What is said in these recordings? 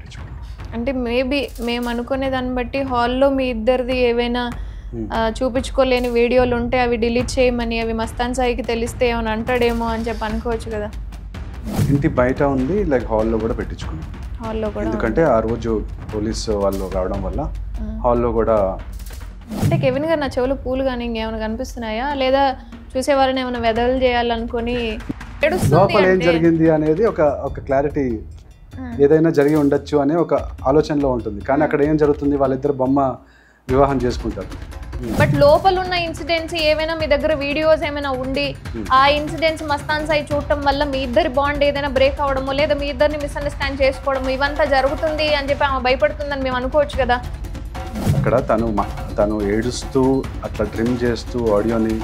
పెట్టించుకున్నాం. అంటే మేబీ మేము అనుకునే దాన్ని బట్టి హాల్లో మీ ఇద్దరిది ఏవైనా చూపించుకోలేని వీడియోలు ఉంటే అవి డిలీట్ చేయమని, అవి మస్తాన్ సాయికి తెలిస్తే ఏమైనా అంటాడేమో అని చెప్పి అనుకోవచ్చు కదా. ఇంటి బయట ఉంది, లైక్ హాల్లో కూడా పెట్టించుకున్నాం. హాల్లో కూడా ఎందుకంటే ఆ రోజు పోలీసు వాళ్ళు రావడం వల్ల హాల్లో కూడా. అంటే కెవిన్ గారు నా చెవులు పూలు కానీ ఇంకేమైనా కనిపిస్తున్నాయా, లేదా చూసే వాళ్ళని ఏమైనా వెదలు చేయాలనుకొని లోపల ఏం జరిగింది అనేది ఒక క్లారిటీ, ఏదైనా జరిగి ఉండొచ్చు అనే ఒక ఆలోచనలో ఉంటుంది. కానీ అక్కడ ఏం జరుగుతుంది, వాళ్ళిద్దరు బొమ్మ వివాహం చేసుకుంటారు. బట్ లోపల ఉన్న ఇన్సిడెంట్స్ ఏమైనా మీ దగ్గర వీడియోస్ ఏమైనా ఉండి ఆ ఇన్సిడెంట్స్ మస్తాన్ సాయి చూడటం వల్ల మీ ఇద్దరి బాండ్ ఏదైనా బ్రేక్ అవడమో, లేదా మీ ఇద్దరిని మిస్అండర్స్టాండ్ చేసుకోవడము ఇవంతా జరుగుతుంది అని చెప్పి ఆమె భయపడుతుందని మేము అనుకోవచ్చు కదా. అక్కడ తను ఏడుస్తూ అట్లా డ్రిమ్ చేస్తూ ఆడియోని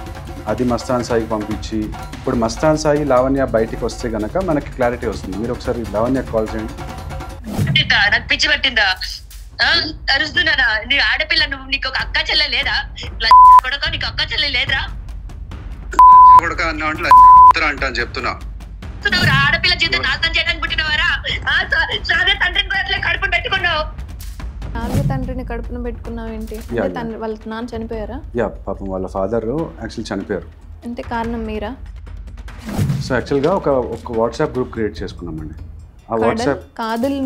అది మస్తాన్ సాయికి పంపించి, ఇప్పుడు మస్తాన్ సాయి లావణ్య బయటికి వస్తే గనక మనకి క్లారిటీ వస్తుంది. మీరు ఒకసారి లావణ్య కాల్ చేయండి. నాకు పిచ్చి పట్టిందా? అరుస్తున్నానా? నీ ఆడపిల్ల, నువ్వు నీకు ఒక అక్క చెల్లె లేదా? కొడక నీకు అక్క చెల్లె లేదురా? కొడక అంటా అని చెప్తున్నా. ఆడపిల్ల జీవితం నాశనం చేయడానికి పుట్టినవారా? సాగే తండ్రిని కడుపును పెట్టుకున్నావు. నాలుగు తండ్రిని కడుపున పెట్టుకున్నావు ఏంటి? వాళ్ళ నాన్న చనిపోయారా? యా, పాపం వాళ్ళ ఫాదర్ యాక్చువల్లీ చనిపోయారు. అంటే కారణం మీరా? సో యాక్చువల్గా ఒక వాట్సాప్ గ్రూప్ క్రియేట్ చేసుకున్నామండి. ఆ WhatsApp Kaadhal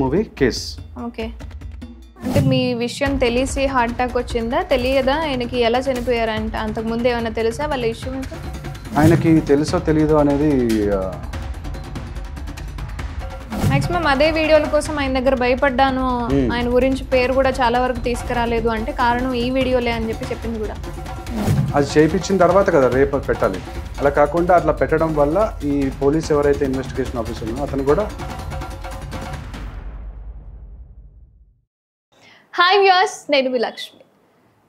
movie case. Okay. అంటే మీ విషయం తెలిసి హార్ట్ అటాక్ వచ్చిందా, తెలియదా? ఆయనకి ఎలా చనిపోయారా? అంటే అంతకుముందు ఏమైనా తెలుసా వాళ్ళ ఇష్యూ? ఆయనకి తెలుసో తెలీదో అనేది మాక్సిమం అదే వీడియోల కోసం ఆయన దగ్గర భయపడ్డాను, ఆయన గురించి పేరు కూడా చాలా వరకు తీసుకురాలేదు అంటే కారణం ఈ వీడియోలే అని చెప్పి చెప్పింది కూడా. అది చేయించిన తర్వాత కదా రేపు పెట్టాలి. అలా కాకుండా అట్లా పెట్టడం వల్ల ఈ పోలీస్ ఎవరైతే ఇన్వెస్టిగేషన్ ఆఫీసర్ ఉన్నారో అతను కూడా. హాయ్ వ్యూయర్స్, నేను మీ లక్ష్మి.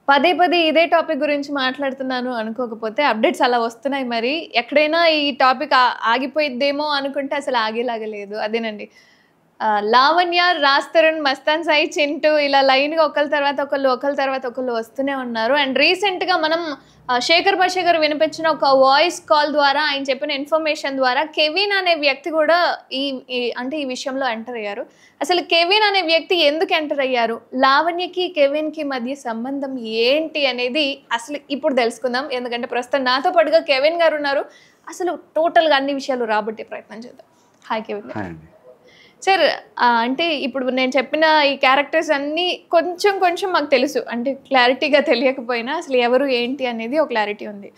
పదే ఇదే టాపిక్ గురించి మాట్లాడుతున్నాను అనుకోకపోతే అప్డేట్స్ అలా వస్తున్నాయి. మరి ఎక్కడైనా ఈ టాపిక్ ఆగిపోయిద్దేమో అనుకుంటే అసలు ఆగేలాగా లేదు. అదేనండి, లావణ్య, రాజ్ తరుణ్, మస్తాన్ సాయి, చింటూ ఇలా లైన్గా ఒకరి తర్వాత ఒకళ్ళు వస్తూనే ఉన్నారు. అండ్ రీసెంట్గా మనం శేఖర్ భాష గారు వినిపించిన ఒక వాయిస్ కాల్ ద్వారా, ఆయన చెప్పిన ఇన్ఫర్మేషన్ ద్వారా కెవిన్ అనే వ్యక్తి కూడా ఈ విషయంలో ఎంటర్ అయ్యారు. అసలు కెవిన్ అనే వ్యక్తి ఎందుకు ఎంటర్ అయ్యారు, లావణ్యకి కెవిన్కి మధ్య సంబంధం ఏంటి అనేది అసలు ఇప్పుడు తెలుసుకుందాం. ఎందుకంటే ప్రస్తుతం నాతో పాటుగా కెవిన్ గారు ఉన్నారు. అసలు టోటల్గా అన్ని విషయాలు రాబట్టే ప్రయత్నం చేద్దాం. హాయ్ కెవిన్ గారు. సార్, అంటే ఇప్పుడు నేను చెప్పిన ఈ క్యారెక్టర్స్ అన్నీ కొంచెం మాకు తెలుసు. అంటే క్లారిటీగా తెలియకపోయినా అసలు ఎవరు ఏంటి అనేది ఒక క్లారిటీ ఉంది.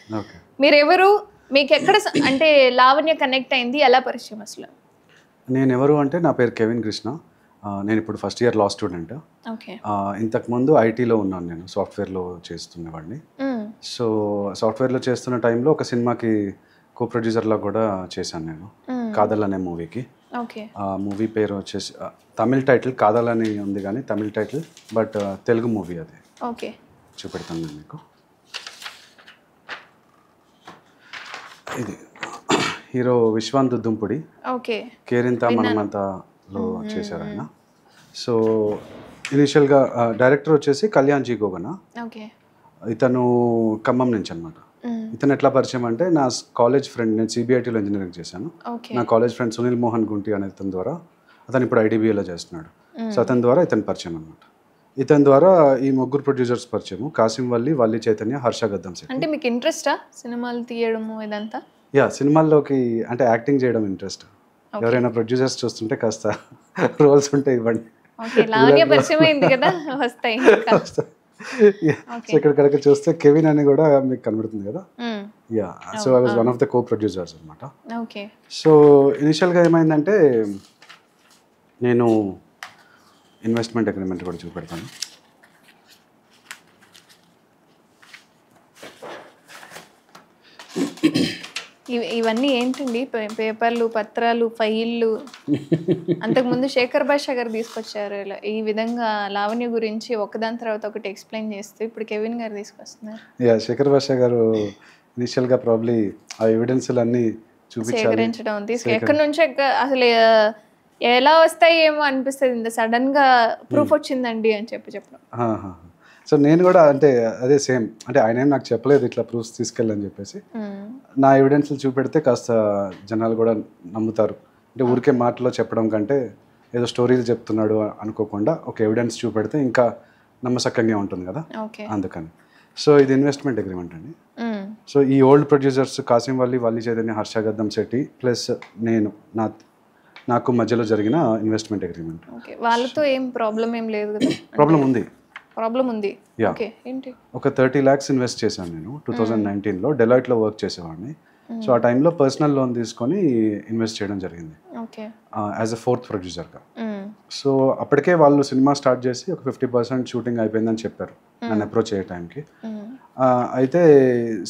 మీరెవరు, మీకు ఎక్కడ అంటే లావణ్య కనెక్ట్ అయింది, ఎలా పరిచయం అసలు? నేను ఎవరు అంటే, నా పేరు కెవిన్ కృష్ణ. నేను ఇప్పుడు ఫస్ట్ ఇయర్ లా స్టూడెంట్. ఇంతకుముందు ఐటీలో ఉన్నాను, నేను సాఫ్ట్వేర్లో చేస్తున్నవాడిని. సో సాఫ్ట్వేర్లో చేస్తున్న టైంలో ఒక సినిమాకి కో ప్రొడ్యూసర్లో కూడా చేశాను నేను, కాదల్ అనే మూవీకి. ఆ మూవీ పేరు వచ్చేసి తమిళ్ టైటిల్ కాదల్ అని ఉంది, కానీ Tamil title, but Telugu movie అది. చూపెడతాను నేను మీకు. ఇది హీరో విశ్వాంత్ దుద్దుంపుడి, కేరింత మనమంతలో చేశారు ఆయన. సో ఇనిషియల్గా డైరెక్టర్ వచ్చేసి కళ్యాణ్ జీ గోగన. ఇతను ఖమ్మం నుంచి అనమాట. ఇతను ఎట్లా పరిచయం అంటే, నా కాలేజ్ ఫ్రెండ్, నేను సిబిఐటీలో ఇంజనీరింగ్ చేశాను. నా కాలేజ్ ఫ్రెండ్ సునీల్ మోహన్ గుంటి అనే ఇతని ద్వారా, అతను ఇప్పుడు ఐడిబిఐలో చేస్తున్నాడు. సో అతని ద్వారా ఇతను పరిచయం అనమాట. ఇతని ద్వారా ఈ ముగ్గురు ప్రొడ్యూసర్స్ పరిచయం, కాసిం వల్లి చైతన్య, హర్ష గద్దం సెట్. అంటే మీకు ఇంట్రెస్టా సినిమాలు తీయడము ఇదంతా? యా, సినిమాల్లోకి అంటే యాక్టింగ్ చేయడం ఇంట్రెస్ట్. ఎవరైనా ప్రొడ్యూసర్స్ చూస్తుంటే కాస్త రోల్స్ ఉంటే ఇవ్వండి. సో ఇక్కడికి చూస్తే కెవిన్ అని కూడా మీకు కనబడుతుంది కదా. Yeah, so I was one of the co producers అనమాట. సో ఇనిషియల్గా ఏమైందంటే, నేను ఇన్వెస్ట్మెంట్ అగ్రిమెంట్ కూడా చూపెడతాను. ఇవన్నీ ఏంటండి? పేపర్లు, పత్రాలు, ఫైళ్ళు. అంతకుముందు శేఖర్ భాష గారు తీసుకొచ్చారు ఈ విధంగా లావణ్య గురించి ఒకదాని తర్వాత ఒకటి ఎక్స్ప్లెయిన్ చేస్తూ, ఇప్పుడు కెవిన్ గారు తీసుకొస్తున్నారు. యా, శేఖర్ భాష గారు ఇనిషియల్గా ప్రాబ్లీ ఆ ఎవిడెన్స్లు అన్నీ సేకరించడం, ఎక్కడి నుంచి అసలు ఎలా వస్తాయి ఏమో అనిపిస్తుంది, ఇంత సడన్ గా ప్రూఫ్ వచ్చిందండి అని చెప్పడం. సో నేను కూడా అంటే అదే సేమ్, అంటే ఆయన ఏం నాకు చెప్పలేదు ఇట్లా ప్రూఫ్స్ తీసుకెళ్ళని చెప్పేసి. నా ఎవిడెన్స్లు చూపెడితే కాస్త జనాలు కూడా నమ్ముతారు. అంటే ఊరికే మాటలో చెప్పడం కంటే ఏదో స్టోరీలు చెప్తున్నాడు అనుకోకుండా ఒక ఎవిడెన్స్ చూపెడితే ఇంకా నమ్మసక్యంగా ఉంటుంది కదా, అందుకని. సో ఇది ఇన్వెస్ట్మెంట్ అగ్రిమెంట్ అండి. సో ఈ old producers Kasim Valli, Valli Chaitanya, Harsha గద్దం Shetty plus నేను నాకు మధ్యలో జరిగిన ఇన్వెస్ట్మెంట్ అగ్రిమెంట్. వాళ్ళతో ఏం ప్రాబ్లం ఏం లేదు కదా? ప్రాబ్లం ఉంది. ఒక 30 lakhs ఇన్వెస్ట్ చేశాను నేను 2019లో. డెలాయిట్లో వర్క్ చేసేవాడిని. సో ఆ టైంలో పర్సనల్ లోన్ తీసుకొని ఇన్వెస్ట్ చేయడం జరిగింది యాజ్ అ 4th ప్రొడ్యూసర్గా. సో అప్పటికే వాళ్ళు సినిమా స్టార్ట్ చేసి ఒక 50% షూటింగ్ అయిపోయిందని చెప్పారు నన్ను అప్రోచ్ అయ్యే టైంకి. అయితే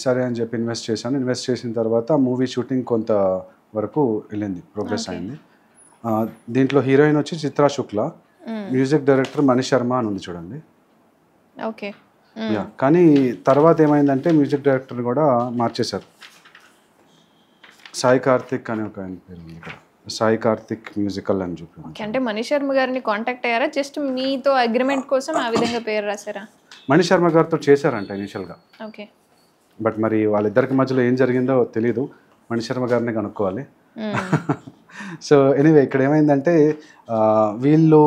సరే అని చెప్పి ఇన్వెస్ట్ చేశాను. ఇన్వెస్ట్ చేసిన తర్వాత మూవీ షూటింగ్ కొంత వరకు వెళ్ళింది, ప్రోగ్రెస్ అయింది. దీంట్లో హీరోయిన్ వచ్చి చిత్రా శుక్లా, మ్యూజిక్ డైరెక్టర్ మనీష్ శర్మ అని ఉంది చూడండి. కానీ తర్వాత ఏమైందంటే మ్యూజిక్ డైరెక్టర్ కూడా మార్చేశారు. సాయి కార్తిక్ అనే ఒక ఆయన పేరు ఉంది ఇక్కడ, సాయి కార్తిక్ మ్యూజికల్ అని చెప్పి. అంటే మనీష్ శర్మ గారిని కాంటాక్ట్ అయ్యారా? జస్ట్ మీతో అగ్రిమెంట్ కోసం ఆ విధంగా పేరు రాశారా? మనీష్ శర్మ గారితో చేశారంట ఇనిషియల్గా. బట్ మరి వాళ్ళిద్దరికి మధ్యలో ఏం జరిగిందో తెలీదు, మనీష్ శర్మ గారిని కనుక్కోవాలి. సో ఎనీవే ఇక్కడ ఏమైందంటే వీళ్ళు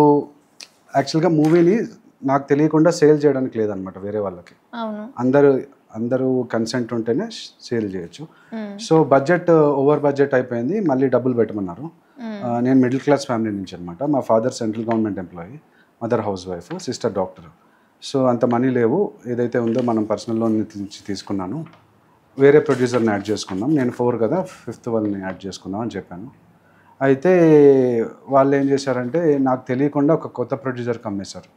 యాక్చువల్గా మూవీని నాకు తెలియకుండా సేల్ చేయడానికి లేదనమాట వేరే వాళ్ళకి. అందరూ కన్సెంట్ ఉంటేనే సేల్ చేయొచ్చు. సో ఓవర్ బడ్జెట్ అయిపోయింది, మళ్ళీ డబ్బులు పెట్టమన్నారు. నేను మిడిల్ క్లాస్ ఫ్యామిలీ నుంచి అనమాట. మా father central government employee, mother house wife, sister doctor. So అంత మనీ లేవు, ఏదైతే ఉందో మనం పర్సనల్ లోన్ నుంచి తీసుకున్నాను, వేరే ప్రొడ్యూసర్ని యాడ్ చేసుకున్నాం. నేను 4 కదా, 5th వాళ్ళని యాడ్ చేసుకున్నాం అని చెప్పాను. అయితే వాళ్ళు ఏం చేశారంటే నాకు తెలియకుండా ఒక కొత్త ప్రొడ్యూసర్కి అమ్మేశారు.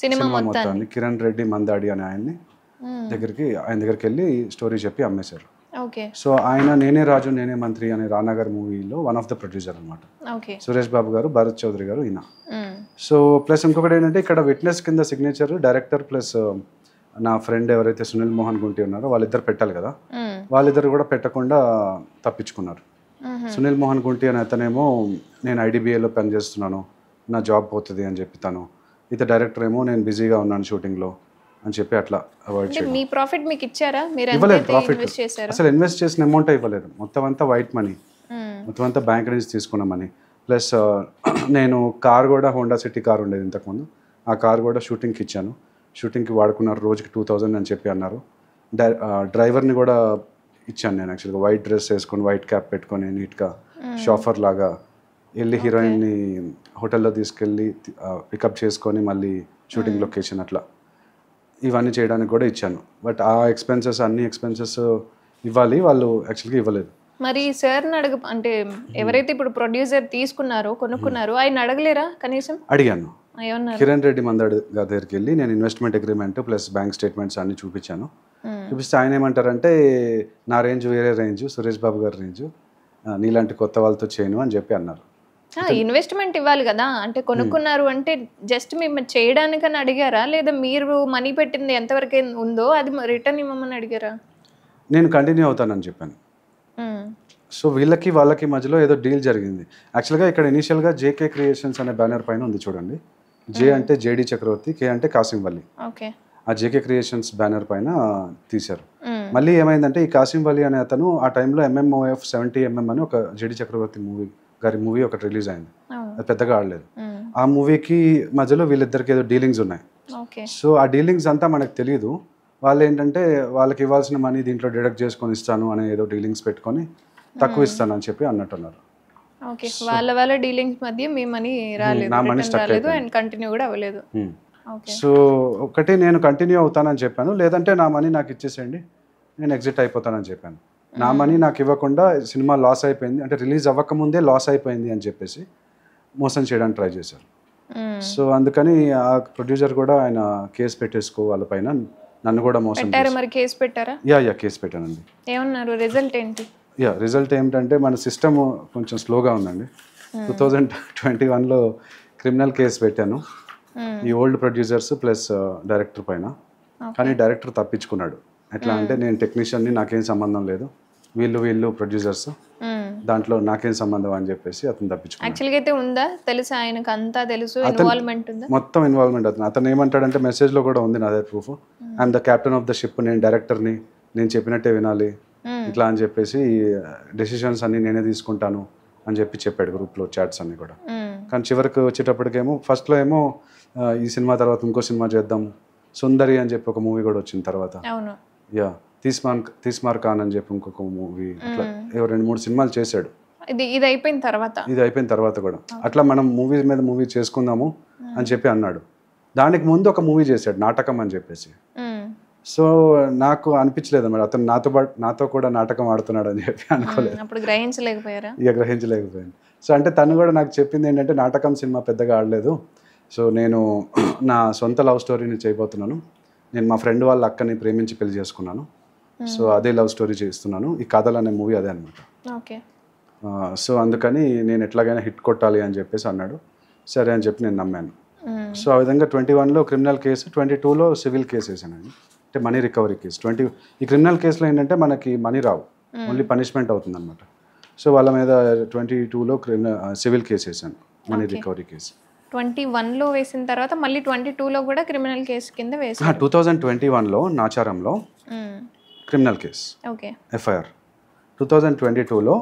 సినిమా మొత్తాన్ని కిరణ్ రెడ్డి మందాడి అనే ఆయన దగ్గరికి వెళ్ళి స్టోరీ చెప్పి అమ్మేశారు. సో ఆయన నేనే రాజు నేనే మంత్రి అనే రానాగర్ మూవీలో వన్ ఆఫ్ ద ప్రొడ్యూసర్ అనమాట. సురేష్ బాబు గారు, భరత్ చౌదరి గారు ఈయన. సో ప్లస్ ఇంకొకటి ఏంటంటే ఇక్కడ విట్నెస్ కింద సిగ్నేచర్ డైరెక్టర్ ప్లస్ నా ఫ్రెండ్ ఎవరైతే సునీల్ మోహన్ గుంటి ఉన్నారో వాళ్ళిద్దరు పెట్టాలి కదా, వాళ్ళిద్దరు కూడా పెట్టకుండా తప్పించుకున్నారు. సునీల్ మోహన్ గుంటి అని అతనేమో నేను ఐడిబిఐలో పనిచేస్తున్నాను, నా జాబ్ పోతుంది అని చెప్పి తను, ఇతర డైరెక్టర్ ఏమో నేను బిజీగా ఉన్నాను షూటింగ్లో అని చెప్పి అట్లా అవాయిడ్ చేయడం. మీ ప్రాఫిట్ మీకు ఇచ్చారా? మీరు ఇవ్వలేదు ప్రాఫిట్, అసలు ఇన్వెస్ట్ చేసిన అమౌంట్ ఇవ్వలేదు. మొత్తం అంతా వైట్ మనీ, మొత్తం అంతా బ్యాంక్ నుంచి తీసుకున్న మనీ. ప్లస్ నేను కార్ కూడా, హోండా సిటీ కార్ ఉండేది ఇంతకుముందు, ఆ కార్ కూడా షూటింగ్కి ఇచ్చాను. షూటింగ్కి వాడుకున్నారు, రోజుకి 2000 అని చెప్పి అన్నారు. డ్రైవర్ని కూడా ఇచ్చాను నేను యాక్చువల్గా, వైట్ డ్రెస్ వేసుకొని వైట్ క్యాప్ పెట్టుకొని నీట్గా షాఫర్ లాగా వెళ్ళి హీరోయిన్ని హోటల్లో తీసుకెళ్ళి పికప్ చేసుకొని మళ్ళీ షూటింగ్ లొకేషన్ అట్లా ఇవన్నీ చేయడానికి కూడా ఇచ్చాను. బట్ ఆ ఎక్స్పెన్సెస్ అన్ని ఎక్స్పెన్సెస్ ఇవ్వాలి, వాళ్ళు యాక్చువల్గా ఇవ్వలేదు. మరి సార్ని అంటే ఎవరైతే ఇప్పుడు ప్రొడ్యూసర్ తీసుకున్నారో కొనుక్కున్నారో ఆయన అడగలేరా కనీసం? అడిగాను. కిరణ్ రెడ్డి మందాడి గారి దగ్గరికి వెళ్ళి నేను investment agreement plus bank statements అన్ని చూపించాను. చూపిస్తే ఆయన ఏమంటారంటే నా రేంజ్ వేరే రేంజ్, సురేష్ బాబు గారి రేంజ్, నీలాంటి కొత్త వాళ్ళతో చేయను అని చెప్పి అన్నారు. ఇన్వెస్ట్మెంట్ ఇవ్వాలి కదా, అంటే కొనుక్కున్నారు అంటే జస్ట్ మేము చేయడానికని అడిగారా, లేదా మీరు మనీ పెట్టింది ఎంతవరకు ఉందో అది రిటర్న్ ఇవ్వమని అడిగారా? నేను కంటిన్యూ అవుతానని చెప్పాను. సో వాళ్ళకి మధ్యలో ఏదో డీల్ జరిగింది. యాక్చువల్గా ఇక్కడ ఇనీషియల్గా జేకే క్రియేషన్స్ అనే బ్యానర్ పైన ఉంది చూడండి. జే అంటే జేడి చక్రవర్తి, కే అంటే కాసిం వల్లి. ఆ జేకే క్రియేషన్స్ బ్యానర్ పైన తీశారు. మళ్ళీ ఏమైందంటే ఈ కాసిం వల్లి అనే అతను ఆ టైంలో MMOF 70mm అని ఒక జేడి చక్రవర్తి మూవీ ఒకటి రిలీజ్ అయింది, అది పెద్దగా ఆడలేదు. ఆ మూవీకి మధ్యలో వీళ్ళిద్దరికి ఏదో డీలింగ్స్ ఉన్నాయి. సో ఆ డీలింగ్స్ అంతా మనకు తెలియదు. వాళ్ళు ఏంటంటే వాళ్ళకి ఇవ్వాల్సిన మనీ దీంట్లో డిడక్ట్ చేసుకొని ఇస్తాను అనే ఏదో డీలింగ్స్ పెట్టుకొని తక్కువ ఇస్తాను అని చెప్పి అన్నట్టున్నారు. వాళ్ళ డీలింగ్స్ మధ్య మీ మనీ రాలేదు, నా మనీ స్టక్ అవ్వలేదు అండ్ కంటిన్యూ కూడా అవ్వలేదు. సో ఒకటి నేను కంటిన్యూ అవుతానని చెప్పాను, లేదంటే నా మనీ నాకు ఇచ్చేసేయండి నేను ఎగ్జిట్ అయిపోతానని చెప్పాను. నా మనీ నాకు ఇవ్వకుండా సినిమా లాస్ అయిపోయింది, అంటే రిలీజ్ అవ్వకముందే లాస్ అయిపోయింది అని చెప్పేసి మోసం చేయడానికి ట్రై చేశారు. సో అందుకని ఆ ప్రొడ్యూసర్ కూడా ఆయన కేసు పెట్టేసుకో వాళ్ళపైన, నన్ను కూడా మోసం చేశారు. మరి కేసు పెట్టారా? యా కేసు పెట్టానండి. ఏమన్నారు? రిజల్ట్ ఏంటి? రిజల్ట్ ఏమిటంటే మన సిస్టమ్ కొంచెం స్లోగా ఉందండి. 2021లో క్రిమినల్ కేసు పెట్టాను ఈ ఓల్డ్ ప్రొడ్యూసర్స్ ప్లస్ డైరెక్టర్ పైన. కానీ డైరెక్టర్ తప్పించుకున్నాడు. ఎట్లా అంటే నేను టెక్నీషియన్ని, నాకేం సంబంధం లేదు, వీళ్ళు ప్రొడ్యూసర్స్, దాంట్లో నాకేం సంబంధం అని చెప్పేసి అతను తప్పించుకున్నాడు. యాక్చువల్గా అయితే ఉందా తెలుసు, ఆయనకు అంతా తెలుసు, ఇన్వాల్వ్మెంట్ ఉందా? మొత్తం ఇన్వాల్వ్మెంట్ అతను ఏమంటాడంటే మెసేజ్లో కూడా ఉంది నా దగ్గర proof, I'm the captain of the ship, నేను డైరెక్టర్ని, నేను చెప్పినట్టే వినాలి ఇట్లా అని చెప్పేసి డెసిషన్స్ అన్ని నేనే తీసుకుంటాను అని చెప్పి చెప్పాడు గ్రూప్లో చాట్స్ అన్ని కూడా. కానీ చివరికి వచ్చేటప్పటికేమో ఫస్ట్లో ఏమో ఈ సినిమా తర్వాత ఇంకో సినిమా చేద్దాం, సుందరి అని చెప్పి ఒక మూవీ కూడా వచ్చింది తర్వాత. యా, తీస్మార్ ఖాన్ అని చెప్పి ఇంకొక మూవీ, అట్లా 2-3 సినిమాలు చేశాడు. ఇది అయిపోయిన తర్వాత కూడా అట్లా మనం మూవీ మీద మూవీ చేసుకుందాము అని చెప్పి అన్నాడు. దానికి ముందు ఒక మూవీ చేశాడు, నాటకం అని చెప్పేసి. సో నాకు అనిపించలేదు మరి అతను నాతో కూడా నాటకం ఆడుతున్నాడు అని చెప్పి అనుకోలేదు. ఇక గ్రహించలేకపోయాను. సో అంటే తను కూడా నాకు చెప్పింది ఏంటంటే నాటకం సినిమా పెద్దగా ఆడలేదు, సో నేను నా సొంత లవ్ స్టోరీని చేయబోతున్నాను, నేను మా ఫ్రెండ్ వాళ్ళ అక్కని ప్రేమించి పెళ్లి చేసుకున్నాను, సో అదే లవ్ స్టోరీ చేస్తున్నాను, ఈ కథలు అనే మూవీ అదే అనమాట. సో అందుకని నేను ఎట్లాగైనా హిట్ కొట్టాలి అని చెప్పేసి అన్నాడు. సరే అని చెప్పి నేను నమ్మాను. సో ఆ విధంగా 21లో క్రిమినల్ కేసు, 22లో సివిల్ కేసు వేసానండి, అంటే మనీ రికవరీ కేసు. ఈ క్రిమినల్ కేసులో ఏంటంటే మనకి మనీ రావు, ఓన్లీ పనిష్మెంట్ అవుతుంది అనమాట. సో వాళ్ళ మీద 22లో సివిల్ కేసు వేసాను, మనీ రికవరీ కేసు. 21లో వేసిన తర్వాత మళ్ళీ 22లో కూడా క్రిమినల్ కేసు కింద వేసాను. 2021లో నాచారంలో క్రిమినల్ కేసు, ఎఫ్ఐఆర్. 2022లో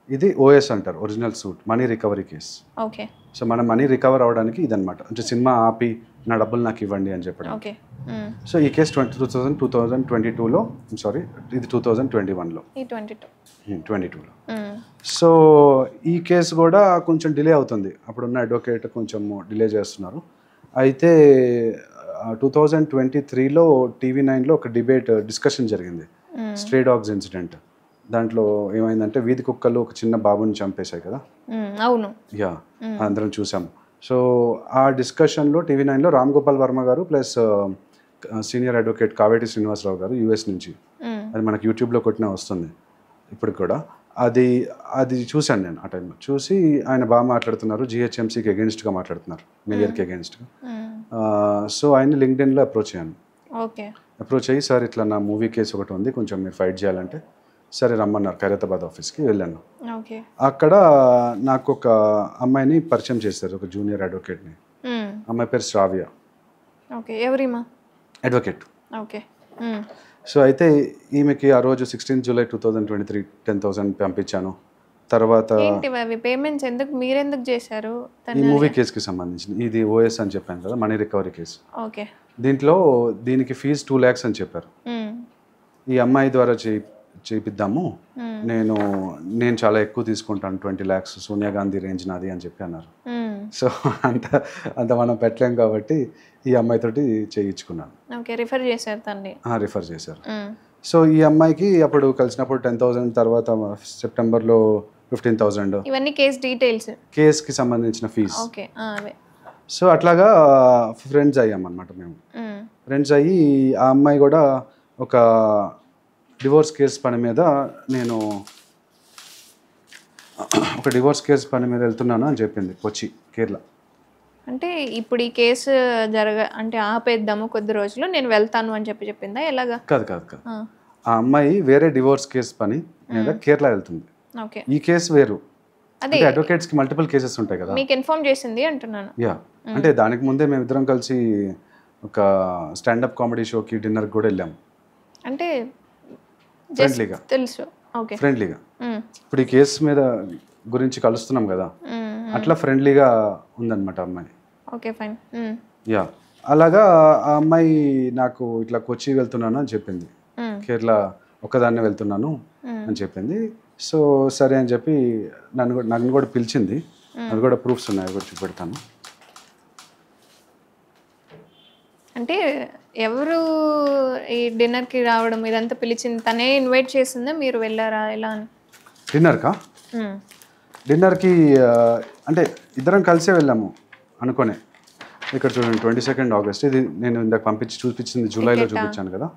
ఇది ఓఎస్ అంటారు, original suit, money recovery case. So మనం మనీ రికవర్ అవ్వడానికి ఇదనమాట, అంటే సినిమా ఆపి నా డబ్బులు నాకు ఇవ్వండి అని చెప్పడం. సో ఈ కేసు 2022లో, సారీ ఇది 2021లో, 22లో. సో ఈ కేసు కూడా కొంచెం డిలే అవుతుంది, అప్పుడున్న అడ్వకేట్ కొంచెం డిలే చేస్తున్నారు. అయితే 2023లో టీవీ9లో ఒక డిస్కషన్ జరిగింది, స్ట్రే డాగ్స్ ఇన్సిడెంట్. దాంట్లో ఏమైందంటే వీధి కుక్కలు ఒక చిన్న బాబుని చంపేశాయి కదా. అవును, యా, అందరం చూసాం. సో ఆ డిస్కషన్లో టీవీ9లో Ram Gopal Varma garu plus senior advocate Kaveti Srinivasarao garu US నుంచి, అది మనకి యూట్యూబ్లో కొట్టినా వస్తుంది ఇప్పుడు కూడా, అది చూశాను నేను. ఆ టైంలో చూసి ఆయన బాగా మాట్లాడుతున్నారు, జిహెచ్ఎంసీకి అగెన్స్ట్గా మాట్లాడుతున్నారు, మేయర్కి అగెన్స్ట్గా. సో ఆయన లింక్డ్ఇన్లో అప్రోచ్ అయ్యి, సార్ ఇట్లా నా మూవీ కేసు ఒకటి ఉంది, కొంచెం మీరు ఫైట్ చేయాలంటే సరే రమ్మన్నారు. ఖైరతాబాద్ ఆఫీస్కి వెళ్ళాను. అక్కడ నాకు ఒక అమ్మాయిని పరిచయం చేశారు, ఒక జూనియర్ అడ్వకేట్ని. అమ్మాయి పేరు శ్రావ్య, అడ్వకేట్. సో అయితే ఈమెకి ఆ రోజు 16 జూలై 2023 10,000 పంపించాను. తర్వాత ఈ మూవీ కేసుకి సంబంధించింది, ఇది ఓఎస్ అని చెప్పాను కదా, మనీ రికవరీ కేసు. దీనికి ఫీజు 2 lakhs అని చెప్పారు. ఈ అమ్మాయి ద్వారా చేయిద్దాము, నేను చాలా ఎక్కువ తీసుకుంటాను, 20 lakhs, సోనియా గాంధీ రేంజ్ నాది అని చెప్పి అన్నారు. సో అంత మనం పెట్టలేం కాబట్టి ఈ అమ్మాయితోటి చేయించుకున్నాను. రిఫర్ చేశారు. సో ఈ అమ్మాయికి అప్పుడు కలిసినప్పుడు 10,000, తర్వాత సెప్టెంబర్లో 15,000, ఇవన్నీ కేస్ డీటెయిల్స్, కేసుకి సంబంధించిన ఫీజు. సో అట్లాగా ఫ్రెండ్స్ అయ్యాం అనమాట మేము. ఫ్రెండ్స్ అయ్యి ఆ అమ్మాయి కూడా ఒక డివోర్స్ కేసు పని మీద వెళ్తున్నాను అని చెప్పింది, కొచ్చి, కేరళ. అంటే ఇప్పుడు ఈ కేసు అంటే ఆపేద్దాము కొద్ది రోజులు, నేను వెళ్తాను అని చెప్పిందా ఎలాగా? కాదు. ఆ అమ్మాయి వేరే డివోర్స్ కేసు పని మీద కేరళ వెళ్తుంది. ఈ కేసు వేరు, అంటే అడ్వకేట్స్ కి మల్టిపుల్ కేసెస్ ఉంటాయి కదా. మీకు ఇన్ఫార్మ్ చేసింది అంటున్నాను. యా, అంటే దానికి ముందే మేము ఇద్దరం కలిసి ఒక స్టాండప్ కామెడీ షోకి డిన్నర్ కూడా వెళ్ళాము. అంటే ఫ్రెండ్లీగా తెలుసు, ఫ్రెండ్లీగా. ఇప్పుడు ఈ కేసు మీద గురించి కలుస్తున్నాం కదా, అట్లా ఫ్రెండ్లీగా ఉందన్నమాట అమ్మాయి. యా, అలాగా ఆ అమ్మాయి నాకు ఇట్లా కొచ్చి వెళ్తున్నాను అని చెప్పింది, కేరళ ఒక్కదాన్నే వెళ్తున్నాను అని చెప్పింది. సో సరే అని చెప్పి నన్ను కూడా పిలిచింది. అది కూడా ప్రూఫ్స్ ఉన్నాయి, కూడా చూపెడతాను. అంటే ఎవరు ఈ డిన్నర్కి రావడం ఇదంతా పిలిచింది? తనే ఇన్వైట్ చేసిందా, మీరు వెళ్ళారా ఎలా అని? డిన్నర్కి అంటే ఇద్దరం కలిసే వెళ్ళాము అనుకోనే. ఇక్కడ చూడండి, 22 ఆగస్ట్, ఇది నేను ఇందాక చూపించింది జూలైలో చూపించాను కదా.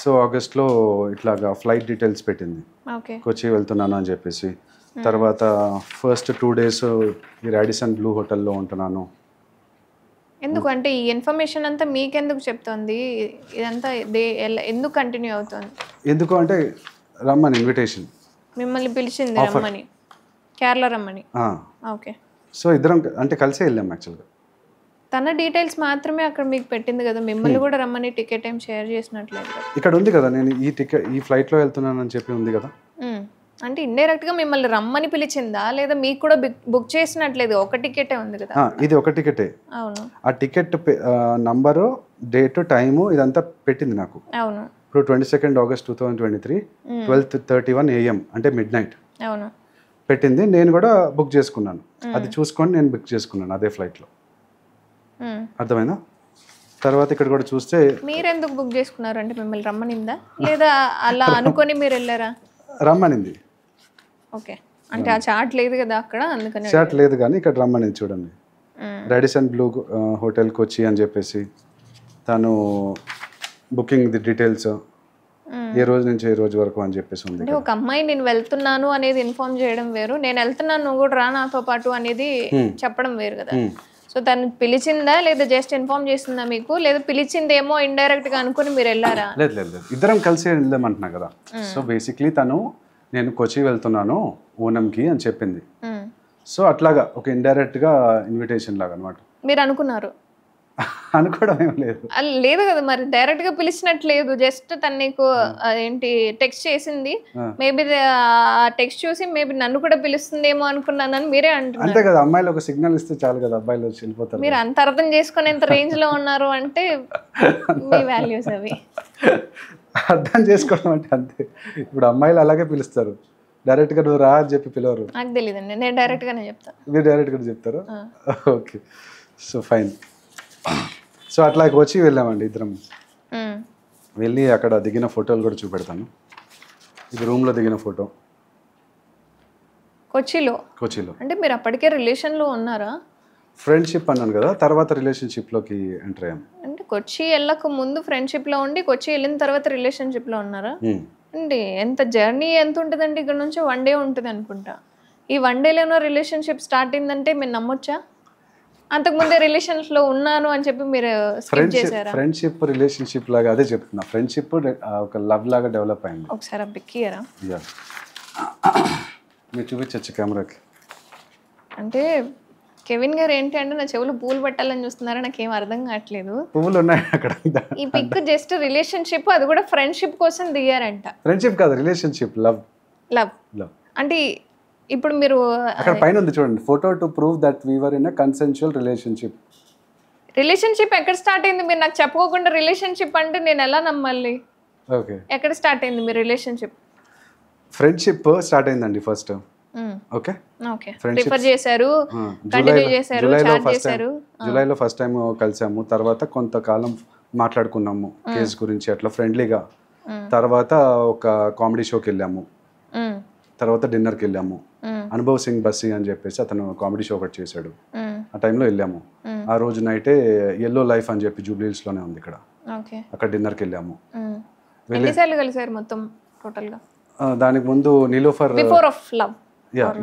సో ఆగస్ట్లో ఇట్లాగా ఫ్లైట్ డీటెయిల్స్ పెట్టింది, కొచ్చి వెళ్తున్నాను అని చెప్పేసి. తర్వాత ఫస్ట్ 2 days ఈ రాడిసన్ బ్లూ హోటల్లో ఉంటున్నాను. ఎందుకు అంటే ఈ ఇన్ఫర్మేషన్ అంతా మీకెందుకు చెప్తోంది? ఇదంతా ఎందుకు కంటిన్యూ అవుతుంది? ఎందుకు అంటే రమ్మని ఇన్విటేషన్, మిమ్మల్ని పిలిచింది రమ్మని, కేరళ రమ్మని. ఓకే. సో ఇద్దరం అంటే కలిసే వెళ్ళాం. యాక్చువల్గా తన డీటెయిల్స్ మాత్రమే అక్కడ మీకు పెట్టింది కదా, మిమ్మల్ని కూడా రమ్మని టికెట్ ఏం షేర్ చేసినట్లేదు. ఇక్కడ ఉంది కదా, నేను ఈ ఫ్లైట్లో వెళ్తున్నానని చెప్పి ఉంది కదా. అంటే ఇండైరెక్ట్ గా మిమ్మల్ని రమ్మని పిలిచిందా లేదా మీకు కూడా బుక్ చేసినట్లేదు? ఒక టికెటే ఉంది కదా. ఇది ఒక టికెటే. అవును. ఆ టికెట్ నంబరు, డేట్, టైము ఇదంతా పెట్టింది నాకు. అవును. ఇప్పుడు 22 ఆగస్ట్ 2023 12:31 AM అంటే మిడ్ నైట్ అవును పెట్టింది. నేను కూడా బుక్ చేసుకున్నాను. అది చూసుకొని నేను బుక్ చేసుకున్నాను అదే ఫ్లైట్లో. అర్థమైందా? తర్వాత ఇక్కడ కూడా చూస్తే మీరు ఎందుకు బుక్ చేసుకున్నారు? అంటే మిమ్మల్ని రమ్మనిందా లేదా అలా అనుకొని మీరు వెళ్ళారా? రమ్మనింది. ఓకే, అంటే ఆ చాట్ లేదు కదా అక్కడ, అందుకని. చాట్ లేదు కానీ ఇక్కడ రమ్మనింది చూడండి. రాడిసన్ బ్లూ హోటల్ కొచ్చి అని చెప్పేసి తను బుకింగ్ ది డీటెయిల్స్ ఏ రోజు నుంచి ఏ రోజు వరకు అని చెప్పేసి ఉంది. అంటే ఒక అమ్మాయి నేను వెళ్తున్నాను అనేది ఇన్ఫార్మ్ చేయడం వేరు, నేను వెళ్తున్నాను నువ్వు కూడా రా నాతో పాటు అనేది చెప్పడం వేరు కదా. సో తను పిలిచిందా లేదా జస్ట్ ఇన్ఫార్మ్ చేసిందా మీకు, లేదా పిలిచిందేమో ఇండైరెక్ట్ గా అనుకుని మీరు వెళ్ళారా? లేదు లేదు లేదు, ఇద్దరం కలిసి వెళ్దామంటున్నా కదా. సో బేసిక్లీ తను నేను కొచ్చి వెళ్తున్నాను ఓనంకి అని చెప్పింది. సో అట్లాగా ఒక ఇండైరెక్ట్ గా ఇన్విటేషన్ లాగా అనమాట. మీరు అనుకున్నారు? అనుకోవడం ఏం లేదు. లేదు కదా, మరి డైరెక్ట్ గా పిలిచినట్లేదు, జస్ట్ తను నీకు ఏంటి టెక్స్ట్ చేసింది, మేబీ ఆ టెక్స్ట్ చూసి మేబీ నన్ను కూడా పిలుస్తుందేమో అనుకున్నానని మీరే అంటున్నారు. అంతే కదా, అమ్మాయిలు ఒక సిగ్నల్ ఇస్తే చాలు కదా, అబ్బాయిలు వచ్చి వెళ్ళిపోతారు. మీరు అంత అర్థం చేసుకుని ఎంత రేంజ్ లో ఉన్నారు అంటే మీ వాల్యూస్ అవి. అర్థం చేసుకోవడం అంటే అంతే. ఇప్పుడు అమ్మాయిలు అలాగే పిలుస్తారు, డైరెక్ట్ గా నువ్వు రా అని చెప్పి పిలవరు. నాకు తెలియదండి, నేను డైరెక్ట్ గానే చెప్తాను. మీరు డైరెక్ట్ గా చెప్తారు? Okay, so fine. సో అట్లా వచ్చి వెళ్ళామండి ఇద్దరం. వెళ్ళి అక్కడ దిగిన ఫోటోలు కూడా చూపెడతాను. ఇది రూమ్లో దిగిన ఫోటో. కొచ్చిలో? కొచ్చిలో. అంటే మీరు అప్పటికే రిలేషన్లో ఉన్నారా? ఫ్రెండ్షిప్ అన్నాను కదా, తర్వాత రిలేషన్షిప్లోకి ఎంటర్ అయ్యాం. అంటే కొచ్చి వెళ్ళక ముందు ఫ్రెండ్షిప్లో ఉండి కొచ్చి వెళ్ళిన తర్వాత రిలేషన్షిప్లో ఉన్నారా? అండి ఎంత జర్నీ ఎంత ఉంటుందండి? ఇక్కడ నుంచి 1 డే ఉంటుంది అనుకుంటా. ఈ 1 డేలోనో రిలేషన్షిప్ స్టార్ట్ అయిందంటే మీరు నమ్మొచ్చా? అంతకుముందే రిలేషన్స్ లో ఉన్నాను అని చెప్పి మీరు స్కిప్ చేశారా? ఫ్రెండ్షిప్ రిలేషన్షిప్ లాగా అదే చెప్తున్నా, ఫ్రెండ్షిప్ ఒక లవ్ లాగా డెవలప్ అయింది. ఒకసారి బిక్కియరా? మీరు చూపించచ్చు కెమెరాకి. అంటే కెవిన్ గారు ఏంటి అంటే నా చెవులు పూలు పట్టాలని చూస్తున్నారా, నాకేం అర్థం కావట్లేదు. పువ్వులు ఉన్నాయి అక్కడ. ఈ పిక్ జస్ట్ రిలేషన్షిప్, అది కూడా ఫ్రెండ్షిప్ కోసం దిగారంట. ఫ్రెండ్షిప్ కాదు, రిలేషన్షిప్. లవ్ లవ్ లవ్ అంటే ఇప్పుడు మీరు అక్కడ పైన ఉంది చూడండి, photo to prove that we were in a consensual relationship. Relationship ఎక్కడ స్టార్ట్ అయింది? మీరు నాకు చెప్పుకోకుండా రిలేషన్షిప్ అంటే నేను ఎలా నమ్మాలి? ఓకే, ఎక్కడ స్టార్ట్ అయింది మీ రిలేషన్షిప్? ఫ్రెండ్షిప్ స్టార్ట్ అయిందండి ఫస్ట్. ఓకే ఓకే, ప్రిఫర్ చేశారు, కంటిన్యూ చేశారు, చాట్ చేశారు. జూలైలో ఫస్ట్ టైం కలిసాము. తర్వాత కొంతకాలం మాట్లాడుకున్నాము కేస్ గురించి అట్లా ఫ్రెండ్లీగా. తర్వాత ఒక కామెడీ షోకి వెళ్ళాము, తర్వాత డిన్నర్కి వెళ్ళాము. అనుభవ్ సింగ్ బస్సీ అని చెప్పేసి అతను కామెడీ షో ఒకటి చేశాడు, ఆ టైంలో వెళ్ళాము. ఆ రోజు నైటే ఎల్లో లైఫ్ అని చెప్పి జూబ్లీహిల్స్ లోనే ఉంది ఇక్కడ, అక్కడ డిన్నర్కి వెళ్ళాము. ఎన్నిసార్లు కలిసారు మొత్తం టోటల్ గా? దానికి ముందు Niloufer, before of love,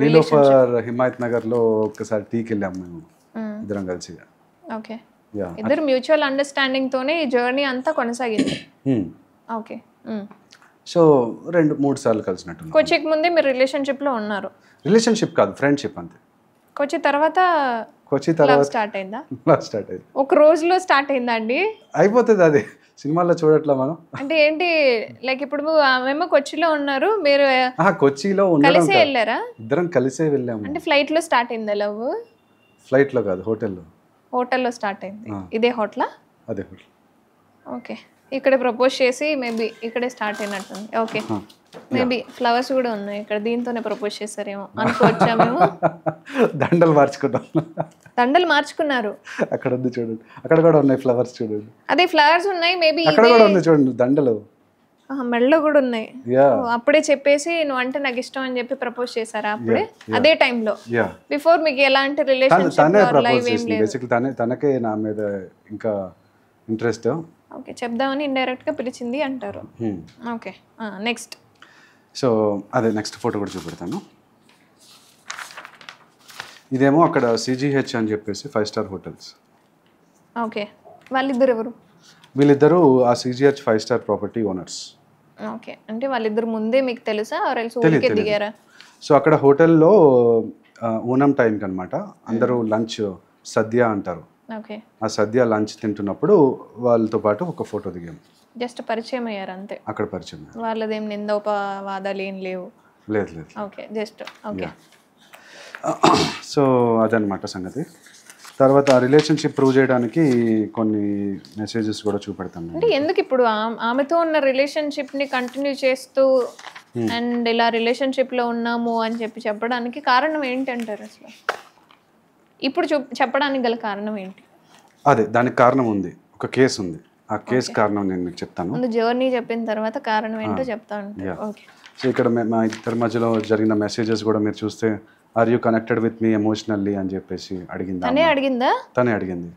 Niloufer Himayat Nagar లో ఒకసారి టీకి వెళ్ళాము మేము ఇద్దరం కలిసి. ఓకే, ఇద్దరు మ్యూచువల్ అండర్స్టాండింగ్ తోనే ఈ జర్నీ అంతా కొనసాగింది. ఓకే, సో 2-3 సార్లు కలిసినట్టు. కొచ్చికి ముందే మీరు రిలేషన్షిప్ లో ఉన్నారు? రిలేషన్షిప్ కాదు, ఫ్రెండ్షిప్ అంతే. కొచ్చి తర్వాత స్టార్ట్ అయిందా? స్టార్ట్ అయింది, ఒక రోజులో స్టార్ట్ అయిందా అండి? అయిపోతుంది అది, సినిమాల్లో చూడట్లా మనం. అంటే ఏంటి, లైక్ ఇప్పుడు మేము కొచ్చిలో ఉన్నారు, మీరు కొచ్చిలో కలిసే వెళ్ళారా? ఇద్దరం కలిసే వెళ్ళాము. అంటే ఫ్లైట్ లో స్టార్ట్ అయిందా లవ్? ఫ్లైట్ లో కాదు, హోటల్లో. హోటల్లో స్టార్ట్ అయింది. ఇదే హోటలా? అదే హోటల్. ఓకే, ఇక్కడ ప్రపోజ్ చేసి మేబీ ఇక్కడే స్టార్ట్ అయినట్టుంది. ఓకే, మేబీ ఫ్లవర్స్ కూడా ఉన్నాయి ఇక్కడ, దీంతోనే ప్రపోజ్ చేస్తారేమో అనుకోవచ్చా మేము? దండలు మార్చుకున్నాం. దండలు మార్చుకున్నారు? అక్కడ ఉంది చూడండి, అక్కడ కూడా ఉన్నాయి ఫ్లవర్స్ చూడండి. అదే ఫ్లవర్స్ ఉన్నాయి, మేబీ అక్కడ కూడా ఉంది చూడండి దండలు. మెడలో కూడా ఉన్నాయి. అప్పుడే చెప్పేసి నువ్వు అంటే నాకు ఇష్టం అని చెప్పి ప్రపోజ్ చేశారా అప్పుడే, అదే టైంలో? బిఫోర్ మీకు ఎలాంటి రిలేషన్షిప్? తనకే నా మీద ఇంకా ఇంట్రెస్ట్. ఓకే, చెప్దామని ఇండైరెక్ట్ గా పిలిచింది అంటారు. Okay, next. సో అదే నెక్స్ట్ ఫోటో కూడా చూపెడతాను. ఇదేమో అక్కడ CGH అని చెప్పేసి 5 స్టార్ హోటల్స్. ఓకే, వాళ్ళిద్దరు ఎవరు? వీళ్ళిద్దరూ ఆ CGH 5 star property owners. Okay, అంటే వాళ్ళిద్దరు ముందే మీకు తెలుసా ఊరికే దిగారా? సో అక్కడ హోటల్లో ఓనం టైంకి అనమాట, అందరూ లంచ్ సద్య అంటారు. ఆ సద్య లంచ్ తింటున్నప్పుడు వాళ్ళతో పాటు ఒక ఫోటో దిగాము. జస్ట్ పరిచయం అయ్యారు అంతే, అక్కడ పరిచయం. వాళ్ళదేం నిందోపవాదాలు ఏం లేవు? లేదు లేదు. Okay, just okay. సో అదనమాట సంగతి. తర్వాత ఆ రిలేషన్షిప్ ప్రూవ్ చేయడానికి కొన్ని మెసేజెస్ కూడా చూపెడతాను. అంటే ఎందుకు ఇప్పుడు ఆమెతో ఉన్న రిలేషన్షిప్ని కంటిన్యూ చేస్తూ అండ్ ఇలా రిలేషన్షిప్లో ఉన్నాము అని చెప్పడానికి కారణం ఏంటంటారు అసలు? ఇప్పుడు చెప్పడానికి గల కారణం ఏంటి? అదే దానికి కారణం ఉంది, ఒక కేసు ఉంది. ఆ కేసు కారణం నేను మీకు చెప్తాను. ముందు జర్నీ చెప్పిన తర్వాత కారణం ఏంటో చెప్తాను. ఓకే. సో ఇక్కడ మా ఇద్దరి మధ్యలో జరిగిన మెసేజెస్ కూడా మీరు చూస్తే, are you connected with me emotionally అని చెప్పేసి అడిగింది. తనే అడిగిందా? తనే అడిగింది.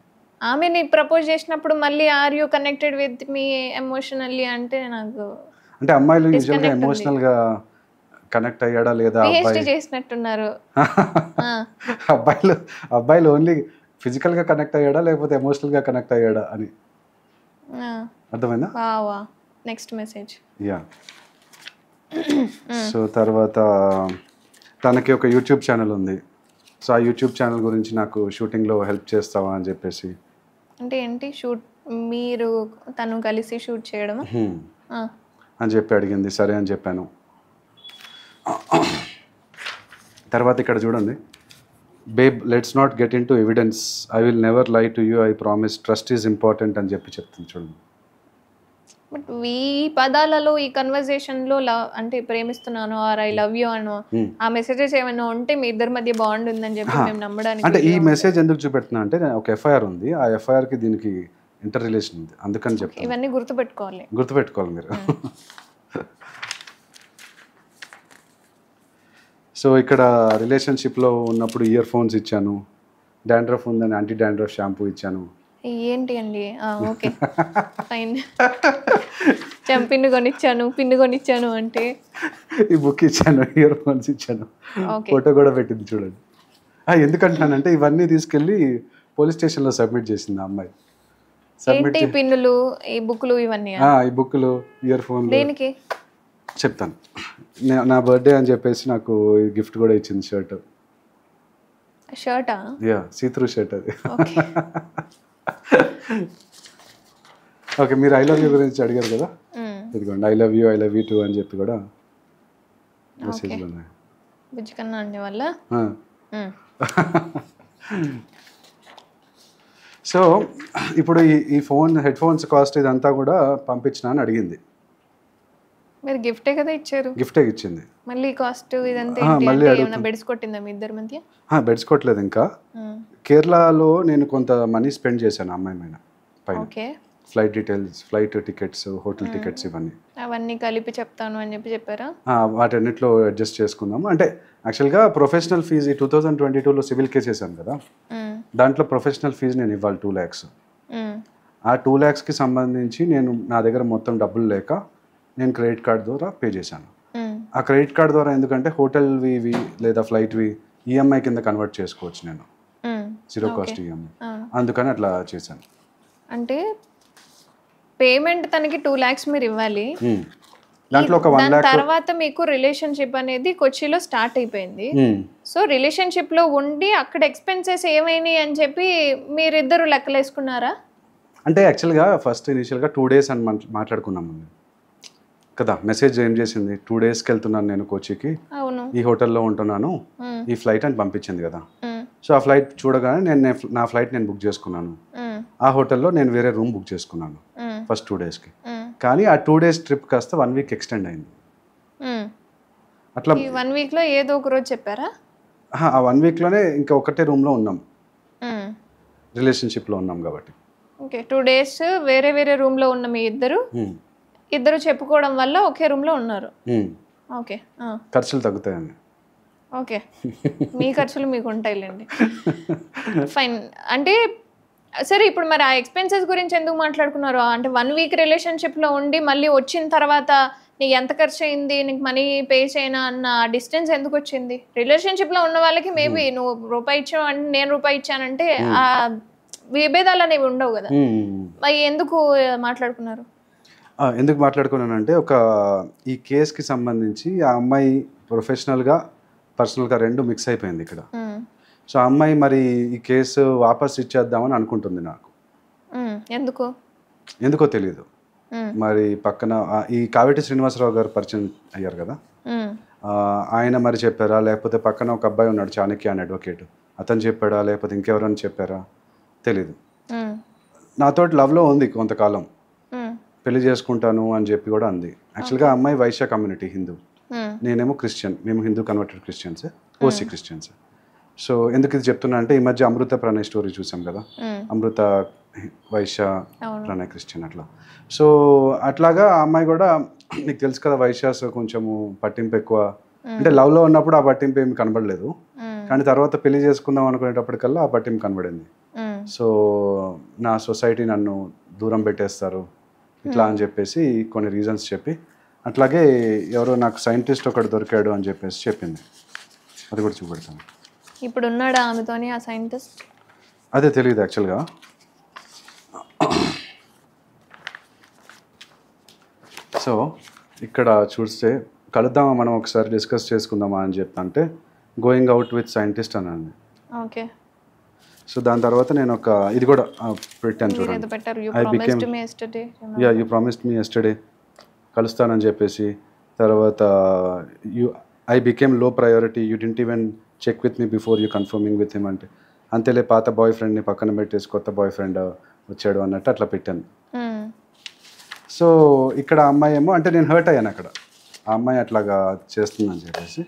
ఆమె నీకు ప్రపోజ్ చేసినప్పుడు మళ్ళీ are you connected with me emotionally అంటే నాకు అంటే అమ్మాయిలు యూజువల్గా ఎమోషనల్గా కనెక్ట్ అయ్యాడా లేదా పిహెచ్డి చేసినట్టున్నారు. అబ్బాయిలు ఓన్లీ ఫిజికల్గా కనెక్ట్ అయ్యాడా లేకపోతే ఎమోషనల్గా కనెక్ట్ అయ్యాడా అని అర్థమైందా? వావా, నెక్స్ట్ మెసేజ్. యా. సో తర్వాత తనకి ఒక యూట్యూబ్ ఛానల్ ఉంది. సో ఆ యూట్యూబ్ ఛానల్ గురించి నాకు షూటింగ్లో హెల్ప్ చేస్తావా అని చెప్పేసి. అంటే ఏంటి షూట్? మీరు తను కలిసి షూట్ చేయడం అని చెప్పి అడిగింది. సరే అని చెప్పాను. తర్వాత ఇక్కడ చూడండి, babe let's not get in to evidence, I will never లై to you, I promise, trust is important అని చెప్పి చెప్తుంది చూడండి. బట్ ఈ పదాలలో ఈ కన్వర్జేషన్లో అంటే ప్రేమిస్తున్నాను ఆర్ ఐ లవ్ యూ అనో ఆ మెసేజెస్ ఏమైనా ఉంటే మీ ఇద్దరి మధ్య బాండ్ ఉందని చెప్పి మేము నమ్మడానికి. అంటే ఈ మెసేజ్ ఎందుకు చూపెడుతున్నా అంటే, ఒక ఎఫ్ఐఆర్ ఉంది, ఆ ఎఫ్ఐఆర్కి దీనికి ఇంటర్ రిలేషన్ ఉంది, అందుకని చెప్పి ఇవన్నీ గుర్తుపెట్టుకోవాలి మీరు. సో ఇక్కడ రిలేషన్షిప్లో ఉన్నప్పుడు ఇయర్ ఫోన్స్ ఇచ్చాను, డాండ్రఫ్ ఉందని యాంటీ డాండ్రఫ్ షాంపూ ఇచ్చాను. ఏంటి అండి? Okay fine. పిన్ను కొనిచ్చాను అంటే ఈ బుక్ ఇచ్చాను, ఇయర్ ఫోన్స్ ఇచ్చాను, ఫోటో కూడా పెట్టింది చూడండి. ఎందుకంటానంటే ఇవన్నీ తీసుకెళ్ళి పోలీస్ స్టేషన్లో సబ్మిట్ చేసింది ఆ అమ్మాయి. ఏంటి పిన్నులు, ఈ బుక్లు, ఇవన్నీ? ఈ బుక్లు, ఇయర్ ఫోన్లు. దేనికి చెప్తాను. నా బర్త్డే అని చెప్పేసి నాకు గిఫ్ట్ కూడా ఇచ్చింది, షర్టా? యా, సీత్రూ షర్ట్ అది. ఓకే, మీరు ఐ లవ్ యూ గురించి అడిగారు కదా, ఇదిగోండి ఐ లవ్ యూ టూ అని చెప్పి కూడా మెసేజ్లు ఉన్నాయి. బుజ్జికన్నా అనే వల్ల. సో ఇప్పుడు ఈ ఫోన్ హెడ్ ఫోన్స్ కాస్ట్ ఇదంతా కూడా పంపించిన అని అడిగింది. మీరు గిఫ్టే కదా ఇచ్చారు? గిఫ్టే ఇచ్చింది. మళ్ళీ కాస్ట్ ఇదంతా బెడ్స్ కొట్టిందా మీ ఇద్దరి మధ్య? బెడ్స్ కొట్టలేదు ఇంకా. కేరళలో నేను కొంత మనీ స్పెండ్ చేశాను అమ్మాయి పైన. Flight details, flight tickets, hotel tickets అవన్నీ కలిపి చెప్తాను అని చెప్పారా? వాటన్నిటిలో అడ్జస్ట్ చేసుకుందాము. అంటే యాక్చువల్గా ప్రొఫెషనల్ ఫీజు 2022లో సివిల్ కేసు వేసాను కదా, దాంట్లో ప్రొఫెషనల్ ఫీజు నేను ఇవ్వాలి 2 lakhs. ఆ 2 lakhsకి సంబంధించి నా దగ్గర మొత్తం డబ్బులు లేక నేను క్రెడిట్ కార్డ్ ద్వారా పే చేశాను. ఆ క్రెడిట్ కార్డ్ ద్వారా ఎందుకంటే హోటల్వి లేదా ఫ్లైట్వి ఈఎంఐ కింద కన్వర్ట్ చేసుకోవచ్చు నేను, 0 cost ఈఎంఐ, అందుకని అట్లా చేశాను. అంటే పేమెంట్ తనకి 2 lakhs మీరు ఇవ్వాలి. దాంట్లో ఒక 1 lakh తర్వాత మీకు రిలేషన్షిప్ అనేది కొచ్చిలో స్టార్ట్ అయిపోయింది. సో రిలేషన్షిప్ లో ఉండి అక్కడ ఎక్స్పెన్సెస్ ఏమైనాయి అని చెప్పి మీరిద్దరు లెక్కలేసుకున్నారా? అంటే యాక్చువల్గా ఫస్ట్ ఇనిషియల్గా 2 days అని మాట్లాడుకున్నాము కదా. మెసేజ్ ఏం చేసింది, 2 daysకి వెళ్తున్నాను నేను కోచికి, ఈ హోటల్లో ఉంటున్నాను, ఈ ఫ్లైట్ అని పంపించింది కదా. సో ఆ ఫ్లైట్ చూడగానే నా ఫ్లైట్ నేను బుక్ చేసుకున్నాను. ఆ హోటల్లో నేను వేరే రూమ్ బుక్ చేసుకున్నాను ఫస్ట్ 2 daysకి. కానీ ఆ 2 days ట్రిప్ కాస్త 1 week ఎక్స్టెండ్ అయింది. అట్లా 1 weekలో ఏదో ఒక రోజు చెప్పారా? ఆ 1 weekలోనే ఇంకా ఒకటే రూమ్లో ఉన్నాం, రిలేషన్షిప్లో ఉన్నాం కాబట్టి. ఓకే, 2 days వేరే వేరే రూమ్లో ఉన్న మీ ఇద్దరు చెప్పుకోవడం వల్ల ఒకే రూమ్లో ఉన్నారు. ఓకే, ఖర్చులు తగ్గుతాయండి. ఓకే, మీ ఖర్చులు మీకు ఉంటాయిలేండి. ఫైన్. అంటే సరే, ఇప్పుడు మరి ఆ ఎక్స్పెన్సెస్ గురించి ఎందుకు మాట్లాడుకున్నారు? అంటే 1 week రిలేషన్షిప్లో ఉండి మళ్ళీ వచ్చిన తర్వాత నీకు ఎంత ఖర్చు అయింది, నీకు మనీ పే చేయనా అన్న డిస్టెన్స్ ఎందుకు వచ్చింది? రిలేషన్షిప్లో ఉన్న వాళ్ళకి మేబీ నువ్వు రూపాయి ఇచ్చావు అంటే నేను రూపాయి ఇచ్చానంటే ఆ విభేదాలు అనేవి ఉండవు కదా, మరి ఎందుకు మాట్లాడుకున్నారు? ఎందుకు మాట్లాడుకున్నానంటే ఈ కేసుకి సంబంధించి ఆ అమ్మాయి ప్రొఫెషనల్గా పర్సనల్గా 2 మిక్స్ అయిపోయింది ఇక్కడ. సో ఆ అమ్మాయి మరి ఈ కేసు వాపస్ ఇచ్చేద్దామని అనుకుంటుంది నాకు. ఎందుకో తెలియదు. మరి పక్కన ఈ కావేటి శ్రీనివాసరావు గారు పరిచయం అయ్యారు కదా, ఆయన మరి చెప్పారా, లేకపోతే పక్కన ఒక అబ్బాయి ఉన్నాడు చాణక్య అని అడ్వకేట్, అతను చెప్పాడా, లేకపోతే ఇంకెవరైనా చెప్పారా తెలీదు. నాతో లవ్లో ఉంది కొంతకాలం, పెళ్లి చేసుకుంటాను అని చెప్పి కూడా అంది. యాక్చువల్గా అమ్మాయి వైశ్య కమ్యూనిటీ, హిందూ, నేనేమో క్రిస్టియన్, మేము Hindu converted Christians, OC Christians. So ఎందుకు ఇది చెప్తున్నా అంటే ఈ మధ్య అమృత ప్రణయ్ స్టోరీ చూసాం కదా, అమృత వైశ్య ప్రణయ్ క్రిస్టియన్ అట్లా. సో అట్లాగా ఆ అమ్మాయి కూడా, నీకు తెలుసు కదా వైశ్యాస్ కొంచెము పట్టింపు ఎక్కువ, అంటే లవ్లో ఉన్నప్పుడు ఆ పట్టింపు ఏమి కనబడలేదు, కానీ తర్వాత పెళ్లి చేసుకుందాం అనుకునేటప్పటికల్లా ఆ పట్టింపు కనబడింది. సో నా సొసైటీ నన్ను దూరం పెట్టేస్తారు ఇట్లా అని చెప్పేసి కొన్ని రీజన్స్ చెప్పి, అట్లాగే ఎవరో నాకు సైంటిస్ట్ ఒకటి దొరికాడు అని చెప్పేసి చెప్పింది. అది కూడా చూపెడతాను. ఇప్పుడు ఉన్నాడా ఆమెతోని ఆ సైంటిస్ట్? అదే తెలియదు యాక్చువల్గా. సో ఇక్కడ చూస్తే కలుద్దామా మనం ఒకసారి డిస్కస్ చేసుకుందామా అని చెప్తా అంటే గోయింగ్ అవుట్ విత్ సైంటిస్ట్ అని అంది. ఓకే. సో దాని తర్వాత నేను ఒక ఇది కూడా పెట్టాను చూడండి, యూ ప్రామిస్డ్ మీ ఎస్టర్డే కలుస్తానని చెప్పేసి, తర్వాత I became low priority, you didn't even check with me before you confirming with him అంటే, అంతేలే పాత బాయ్ ఫ్రెండ్ని పక్కన పెట్టేసి కొత్త బాయ్ ఫ్రెండ్ వచ్చాడు అన్నట్టు అట్లా పెట్టాను. సో ఇక్కడ అమ్మాయి ఏమో, అంటే నేను హర్ట్ అయ్యాను అక్కడ, ఆ అమ్మాయి అట్లాగా చేస్తుందని చెప్పేసి.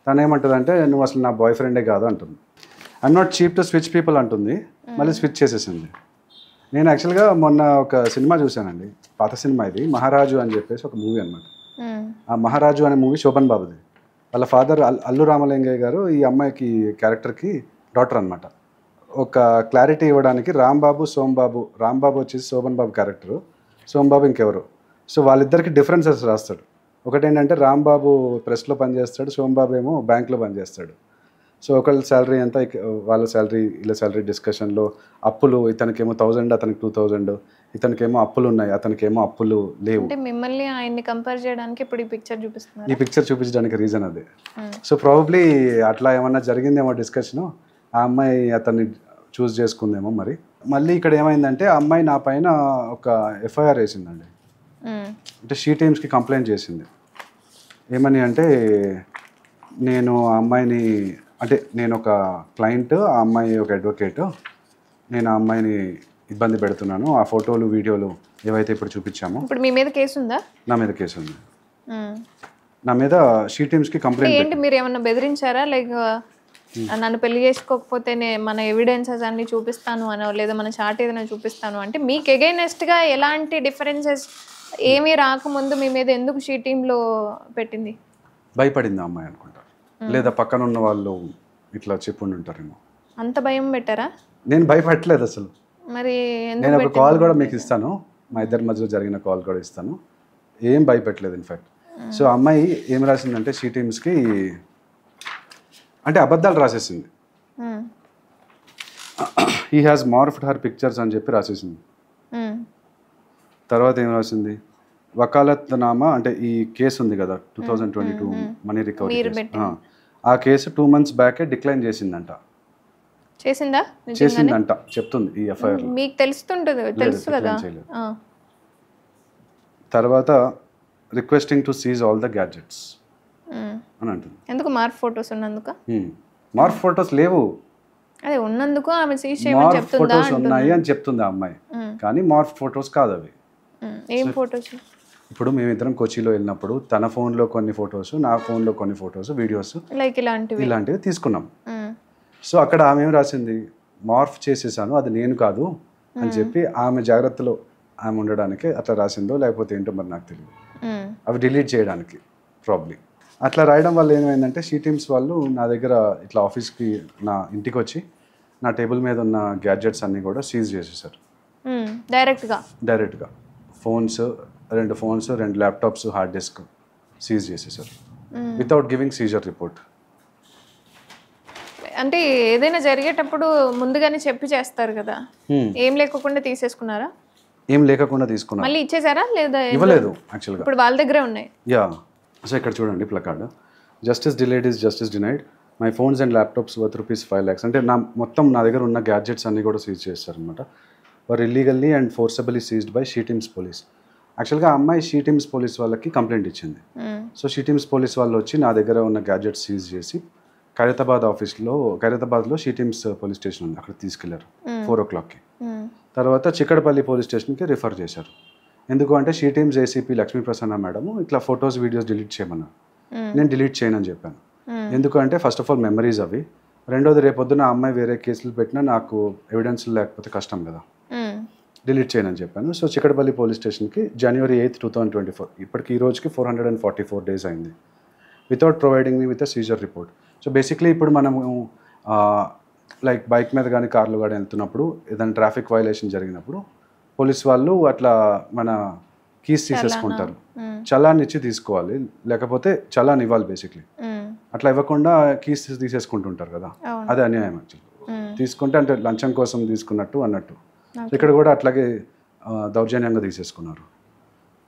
తను ఏమంటుంది అంటే నువ్వు అసలు నా బాయ్ ఫ్రెండే కాదు అంటుంది. I'm not cheap to switch people అంటుంది, మళ్ళీ స్విచ్ చేసేసింది. నేను యాక్చువల్గా మొన్న ఒక సినిమా చూశానండి, పాత సినిమా ఇది, మహారాజు అని చెప్పేసి ఒక మూవీ అనమాట. ఆ మహారాజు అనే మూవీ శోభన్ బాబుది. వాళ్ళ ఫాదర్ అల్లు రామలింగయ్య గారు ఈ అమ్మాయికి క్యారెక్టర్కి డాక్టర్ అనమాట. ఒక క్లారిటీ ఇవ్వడానికి రాంబాబు సోంబాబు, రాంబాబు వచ్చేసి శోభన్ బాబు క్యారెక్టరు, సోంబాబు ఇంకెవరు. సో వాళ్ళిద్దరికి డిఫరెన్సెస్ రాస్తాడు. ఒకటేంటంటే రాంబాబు ప్రెస్లో పనిచేస్తాడు, సోంబాబు ఏమో బ్యాంక్లో పనిచేస్తాడు. సో ఒకళ్ళ శాలరీ ఎంత, వాళ్ళ శాలరీ ఇలా శాలరీ డిస్కషన్లో అప్పులు, ఇతనికేమో 1000 అతనికి 2000, ఇతనికేమో అప్పులు ఉన్నాయి అతనికేమో అప్పులు లేవు. అంటే మిమ్మల్ని ఆయన్ని కంపేర్ చేయడానికి ఇప్పుడు ఈ పిక్చర్ చూపిస్తున్నారు. ఈ పిక్చర్ చూపించడానికి రీజన్ అదే. సో ప్రాబబ్లీ అట్లా ఏమన్నా జరిగిందేమో డిస్కషను, ఆ అమ్మాయి అతన్ని చూస్ చేసుకుందేమో మరి. మళ్ళీ ఇక్కడ ఏమైందంటే ఆ అమ్మాయి నా పైన ఒక ఎఫ్ఐఆర్ వేసిందండి. అంటే షీ టీమ్స్కి కంప్లైంట్ చేసింది. ఏమని అంటే నేను ఆ అమ్మాయిని, అంటే నేను ఒక క్లయింట్, ఆ అమ్మాయి ఒక అడ్వకేట్, నేను ఆ అమ్మాయిని ఇబ్బంది పెడుతున్నాను, ఆ ఫోటోలు వీడియోలు ఏవైతే ఇప్పుడు చూపించామో. ఇప్పుడు మీ మీద కేసు ఉందా? నా మీద కేసు ఉంది. నా మీద షీ టీమ్స్కి కంప్లైంట్. ఏంటి మీరు ఏమన్నా బెదిరించారా, లైక్ నన్ను పెళ్లి చేసుకోకపోతే మన ఎవిడెన్సెస్ అన్ని చూపిస్తాను అనో, లేదా మన చార్ట్ ఏదైనా చూపిస్తాను అంటే, మీకు ఎగైనెస్ట్గా ఎలాంటి డిఫరెన్సెస్ ఏమీ రాకముందు మీ మీద ఎందుకు షీ టీంలో పెట్టింది? భయపడింది ఆ అమ్మాయి అనుకుంటా, లేదా పక్కన ఉన్న వాళ్ళు ఇట్లా చెప్పుండి ఉంటారేమో. అంత భయం పెట్టారా? నేను భయపడలేదు అసలు. మరి నేను ఒక కాల్ కూడా మీకు ఇస్తాను, మా ఇద్దరి మధ్యలో జరిగిన కాల్ కూడా ఇస్తాను, ఏం భయపెట్టలేదు ఇన్ఫ్యాక్ట్. సో అమ్మాయి ఏం రాసిందంటే షీ టీమ్స్కి, అంటే అబద్ధాలు రాసేసింది. He has morphed her pictures అని చెప్పి రాసేసింది. తర్వాత ఏం రాసింది, వకాలత్నామా, అంటే ఈ కేసు ఉంది కదా 2022 మనీ రికవరీ, ఆ కేసు 2 months బ్యాకే డిక్లైన్ చేసిందంట. చేసిందంట చెప్తుంది ఈ ఎఫ్ఐఆర్. మీకు తెలుస్తుంటుంది, తెలుసు కదా. తర్వాత requesting to seize all the gadgets అని అంటుంది. ఎందుకు? మార్ఫ్ ఫోటోస్ ఉన్నందుకు? మార్ఫ్ ఫోటోస్ లేవు, అదే ఉన్నందుకు ఆమె సీజ్ చేయమని చెప్తుందా? ఫోటోస్ ఉన్నాయి అని చెప్తుంది ఆ అమ్మాయి, కానీ మార్ఫ్ ఫోటోస్ కాదు అవి. ఏం ఫోటోస్? ఇప్పుడు మేమిద్దరం కొచ్చిలో వెళ్ళినప్పుడు తన ఫోన్లో కొన్ని ఫొటోస్, నా ఫోన్లో కొన్ని ఫొటోస్, వీడియోస్ లైక్ ఇలాంటివి తీసుకున్నాం. సో అక్కడ ఆమె ఏం రాసింది, మార్ఫ్ చేసేసాను, అది నేను కాదు అని చెప్పి ఆమె జాగ్రత్తలో ఆమె ఉండడానికి అట్లా రాసిందో లేకపోతే ఏంటో మరి నాకు తెలియదు, అవి డిలీట్ చేయడానికి ప్రాబ్లీ. అట్లా రాయడం వల్ల ఏమైందంటే షీ టీమ్స్ వాళ్ళు నా దగ్గర ఇట్లా ఆఫీస్కి, నా ఇంటికి వచ్చి నా టేబుల్ మీద ఉన్న గ్యాడ్జెట్స్ అన్నీ కూడా సీజ్ చేసేసారు డైరెక్ట్గా. Phones, 2 phones, 2 laptops, hard disk seize చేసేసారు వితౌట్ గివింగ్ సీజర్ రిపోర్ట్. అంటే ఏదైనా జరిగేటప్పుడు ముందుగానే చెప్పి చేస్తారు కదా, ఏం లేకుండా తీసేసుకున్నారా? ఏం లేకుండా తీసుకున్నారు. మళ్ళీ ఇచ్చేసారా లేదా? ఇవ్వలేదు యాక్చువల్గా, ఇప్పుడు వాళ్ళ దగ్గరే ఉన్నాయి. యా. సో ఇక్కడ చూడండి placard, justice delayed is justice denied, my phones and laptops worth ₹5 lakhs. అంటే నా దగ్గర ఉన్న గ్యాడ్జెట్స్ అన్నీ కూడా సీజ్ చేస్తారు అనమాట. Were illegally and forcibly seized by SHE Teams police. యాక్చువల్గా ఆ అమ్మాయి షీ టీమ్స్ పోలీస్ వాళ్ళకి కంప్లైంట్ ఇచ్చింది. సో షీ టీమ్స్ పోలీస్ వాళ్ళు వచ్చి నా దగ్గర ఉన్న గ్యాడ్జెట్స్ సీజ్ చేసి ఖైరతాబాద్లో షీ టీమ్స్ పోలీస్ స్టేషన్ ఉంది, అక్కడ తీసుకెళ్లారు 4 o'clockకి. తర్వాత చిక్కడపల్లి పోలీస్ స్టేషన్కి రిఫర్ చేశారు. ఎందుకు అంటే she teams ACP Lakshmi Prasanna madam ఇట్లా ఫొటోస్ వీడియోస్ డిలీట్ చేయమన్నారు. నేను డిలీట్ చేయనని చెప్పాను. ఎందుకంటే ఫస్ట్ ఆఫ్ ఆల్ మెమరీస్ అవి, రెండోది రేపొద్దున ఆ అమ్మాయి వేరే కేసులు పెట్టినా నాకు ఎవిడెన్స్ లేకపోతే కష్టం కదా, డిలీట్ చేయనని చెప్పాను. సో చిక్కడపల్లి పోలీస్ స్టేషన్కి January 8th, 2024 ఇప్పటికి ఈ రోజుకి 444 days అయింది without providing me with a Caesar report. So basically ఇప్పుడు మనము లైక్ బైక్ మీద కానీ కార్లు కానీ వెళ్తున్నప్పుడు ఏదైనా ట్రాఫిక్ వైలేషన్ జరిగినప్పుడు పోలీస్ వాళ్ళు అట్లా మన కీస్ తీసేసుకుంటారు, చలాన్ ఇచ్చి తీసుకోవాలి, లేకపోతే చలాన్ ఇవ్వాలి బేసిక్లీ. అట్లా ఇవ్వకుండా కీస్ తీసేసుకుంటుంటారు కదా, అది అన్యాయం యాక్చువల్లీ. తీసుకుంటే అంటే లంచం కోసం తీసుకున్నట్టు అన్నట్టు. ఇక్కడ కూడా అట్లాగే దౌర్జన్యంగా తీసేసుకున్నారు.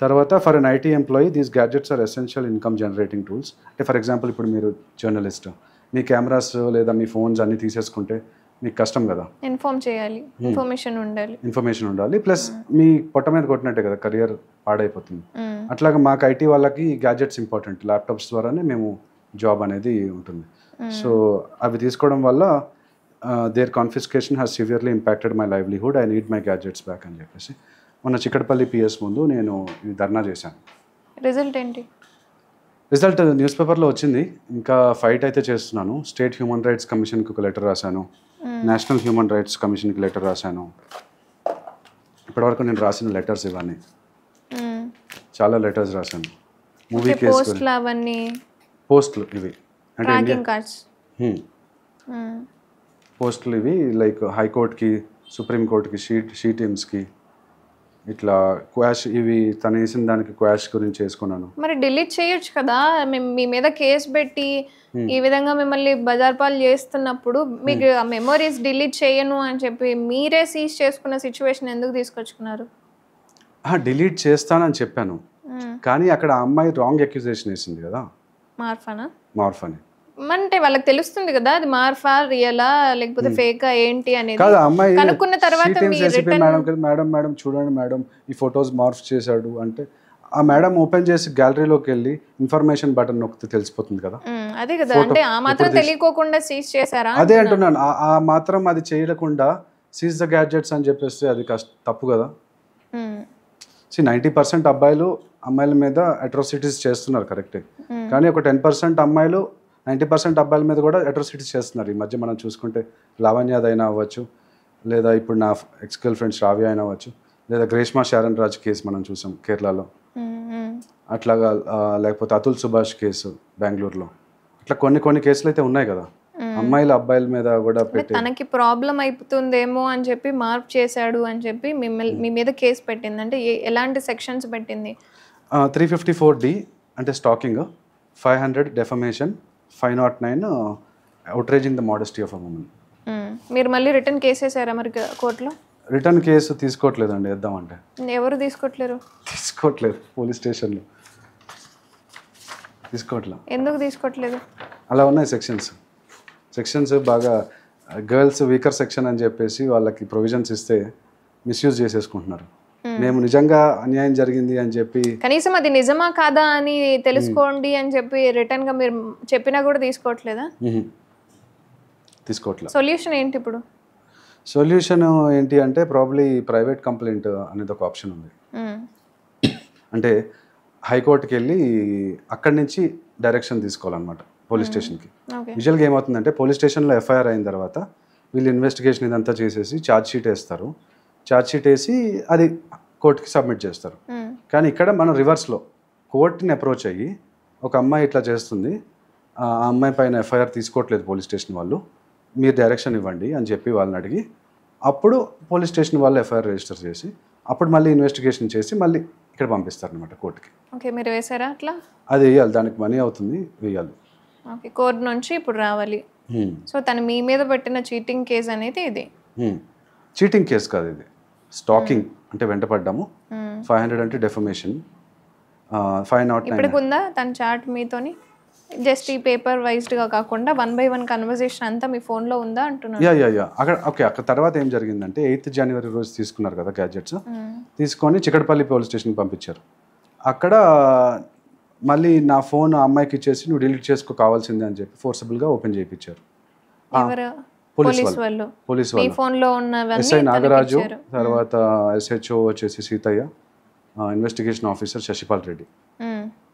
తర్వాత for an IT employee these gadgets are essential income generating tools. అంటే ఫర్ ఎగ్జాంపుల్ ఇప్పుడు మీరు జర్నలిస్ట్, మీ కెమెరాస్ లేదా మీ ఫోన్స్ అన్నీ తీసేసుకుంటే మీకు కష్టం కదా, ఇన్ఫార్మ్ చేయాలి, ఇన్ఫర్మేషన్ ఉండాలి, ప్లస్ మీ పొట్ట మీద కొట్టినట్టే కదా, కెరియర్ పాడైపోతుంది. అట్లాగా మాకు ఐటీ వాళ్ళకి గ్యాడ్జెట్స్ ఇంపార్టెంట్, ల్యాప్టాప్స్ ద్వారానే మేము జాబ్ అనేది ఉంటుంది. సో అవి తీసుకోవడం వల్ల their confiscation has severely impacted my livelihood, I need my gadgets back అని చెప్పేసి మొన్న చిక్కడపల్లి PS ముందు నేను ధర్నా చేశాను. రిజల్ట్ ఏంటి? రిజల్ట్ న్యూస్ పేపర్లో వచ్చింది. ఇంకా ఫైట్ అయితే చేస్తున్నాను. స్టేట్ హ్యూమన్ రైట్స్ కమిషన్కి ఒక లెటర్ రాశాను, నేషనల్ హ్యూమన్ రైట్స్ కమిషన్కి లెటర్ రాశాను. ఇప్పటివరకు నేను రాసిన లెటర్స్ ఇవన్నీ, చాలా లెటర్స్ రాశాను. మూవీ కేసు పోస్టులు ఇవి అంటే పోస్టులు ఇవి లైక్ హైకోర్టుకి, సుప్రీంకోర్టుకి, షీ టీమ్స్కి ఇట్లా క్వాష్ ఇవి తను వేసిన దానికి క్వాష్ గురించి చేసుకున్నాను. మరి డిలీట్ చేయొచ్చు కదా, మీ మీద కేసు పెట్టి ఈ విధంగా మిమ్మల్ని బజార్ పాలు చేస్తున్నప్పుడు మీకు ఆ మెమరీస్ డిలీట్ చేయను అని చెప్పి మీరే సీజ్ చేసుకున్న సిచ్యువేషన్ ఎందుకు తీసుకొచ్చుకున్నారు? డిలీట్ చేస్తానని చెప్పాను, కానీ అక్కడ ఆ అమ్మాయి రాంగ్ అక్యూజేషన్ వేసింది కదా, మార్ఫ్ అని. అంటే వాళ్ళకి తెలుస్తుంది కదా అది మార్ఫా రియలా లేకపోతే ఫేకా ఏంటి అనేది కాదు. అమ్మాయి కనుక్కున్న తర్వాత మేడం చూడండి మేడం ఈ ఫొటోస్ మార్ఫ్ చేశాడు అంటే ఆ మేడం ఓపెన్ చేసి గ్యాలరీలోకి వెళ్ళి ఇన్ఫర్మేషన్ బటన్ నొక్కితే తెలిసిపోతుంది కదా. అదే కదా, అంటే ఆ మాత్రం తెలియకోకుండా సీజ్ చేశారా? అదే అంటున్నాను, ఆ మాత్రం అది చేయకుండా సీజ్ ద గ్యాడ్జెట్స్ అని చెప్పేస్తే అది తప్పు కదా. 90% అమ్మాయిల మీద అట్రాసిటీస్ చేస్తున్నారు కరెక్టే, కానీ ఒక 10% అమ్మాయిలు 90% అబ్బాయిల మీద కూడా అట్రాసిటీస్ చేస్తున్నారు. ఈ మధ్య మనం చూసుకుంటే లావణ్యాద్ అయినా అవ్వచ్చు, లేదా ఇప్పుడు నా ఎక్స్ గర్ల్ ఫ్రెండ్ శ్రావ్య అయినా అవ్వచ్చు, లేదా గ్రేష్మా శారన్ రాజ్ కేసు మనం చూసాం కేరళలో, అట్లాగా లేకపోతే అతుల్ సుభాష్ కేసు బెంగళూరులో, అట్లా కొన్ని కేసులు అయితే ఉన్నాయి కదా అమ్మాయిలు అబ్బాయిల మీద కూడా పెట్టి. తనకి ప్రాబ్లం అయిపోతుందేమో అని చెప్పి మార్పు చేశాడు అని చెప్పి మీ మీద కేసు పెట్టింది. అంటే ఎలాంటి సెక్షన్స్ పెట్టింది? 354D అంటే stacking, 500 defamation, 509 outraging the modesty of a woman. మీరు మళ్ళీ రిటర్న్ కేసు వేసారా మరి కోర్టులో? రిటర్న్ కేసు తీసుకోవట్లేదండి, వేద్దామంటే. ఎవరు తీసుకోవట్లేదు? పోలీస్ స్టేషన్లో తీసుకోవట్లేదు. ఎందుకు తీసుకోవట్లేదు? అలా ఉన్నాయి సెక్షన్స్ బాగా గర్ల్స్ వీకర్ సెక్షన్ అని చెప్పేసి వాళ్ళకి ప్రొవిజన్స్ ఇస్తే మిస్యూజ్ చేసేసుకుంటున్నారు. మేము నిజంగా అన్యాయం జరిగింది అని చెప్పి కనీసం అది నిజమా కాదా అని తెలుసుకోండి అని చెప్పి రిటర్న్ గా మీరు చెప్పినా కూడా తీసుకోవట్లేదా? తీసుకోవట్లేదు. సొల్యూషన్ ఏంటి ఇప్పుడు? సొల్యూషన్ ఏంటి అంటే ప్రాబ్లీ ప్రైవేట్ కంప్లైంట్ అనేది ఒక ఆప్షన్ ఉంది. అంటే హైకోర్టుకి వెళ్ళి అక్కడి నుంచి డైరెక్షన్ తీసుకోవాలన్నమాట పోలీస్ స్టేషన్కి. యూజువల్గా ఏమవుతుందంటే పోలీస్ స్టేషన్లో FIR అయిన తర్వాత వీళ్ళు ఇన్వెస్టిగేషన్ ఇదంతా చేసేసి ఛార్జ్ షీట్ వేస్తారు, ఛార్జ్ షీట్ వేసి అది కోర్టుకి సబ్మిట్ చేస్తారు. కానీ ఇక్కడ మనం రివర్స్లో కోర్టుని అప్రోచ్ అయ్యి ఒక అమ్మాయి ఇట్లా చేస్తుంది, ఆ అమ్మాయి పైన FIR తీసుకోవట్లేదు పోలీస్ స్టేషన్ వాళ్ళు, మీరు డైరెక్షన్ ఇవ్వండి అని చెప్పి వాళ్ళని అడిగి అప్పుడు పోలీస్ స్టేషన్ వాళ్ళు FIR రిజిస్టర్ చేసి అప్పుడు మళ్ళీ ఇన్వెస్టిగేషన్ చేసి మళ్ళీ ఇక్కడ పంపిస్తారనమాట కోర్టుకి. ఓకే, మీరు వేసారా అట్లా? అది వేయాలి, దానికి మనీ అవుతుంది, వేయాలి. ఓకే, కోర్టు నుంచి ఇప్పుడు రావాలి. సో తను మీ మీద పెట్టిన చీటింగ్ కేసు అనేది ఇది చీటింగ్ కేసు కాదు, ఇది స్టాకింగ్ అంటే వెంటపడ్డాము. 500 అంటే డెఫమేషన్, 509 ఇప్పటికి ఉందా తన చాట్ మీతోని? జస్ట్ ఈ పేపర్ వైజ్డ్గా కాకుండా 1 by 1 కన్వర్సేషన్ అంతా మీ ఫోన్లో ఉందా అంటున్నాను. యా అక్కడ ఓకే. అక్కడ తర్వాత ఏం జరిగిందంటే 8th జనవరి రోజు తీసుకున్నారు కదా గ్యాడ్జెట్స్, తీసుకొని చికటపల్లి పోలీస్ స్టేషన్కి పంపించారు. అక్కడ మళ్ళీ నా ఫోన్ ఆ అమ్మాయికి ఇచ్చేసి నువ్వు డిలీట్ చేసుకో కావాల్సిందే అని చెప్పి ఫోర్సబుల్గా ఓపెన్ చేయించారు పోలీస్ వాళ్ళు. మీ ఫోన్లో ఉన్నవన్నీ ఎస్ఐ నాగరాజు, తర్వాత SHO వచ్చేసి Seetaiah, investigation officer Shashipal Reddy.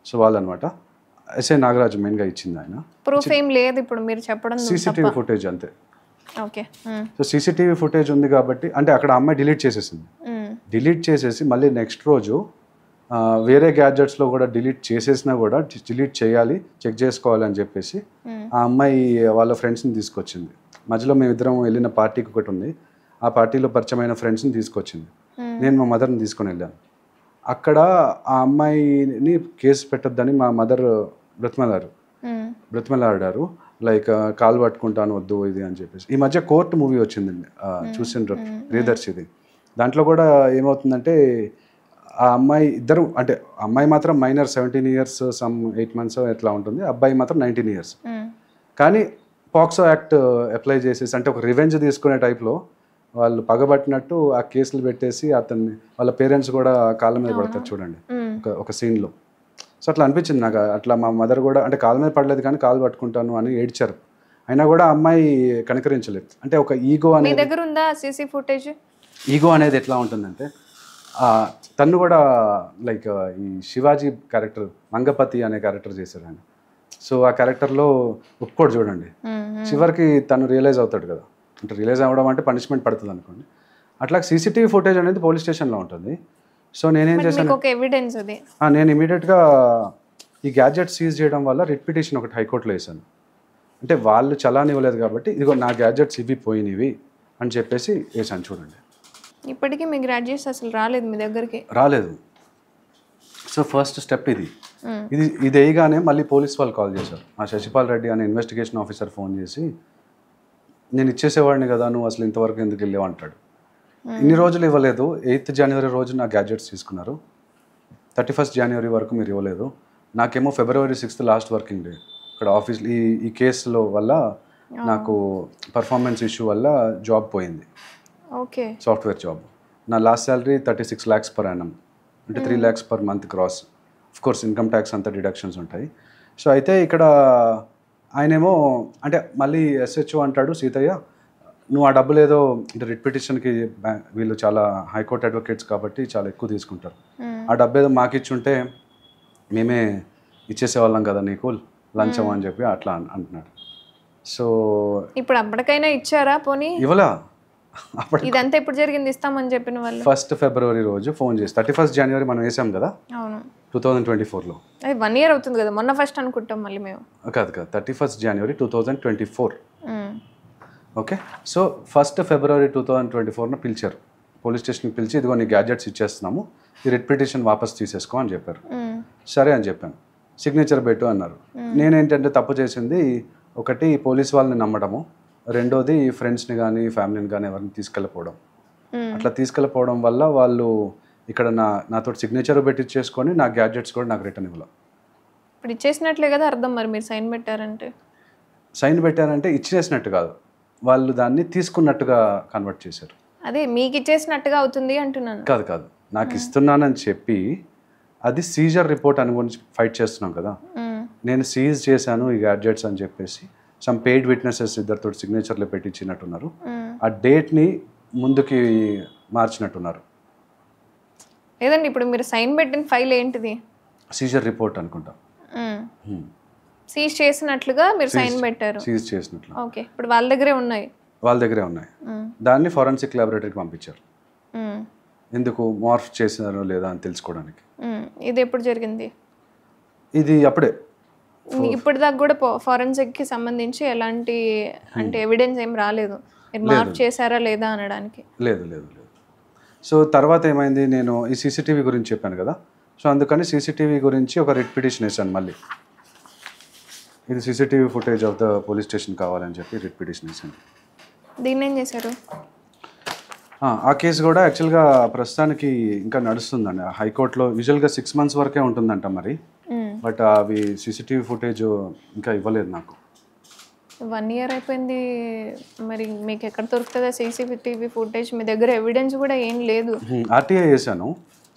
So వాళ్ళనమాట. ఎస్ఐ నాగరాజు మెయిన్గా ఇచ్చింది ఆయన. ప్రూఫ్ ఏం లేదు ఇప్పుడు మీరు చెప్పడం. సీసీటీవీ ఫుటేజ్ అంతే. ఓకే. సో సీసీటీవీ ఫుటేజ్ ఉంది కాబట్టి అంటే అక్కడ అమ్మాయి డిలీట్ చేసేసింది. డిలీట్ చేసేసి మళ్ళీ నెక్స్ట్ రోజు వేరే గ్యాడ్జెట్స్లో కూడా డిలీట్ చేసేసినా కూడా డిలీట్ చేయాలి, చెక్ చేసుకోవాలి అని చెప్పేసి ఆ అమ్మాయి వాళ్ళ ఫ్రెండ్స్ని తీసుకొచ్చింది. మధ్యలో మేమిద్దరం వెళ్ళిన పార్టీకి ఒకటి ఉంది, ఆ పార్టీలో పరిచయమైన ఫ్రెండ్స్ని తీసుకొచ్చింది. నేను మా మదర్ని తీసుకొని వెళ్ళాను. అక్కడ ఆ అమ్మాయిని కేసు పెట్టొద్దని మా మదర్ బ్రతిమలాడారు. లైక్ కాలు పట్టుకుంటాను వద్దు ఇది అని చెప్పేసి. ఈ మధ్య కోర్టు మూవీ వచ్చిందండి, చూసిండ్రు, ప్రియదర్శిది. దాంట్లో కూడా ఏమవుతుందంటే ఆ అమ్మాయి ఇద్దరు అంటే అమ్మాయి మాత్రం మైనర్ 17 years సమ్ 8 months ఎట్లా ఉంటుంది, అబ్బాయి మాత్రం 19 years. కానీ పాక్సో యాక్ట్ అప్లై చేసేసి అంటే ఒక రివెంజ్ తీసుకునే టైప్లో వాళ్ళు పగబట్టినట్టు ఆ కేసులు పెట్టేసి అతన్ని వాళ్ళ పేరెంట్స్ కూడా కాళ్ళ మీద పడతారు చూడండి ఒక సీన్లో. సో అట్లా అనిపించింది నాకు. అట్లా మా మదర్ కూడా అంటే కాళ్ళ మీద పడలేదు కానీ కాలు పట్టుకుంటాను అని ఏడ్చారు. అయినా కూడా అమ్మాయి కనికరించలేదు. అంటే ఒక ఈగో అనేది. మీ దగ్గర ఉందా సీసీ ఫుటేజ్? ఈగో అనేది ఎట్లా ఉంటుందంటే తను కూడా లైక్ ఈ శివాజీ క్యారెక్టర్ మంగపతి అనే క్యారెక్టర్ చేశారు ఆయన. సో ఆ క్యారెక్టర్లో ఒప్పుకోడు చూడండి, చివరికి తను రియలైజ్ అవుతాడు కదా. అంటే రియలైజ్ అవ్వడం అంటే పనిష్మెంట్ పడుతుంది అనుకోండి. అట్లా సీసీటీవీ ఫుటేజ్ అనేది పోలీస్ స్టేషన్లో ఉంటుంది. సో నేనేం చేశాను, నేను ఇమీడియట్గా ఈ గ్యాడ్జెట్ సీజ్ చేయడం వల్ల రిట్ పిటిషన్ ఒకటి హైకోర్టులో వేసాను. అంటే వాళ్ళు చలాని ఇవ్వలేదు కాబట్టి ఇదిగో నా గ్యాడ్జెట్స్ ఇవి పోయినవి అని చెప్పేసి వేసాను చూడండి. ఇప్పటికీ మీ గ్రాడ్యుయేట్స్ అసలు రాలేదు మీ దగ్గరికి? రాలేదు. సో ఫస్ట్ స్టెప్ ఇది వేయగానే మళ్ళీ పోలీస్ వాళ్ళు కాల్ చేశారు. ఆ శశిపాల్ రెడ్డి అనే ఇన్వెస్టిగేషన్ ఆఫీసర్ ఫోన్ చేసి నేను ఇచ్చేసేవాడిని కదా, నువ్వు అసలు ఇంతవరకు ఎందుకు వెళ్ళావు అంటాడు. ఇన్ని రోజులు ఇవ్వలేదు, 8th జనవరి రోజు నా గ్యాడ్జెట్స్ తీసుకున్నారు, 31st జనవరి వరకు మీరు ఇవ్వలేదు, నాకేమో February 6th last working day. ఇక్కడ ఆఫీస్ ఈ కేసులో వల్ల నాకు పర్ఫార్మెన్స్ ఇష్యూ వల్ల జాబ్ పోయింది, ఓకే, సాఫ్ట్వేర్ జాబ్. నా last salary 36 lakhs per annum, అంటే 3 lakhs per month gross. Of course income tax అంతా డిడక్షన్స్ ఉంటాయి. సో అయితే ఇక్కడ ఆయనేమో అంటే మళ్ళీ SHO అంటాడు, సీతయ్య నువ్వు ఆ డబ్బులు ఏదో అంటే రిట్ పిటిషన్కి వీళ్ళు చాలా హైకోర్టు అడ్వకేట్స్ కాబట్టి చాలా ఎక్కువ తీసుకుంటారు, ఆ డబ్బు ఏదో మాకు ఇచ్చుంటే మేమే ఇచ్చేసేవాళ్ళం కదా నీకు లంచం అని చెప్పి అట్లా అంటున్నాడు. సో ఇప్పుడు అప్పటికైనా ఇచ్చారా? పోనీ ఇవ్వలా. ఇదంతా ఇప్పుడు జరిగింది ఇస్తామని చెప్పిన వాళ్ళు 1st February రోజు ఫోన్ చేసి 31st January మనం వేసాం కదా 2024లో. 1 year అవుతుంది కదా, మొన్న ఫస్ట్ అనుకుంటాం మళ్ళీ మేము. కాదు 31st January 2024. Okay. So 1st February 2024 పిలిచారు పోలీస్ స్టేషన్కి, పిలిచి ఇదిగో నీ గ్యాడ్జెట్స్ ఇచ్చేస్తున్నాము, ఈ రిట్ పిటిషన్ వాపస్ తీసేసుకో అని చెప్పారు. సరే అని చెప్పాను. సిగ్నేచర్ పెట్టు అన్నారు. నేనేంటంటే తప్పు చేసింది ఒకటి పోలీస్ వాళ్ళని నమ్మడము, రెండోది ఫ్రెండ్స్ని కానీ ఫ్యామిలీని కానీ ఎవరిని తీసుకెళ్ళిపోవడం. అట్లా తీసుకెళ్ళిపోవడం వల్ల వాళ్ళు ఇక్కడ నాతో సిగ్నేచర్ పెట్టించేసుకొని నా గ్యాడ్జెట్స్ కూడా నాకు రిటర్న్ ఇవ్వాలి. ఇప్పుడు ఇచ్చేసినట్లే కదా అర్థం. మరి మీరు సైన్ పెట్టారంటే ఇచ్చేసినట్టు కాదు, వాళ్ళు దాన్ని తీసుకున్నట్టుగా కన్వర్ట్ చేశారు. అదే మీకు ఇచ్చేసినట్టుగా అవుతుంది అంటున్నాను. కాదు నాకు ఇస్తున్నానని చెప్పి అది సీజర్ రిపోర్ట్ అని గురించి ఫైట్ చేస్తున్నాం కదా, నేను సీజ్ చేశాను ఈ గ్యాడ్జెట్స్ అని చెప్పేసి సమ్ పెయిడ్ విట్నెసెస్ ఇద్దరితో సిగ్నేచర్లు పెట్టించినట్టున్నారు. ఆ డేట్ని ముందుకి మార్చినట్టున్నారు. లేదండి ఇప్పుడు మీరు సైన్ పెట్టిన ఫైల్ ఏంటిది? సీజర్ రిపోర్ట్ అనుకుంటా. సీజ్ చేసినట్లుగా మీరు సైన్ పెట్టారు. సీజ్ చేసినట్లు. ఓకే. ఇప్పుడు వాళ్ళ దగ్గరే ఉన్నాయి. దాన్ని ఫోరెన్సిక్ ల్యాబొరేటరీకి పంపించారు. ఎందుకు మార్ఫ్ చేశారో లేదా అని తెలుసుకోవడానికి. ఇది ఎప్పుడు జరిగింది? ఇది అప్పుడే. ఇప్పటిదాకా కూడా ఫోరెన్సిక్కి సంబంధించి ఎలాంటి అంటే ఎవిడెన్స్ ఏం రాలేదు మీరు మార్ఫ్ చేశారా లేదా అనడానికి? లేదు. సో తర్వాత ఏమైంది, నేను ఈ సీసీటీవీ గురించి చెప్పాను కదా, సో అందుకని సీసీటీవీ గురించి ఒక రిట్ పిటిషన్ వేసాను మళ్ళీ. ఇది CCTV footage of the police station కావాలని చెప్పి రిట్ పిటిషన్ వేసాను. దీన్ని ఏం చేశారు? ఆ కేసు కూడా యాక్చువల్గా ప్రస్తుతానికి ఇంకా నడుస్తుందండి హైకోర్టులో. యూజువల్గా 6 months వరకే ఉంటుందంట మరి. బట్ అవి సీసీటీవీ ఫుటేజ్ ఇంకా ఇవ్వలేదు నాకు. 1 year అయిపోయింది, మరి మీకు ఎక్కడ దొరుకుతుందా సీసీటీవీ ఫుటేజ్? మీ దగ్గర ఎవిడెన్స్ కూడా ఏం లేదు. ఆర్టీఐ చేశాను,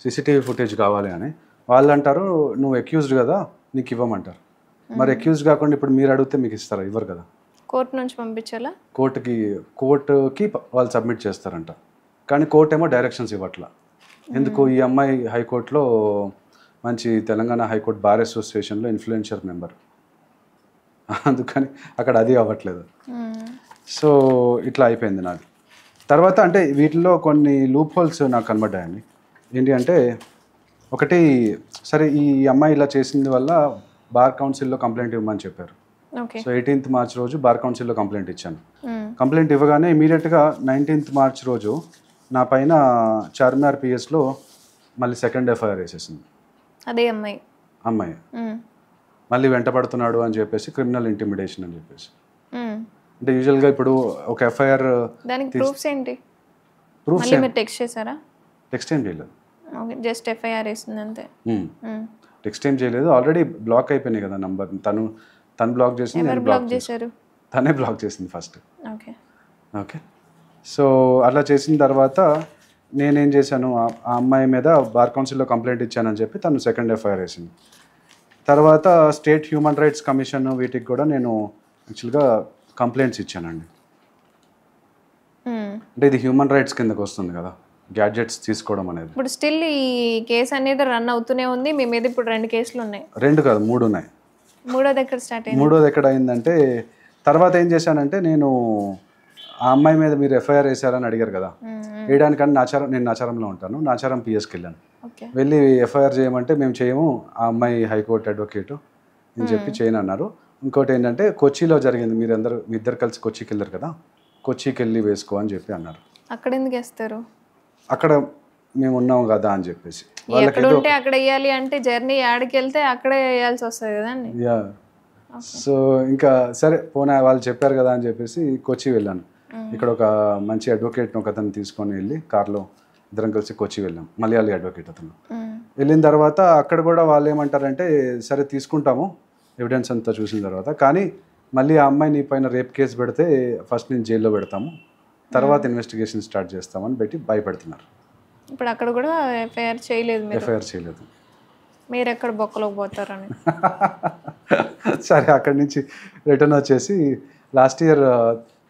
సీసీటీవీ ఫుటేజ్ కావాలి అని. వాళ్ళు అంటారు నువ్వు అక్యూజ్డ్ కదా నీకు ఇవ్వమంటారు. మరి అక్యూజ్డ్ కాకుండా ఇప్పుడు మీరు అడిగితే మీకు ఇస్తారా? ఇవ్వరు కదా. కోర్టు నుంచి పంపించాలా? కోర్టుకి వాళ్ళు సబ్మిట్ చేస్తారంట, కానీ కోర్టు ఏమో డైరెక్షన్స్ ఇవ్వట్లా. ఎందుకు? ఈ అమ్మాయి హైకోర్టులో మంచి తెలంగాణ హైకోర్టు బార్ అసోసియేషన్లో ఇన్ఫ్లుయెన్షియర్ మెంబర్, అందుకని అక్కడ అది అవ్వట్లేదు. సో ఇట్లా అయిపోయింది నాది. తర్వాత అంటే వీటిలో కొన్ని లూప్ హోల్స్ నాకు కనబడ్డాయండి. ఏంటి అంటే, ఒకటి, సరే ఈ అమ్మాయి ఇలా చేసింది వల్ల బార్ కౌన్సిల్లో కంప్లైంట్ ఇవ్వమని చెప్పారు. సో 18th March రోజు బార్ కౌన్సిల్లో కంప్లైంట్ ఇచ్చాను. కంప్లైంట్ ఇవ్వగానే ఇమీడియట్గా 19th March రోజు నా పైన చార్మినార్ పిఎస్లో మళ్ళీ సెకండ్ ఎఫ్ఐఆర్ వేసేసింది. అదే అమ్మాయి మళ్ళీ వెంటపడుతున్నాడు అని చెప్పేసి, క్రిమినల్ ఇంటిమిడేషన్ అని చెప్పేసి. అంటే యూజువల్గా ఇప్పుడు ఒక ఎఫ్ఐఆర్ ప్రూఫ్స్ ఏంటి? ప్రూఫ్స్ టెక్స్ట్ చేశారా? టెక్స్ట్ ఏం చేయలేదు, జస్ట్ ఎఫ్ఐఆర్ వేసింది అంతే. టెక్స్ట్ ఏం చేయలేదు, ఆల్రెడీ బ్లాక్ అయిపోయినాయి కదా నంబర్. తను బ్లాక్ చేసింది, నేను బ్లాక్ చేశారు. తనే బ్లాక్ చేసింది ఫస్ట్. ఓకే. సో అట్లా చేసిన తర్వాత నేనేం చేశాను, ఆ అమ్మాయి మీద బార్ కౌన్సిల్లో కంప్లైంట్ ఇచ్చానని చెప్పి తను సెకండ్ ఎఫ్ఐఆర్ వేసింది. తర్వాత స్టేట్ హ్యూమన్ రైట్స్ కమిషన్ వీటికి కూడా నేను యాక్చువల్గా కంప్లైంట్స్ ఇచ్చానండి. అంటే ఇది హ్యూమన్ రైట్స్ కిందకు వస్తుంది కదా, గ్యాడ్జెట్స్ తీసుకోవడం అనేది. ఇప్పుడు స్టిల్ ఈ కేసు అనేది రన్ అవుతూనే ఉంది. మీ మీద ఇప్పుడు 2 కేసులు ఉన్నాయి. 2 కాదు, 3 ఉన్నాయి. మూడోది ఎక్కడ స్టార్ట్ అయింది? మూడోది ఎక్కడ అయిందంటే, తర్వాత ఏం చేశానంటే, నేను ఆ అమ్మాయి మీద మీరు ఎఫ్ఐఆర్ వేసారని అడిగారు కదా, వేయడానికని నేను నాచారంలో ఉంటాను, నాచారం పిఎస్కి వెళ్ళాను. వెళ్ళి ఎఫ్ఐఆర్ చేయమంటే మేము చేయము, ఆ అమ్మాయి హైకోర్టు అడ్వకేటు అని చెప్పి చేయను అన్నారు. ఇంకోటి ఏంటంటే, కొచ్చిలో జరిగింది, మీ ఇద్దరు కలిసి కొచ్చికి వెళ్ళారు కదా, కొచ్చికి వెళ్ళి వేసుకో అని చెప్పి అన్నారు. అక్కడ ఎందుకు వేస్తారు? అక్కడ మేము ఉన్నాం కదా అని చెప్పేసి. ఎక్కడ ఉంటే అక్కడ వేయాలి అంటే జర్నీ యాడికి వెళ్తే అక్కడే వేయాల్సి వస్తుంది కదండి. యా. సో ఇంకా సరే పోనా వాళ్ళు చెప్పారు కదా అని చెప్పేసి కొచ్చి వెళ్ళాను. ఇక్కడ ఒక మంచి అడ్వకేట్ని ఒక అతను తీసుకొని వెళ్ళి కార్లో ఇద్దరం కలిసి కొచ్చి వెళ్ళాం. మలయాళీ అడ్వకేట్ అతను. వెళ్ళిన తర్వాత అక్కడ కూడా వాళ్ళు ఏమంటారంటే, సరే తీసుకుంటాము ఎవిడెన్స్ అంతా చూసిన తర్వాత, కానీ మళ్ళీ ఆ అమ్మాయి నీ పైన రేప్ కేసు పెడితే ఫస్ట్ నేను జైల్లో పెడతాము, తర్వాత ఇన్వెస్టిగేషన్ స్టార్ట్ చేస్తామని పెట్టి భయపెడుతున్నారు. ఇప్పుడు అక్కడ కూడా ఎఫ్ఐఆర్ చేయలేదు. ఎఫ్ఐఆర్ చేయలేదు. మీరు ఎక్కడ బొక్కలోకి పోతారని. సరే అక్కడి నుంచి రిటర్న్ వచ్చేసి last year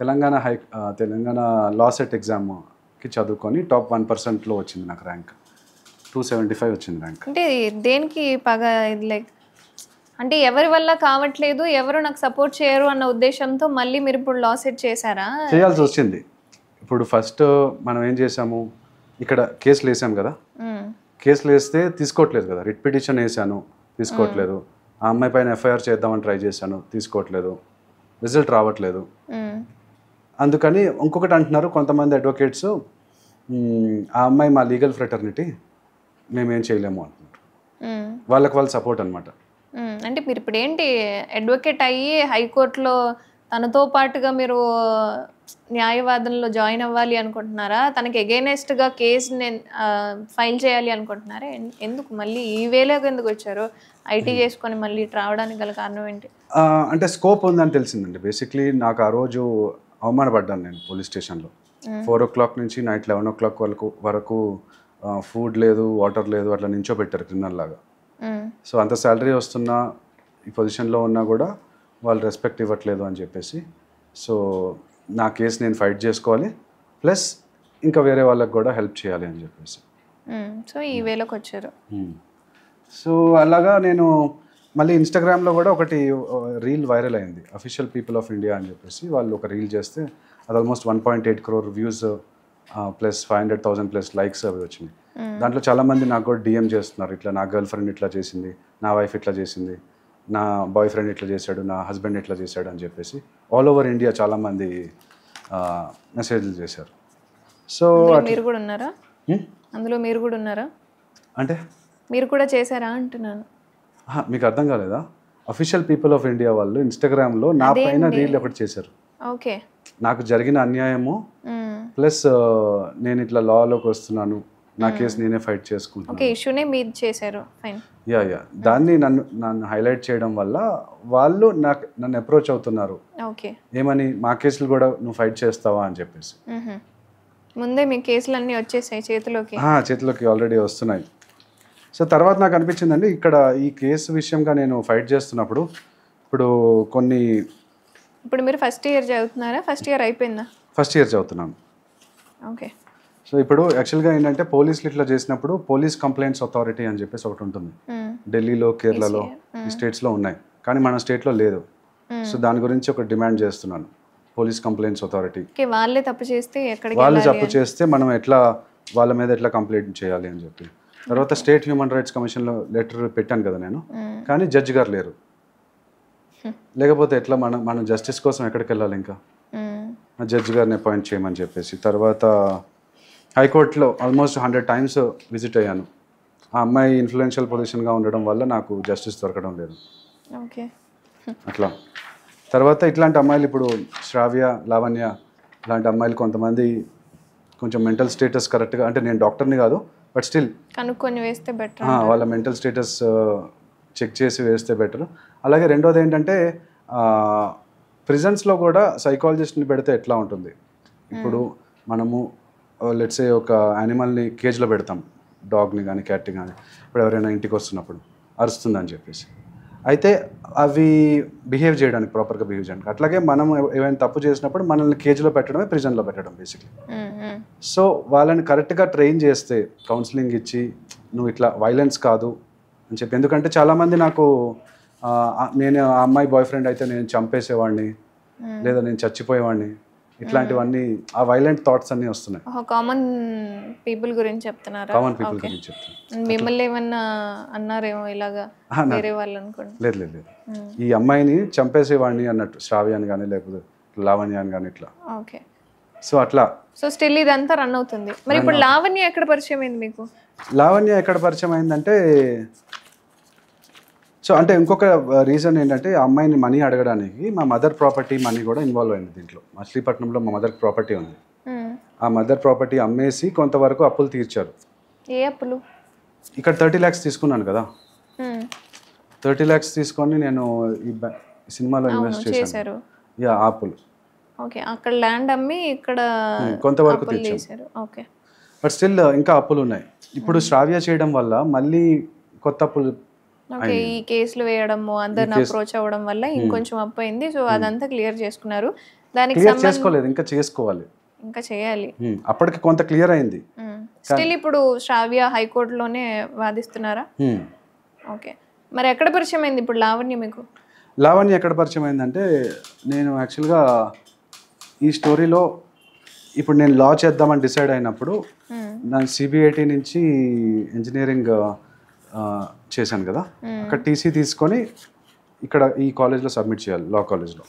Telangana law set ఎగ్జామ్కి చదువుకొని టాప్ 1%లో వచ్చింది నాకు ర్యాంక్. 275 వచ్చింది ర్యాంక్. అంటే దేనికి పగ? ఇది లైక్ అంటే ఎవరి వల్ల కావట్లేదు, ఎవరు నాకు సపోర్ట్ చేయరు అన్న ఉద్దేశంతో మళ్ళీ మీరు ఇప్పుడు లా సెట్ చేశారా? చేయాల్సి వచ్చింది. ఇప్పుడు ఫస్ట్ మనం ఏం చేసాము, ఇక్కడ కేసులు వేసాం కదా, కేసులు వేస్తే తీసుకోవట్లేదు కదా, రిట్ పిటిషన్ వేసాను, తీసుకోవట్లేదు. ఆ అమ్మాయి పైన ఎఫ్ఐఆర్ చేద్దామని ట్రై చేశాను, తీసుకోవట్లేదు, రిజల్ట్ రావట్లేదు. అందుకని ఇంకొకటి అంటున్నారు కొంతమంది అడ్వకేట్స్, ఆ అమ్మాయి మా లీగల్ ఫ్రెటర్నిటీ, మేమేం చేయలేము అంటున్నారు. వాళ్ళు సపోర్ట్ అనమాట. అంటే మీరు ఇప్పుడు ఏంటి అడ్వకేట్ అయ్యి హైకోర్టులో తనతో పాటుగా మీరు న్యాయవాదంలో జాయిన్ అవ్వాలి అనుకుంటున్నారా? తనకి ఎగైనెస్ట్గా కేసు నేను ఫైల్ చేయాలి అనుకుంటున్నారా? ఎందుకు మళ్ళీ ఈ వేలోకి ఎందుకు వచ్చారు? ఐటీ చేసుకొని మళ్ళీ రావడానికి గల కారణం ఏంటి? అంటే స్కోప్ ఉందని తెలిసిందండి. బేసిక్లీ నాకు ఆ రోజు అవమానపడ్డాను నేను పోలీస్ స్టేషన్లో. 4 o'clock నుంచి నైట్ 11 o'clock వరకు ఫుడ్ లేదు, వాటర్ లేదు, అట్లా నించోబెట్టారు క్రిమినల్ లాగా. సో అంత శాలరీ వస్తున్నా, ఈ పొజిషన్లో ఉన్నా కూడా వాళ్ళు రెస్పెక్ట్ ఇవ్వట్లేదు అని చెప్పేసి, సో నా కేసు నేను ఫైట్ చేసుకోవాలి, ప్లస్ ఇంకా వేరే వాళ్ళకి కూడా హెల్ప్ చేయాలి అని చెప్పేసి. సో ఈ వేలోకి వచ్చారు. సో అలాగా నేను మళ్ళీ ఇన్స్టాగ్రామ్లో కూడా ఒకటి రీల్ వైరల్ అయింది, అఫీషియల్ పీపుల్ ఆఫ్ ఇండియా అని చెప్పేసి. వాళ్ళు ఒక రీల్ చేస్తే అది almost 1.8 crore views plus 500,000 plus likes అవి వచ్చినాయి. దాంట్లో చాలామంది నాకు కూడా డిఎం చేస్తున్నారు, ఇట్లా నా గర్ల్ ఫ్రెండ్ ఇట్లా చేసింది, నా వైఫ్ ఇట్లా చేసింది, నా బాయ్ ఫ్రెండ్ ఇట్లా చేశాడు, నా హస్బెండ్ ఇట్లా చేశాడు అని చెప్పేసి ఆల్ ఓవర్ ఇండియా చాలామంది మెసేజ్లు చేశారు. సో మీరు కూడా ఉన్నారా అందులో? మీరు కూడా ఉన్నారా అంటే? మీరు కూడా చేశారా అంటున్నాను. మీకు అర్థం కాలేదా? అఫీషియల్ పీపుల్ ఆఫ్ ఇండియా వాళ్ళు ఇన్స్టాగ్రామ్లో నా పైన రీల్ ఒకటి చేశారు. ఓకే. నాకు జరిగిన అన్యాయము ప్లస్ నేను ఇట్లా లాలోకి వస్తున్నాను, నా కేసు నేనే ఫైట్ చేసుకుంటున్నాను. ఓకే, ఇష్యూనే మీరు చేశారు. ఫైన్. యా దాన్ని నన్ను హైలైట్ చేయడం వల్ల వాళ్ళు నన్ను అప్రోచ్ అవుతున్నారు. ఓకే, ఏమని, మా కేసులు కూడా నువ్వు ఫైట్ చేస్తావా అని చెప్పేసి. ముందే మీ కేసులు అన్నీ వచ్చేసాయి చేతిలోకి? చేతిలోకి ఆల్రెడీ వస్తున్నాయి. సో తర్వాత నాకు అనిపించిందండి, ఇక్కడ ఈ కేసు విషయంగా నేను ఫైట్ చేస్తున్నప్పుడు ఇప్పుడు మీరు ఫస్ట్ ఇయర్ చదువుతున్నారా? ఫస్ట్ ఇయర్ అయిపోయిందా? ఫస్ట్ ఇయర్ చదువుతున్నాను. ఓకే. సో ఇప్పుడు యాక్చువల్గా ఏంటంటే పోలీసులు ఇట్లా చేసినప్పుడు పోలీస్ కంప్లైంట్స్ అథారిటీ అని చెప్పేసి ఒకటి ఉంటుంది. ఢిల్లీలో, కేరళలో, ఈ స్టేట్స్లో ఉన్నాయి, కానీ మన స్టేట్లో లేదు. సో దాని గురించి ఒక డిమాండ్ చేస్తున్నాను, పోలీస్ కంప్లైంట్స్ అథారిటీ. వాళ్ళే తప్పు చేస్తే వాళ్ళు తప్పు చేస్తే మనం ఎట్లా వాళ్ళ మీద ఎట్లా కంప్లైంట్ చేయాలి అని చెప్పి. తర్వాత స్టేట్ హ్యూమన్ రైట్స్ కమిషన్లో లెటర్ పెట్టాను కదా నేను, కానీ జడ్జి గారు లేరు. లేకపోతే ఎట్లా మనం జస్టిస్ కోసం ఎక్కడికి వెళ్ళాలి? ఇంకా జడ్జి గారిని అపాయింట్ చేయమని చెప్పేసి. తర్వాత హైకోర్టులో ఆల్మోస్ట్ 100 times విజిట్ అయ్యాను. ఆ అమ్మాయి ఇన్ఫ్లుయెన్షియల్ పొజిషన్గా ఉండడం వల్ల నాకు జస్టిస్ దొరకడం లేదు. ఓకే. అట్లా తర్వాత ఇట్లాంటి అమ్మాయిలు, ఇప్పుడు శ్రావ్య, లావణ్య ఇలాంటి అమ్మాయిలు కొంతమంది కొంచెం మెంటల్ స్టేటస్ కరెక్ట్గా, అంటే నేను డాక్టర్ని కాదు, బట్ స్టిల్ కనుక్కొని వేస్తే బెటర్, వాళ్ళ మెంటల్ స్టేటస్ చెక్ చేసి వేస్తే బెటర్. అలాగే రెండోది ఏంటంటే ప్రిజన్స్లో కూడా సైకాలజిస్ట్ని పెడితే ఎట్లా ఉంటుంది. ఇప్పుడు మనము లెట్సే ఒక యానిమల్ని కేజ్లో పెడతాం, డాగ్ని కానీ క్యాట్ని కానీ. ఇప్పుడు ఎవరైనా ఇంటికి వస్తున్నప్పుడు అరుస్తుందని చెప్పేసి, అయితే అవి బిహేవ్ చేయడానికి, ప్రాపర్గా బిహేవ్ చేయడానికి. అట్లాగే మనం ఏమైనా తప్పు చేసినప్పుడు మనల్ని కేజ్లో పెట్టడమే ప్రిజన్లో పెట్టడం బేసిక్లీ. సో వాళ్ళని కరెక్ట్గా ట్రైన్ చేస్తే, కౌన్సిలింగ్ ఇచ్చి నువ్వు ఇట్లా వైలెన్స్ కాదు అని చెప్పి. ఎందుకంటే చాలామంది నాకు నేను ఆ అమ్మాయి బాయ్ ఫ్రెండ్ అయితే నేను చంపేసేవాడిని, లేదా నేను చచ్చిపోయేవాడిని, ఇట్లాంటివన్నీ ఆ వైలెంట్ థాట్స్ అన్నీ వస్తున్నాయి. కామన్ పీపుల్ గురించి చెప్తున్నారా? కామన్ పీపుల్ గురించి చెప్తున్నాను. మిమ్మల్ని ఏమన్నా అన్నారేమో ఇలాగా వేరే వాళ్ళు అనుకోండి? లేదు లేదు లేదు, ఈ అమ్మాయిని చంపేసేవాడిని అన్నట్టు, శ్రావ్యాన్ని కానీ లేకపోతే లావణ్యాన్ని కానీ ఇట్లా. ఓకే. సో అట్లా. సో స్టిల్ ఇదంతా రన్ అవుతుంది. మరి ఇప్పుడు లావణ్య ఎక్కడ పరిచయం అయింది మీకు? లావణ్య ఎక్కడ పరిచయం అయిందంటే, సో అంటే ఇంకొక రీజన్ ఏంటంటే, ఆ అమ్మాయిని మనీ అడగడానికి మా మదర్ ప్రాపర్టీ మనీ కూడా ఇన్వాల్వ్ అయింది దీంట్లో. మచిలీపట్నంలో మా మదర్ ప్రాపర్టీ ఉంది. ఆ మదర్ ప్రాపర్టీ అమ్మేసి కొంతవరకు అప్పులు తీర్చారు. ఏ అప్పులు? ఇక్కడ 30 lakhs తీసుకున్నాను కదా, 30 lakhs తీసుకొని నేను ఈ సినిమాలో ఇన్వెస్ట్ చేశాను. యా, అప్పులు. ఓకే, అక్కడ ల్యాండ్ అమ్మి ఇక్కడ కొంతవరకు తీర్చారు. ఓకే. బట్ స్టిల్ ఇంకా అప్పులు ఉన్నాయి. ఇప్పుడు శ్రావ్య చేయడం వల్ల మళ్ళీ కొత్త అప్పులు. ఓకే, ఈ కేసులు వేయడము, అందరిని అప్రోచ్ అవ్వడం వల్ల ఇంకొంచెం అప్పు అయింది. సో అదంతా క్లియర్ చేసుకున్నారు. దానికి చేసుకోలేదు, ఇంకా చేసుకోవాలి, ఇంకా చేయాలి. అప్పటికి కొంత క్లియర్ అయింది. స్టిల్ ఇప్పుడు శ్రావ్య హైకోర్టులోనే వాదిస్తున్నారా? ఓకే. మరి ఎక్కడ పరిచయం అయింది ఇప్పుడు లావణ్య మీకు? లావణ్య ఎక్కడ పరిచయం అయిందంటే, నేను యాక్చువల్గా ఈ స్టోరీలో ఇప్పుడు నేను లా చేద్దామని డిసైడ్ అయినప్పుడు, నేను సిబిఐటి నుంచి ఇంజనీరింగ్ చేశాను కదా, అక్కడ టీసీ తీసుకొని ఇక్కడ ఈ కాలేజ్లో సబ్మిట్ చేయాలి, లా కాలేజ్లో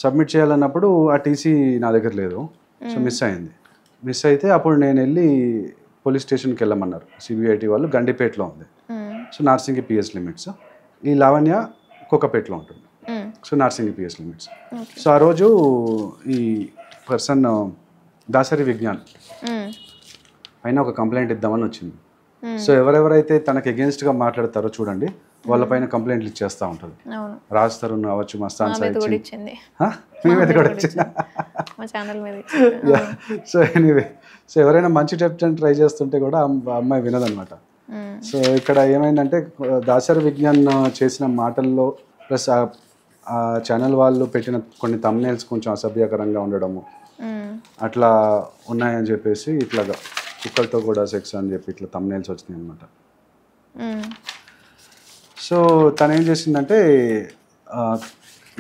సబ్మిట్ చేయాలన్నప్పుడు ఆ టీసీ నా దగ్గర లేదు. సో మిస్ అయింది. మిస్ అయితే అప్పుడు నేను వెళ్ళి పోలీస్ స్టేషన్కి వెళ్ళమన్నారు సిబిఐటి వాళ్ళు. గండిపేటలో ఉంది. So Narsingi PS limits. ఈ లావణ్య కోకపేటలో ఉంటుంది. So Narsingi PS limits. So ఆ రోజు ఈ పర్సన్ దాసరి విజ్ఞాన్ పైన ఒక కంప్లైంట్ ఇద్దామని వచ్చింది. సో ఎవరెవరైతే తనకు అగేన్స్ట్గా మాట్లాడతారో చూడండి, వాళ్ళపైన కంప్లైంట్లు ఇచ్చేస్తూ ఉంటుంది. రాస్తారు అవ్వచ్చు, మస్తాన్ సార్ ఇచ్చింది, మీ మీద కూడా వచ్చింది. సో ఎనీవే, సో ఎవరైనా మంచి టెప్టన్ ట్రై చేస్తుంటే కూడా అమ్మాయి వినదనమాట. సో ఇక్కడ ఏమైందంటే, దాసరి విజ్ఞాన్ చేసిన మాటల్లో ప్లస్ ఆ ఛానల్ వాళ్ళు పెట్టిన కొన్ని థంబ్నెయిల్స్ కొంచెం అసభ్యకరంగా ఉండడము అట్లా ఉన్నాయని చెప్పేసి, ఇట్లాగా కుక్కలతో కూడా సెక్స్ అని చెప్పి ఇట్లా థంబ్నెయిల్స్ వచ్చినాయి అనమాట. సో తను ఏం చేసిందంటే,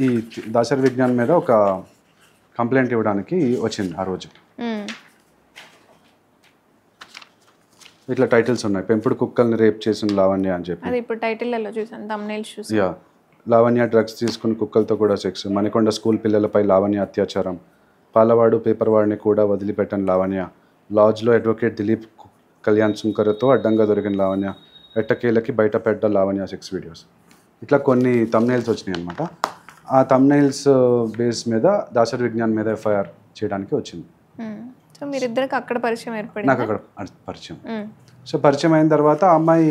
ఈ దాసరి విజ్ఞాన్ మీద ఒక కంప్లైంట్ ఇవ్వడానికి వచ్చింది ఆ రోజు. ఇట్లా టైటిల్స్ ఉన్నాయి, పెంపుడు కుక్కల్ని రేప్ చేసిన లావణ్య అని చెప్పి. ఇప్పుడు టైటిల్లో చూసాను, థంబ్నెయిల్స్ చూసాను. యా, లావణ్య డ్రగ్స్ తీసుకుని కుక్కలతో కూడా సెక్స్, మణికొండ స్కూల్ పిల్లలపై లావణ్య అత్యాచారం, పాలవాడు పేపర్ వాడిని కూడా వదిలిపెట్టని లావణ్య, లాడ్జ్లో అడ్వకేట్ దిలీప్ కళ్యాణ్ సుంకర్తో అడ్డంగా దొరికిన లావణ్య, ఎట్టకేలకి బయటపెడ్డ లావణ్య సెక్స్ వీడియోస్. ఇట్లా కొన్ని థంబ్నెయిల్స్ వచ్చినాయి అనమాట. ఆ థంబ్నెయిల్స్ బేస్ మీద దాసరి విజ్ఞాన్ మీద ఎఫ్ఐఆర్ చేయడానికి వచ్చింది. సో మీరిద్దరికి అక్కడ పరిచయం ఏర్పడింది? నాకు అక్కడ పరిచయం. సో పరిచయం అయిన తర్వాత ఆ అమ్మాయి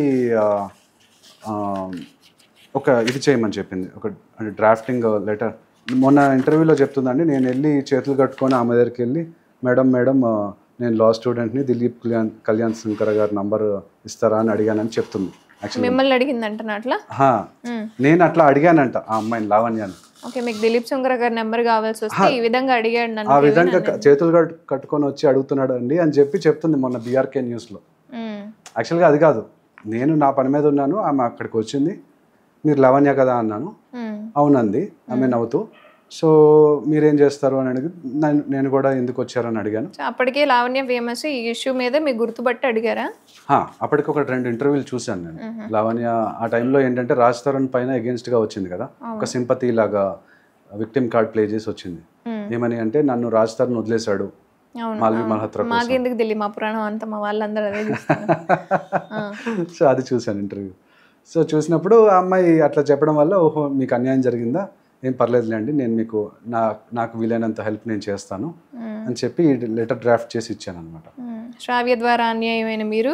ఒక ఇది చేయమని చెప్పింది, ఒక అంటే డ్రాఫ్టింగ్ లెటర్. మొన్న ఇంటర్వ్యూలో చెప్తుందండి, నేను వెళ్ళి చేతులు కట్టుకొని ఆమె దగ్గరికి వెళ్ళి మేడం నేను లా స్టూడెంట్ని, దిలీప్ కళ్యాణ్ శంకర్ గారి నంబర్ ఇస్తారా అని అడిగానని చెప్తుంది. మిమ్మల్ని అడిగిందంట అట్లా? నేను అట్లా అడిగానంట ఆ అమ్మాయిని, లావణ్యాన్ని. ఓకే, మీకు దిలీప్ శంకర్ గారి నెంబర్ కావాల్సి వస్తే ఈ విధంగా అడిగాడు, ఆ విధంగా చేతులు కట్టుకొని వచ్చి అడుగుతున్నాడు అండి అని చెప్తుంది మొన్న బీఆర్కే న్యూస్లో. యాక్చువల్గా అది కాదు, నేను నా పని మీద ఉన్నాను, ఆమె అక్కడికి వచ్చింది, మీరు లావణ్య కదా అన్నాను. అవునంది ఆమె నవ్వుతూ. సో మీరేం చేస్తారు అని అడిగి నేను కూడా ఎందుకు వచ్చారని అడిగాను. అప్పటికే లావణ్య ఫేమస్, ఈ ఇష్యూ మీద మీకు గుర్తుపట్టి అడిగారా? అప్పటికి ఒక 2 ఇంటర్వ్యూలు చూశాను నేను. లావణ్య ఆ టైంలో ఏంటంటే రాజ్ తరుణ్ పైన అగేన్స్ట్గా వచ్చింది కదా, ఒక సింపతి లాగా విక్టిమ్ కార్డ్ ప్లే చేసి వచ్చింది. ఏమని అంటే నన్ను రాజ్ తరుణ్ వదిలేశాడు మాల్వి మల్హోత్రా, మాకెందుకు తెలియదు, మా పురాణం అంతా మా వాళ్ళందరూ అదే చూస్తారు. సో అది చూశాను ఇంటర్వ్యూ. సో చూసినప్పుడు ఆ అమ్మాయి అట్లా చెప్పడం వల్ల ఓహో మీకు అన్యాయం జరిగిందా, ఏం పర్లేదులేండి, నేను మీకు నాకు వీలైనంత హెల్ప్ నేను చేస్తాను అని చెప్పి లెటర్ డ్రాఫ్ట్ చేసి ఇచ్చాను అనమాట. శ్రావ్య ద్వారా అన్యాయమైన మీరు,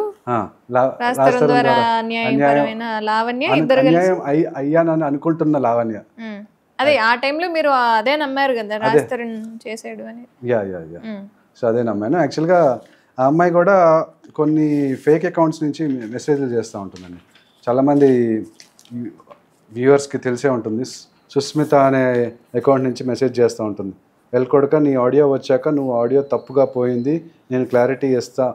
ద్వారా అన్యాయపరమైన లావణ్య, ఇద్దరు అన్యాయం అయ్యానని అనుకుంటున్న లావణ్య. అదే ఆ టైంలో మీరు అదే నమ్మారు కదా, రాజ్ తరుణ్ చేసాడు అని. యా సో అదే నమ్మాను. యాక్చువల్గా ఆ అమ్మాయి కూడా కొన్ని ఫేక్ అకౌంట్స్ నుంచి మెసేజ్లు చేస్తూ ఉంటుందండి. చాలామంది వ్యూవర్స్కి తెలిసే ఉంటుంది, సుస్మిత అనే అకౌంట్ నుంచి మెసేజ్ చేస్తూ ఉంటుంది, వెళ్ళకొడక నీ ఆడియో వచ్చాక నువ్వు ఆడియో తప్పుగా పోయింది, నేను క్లారిటీ ఇస్తా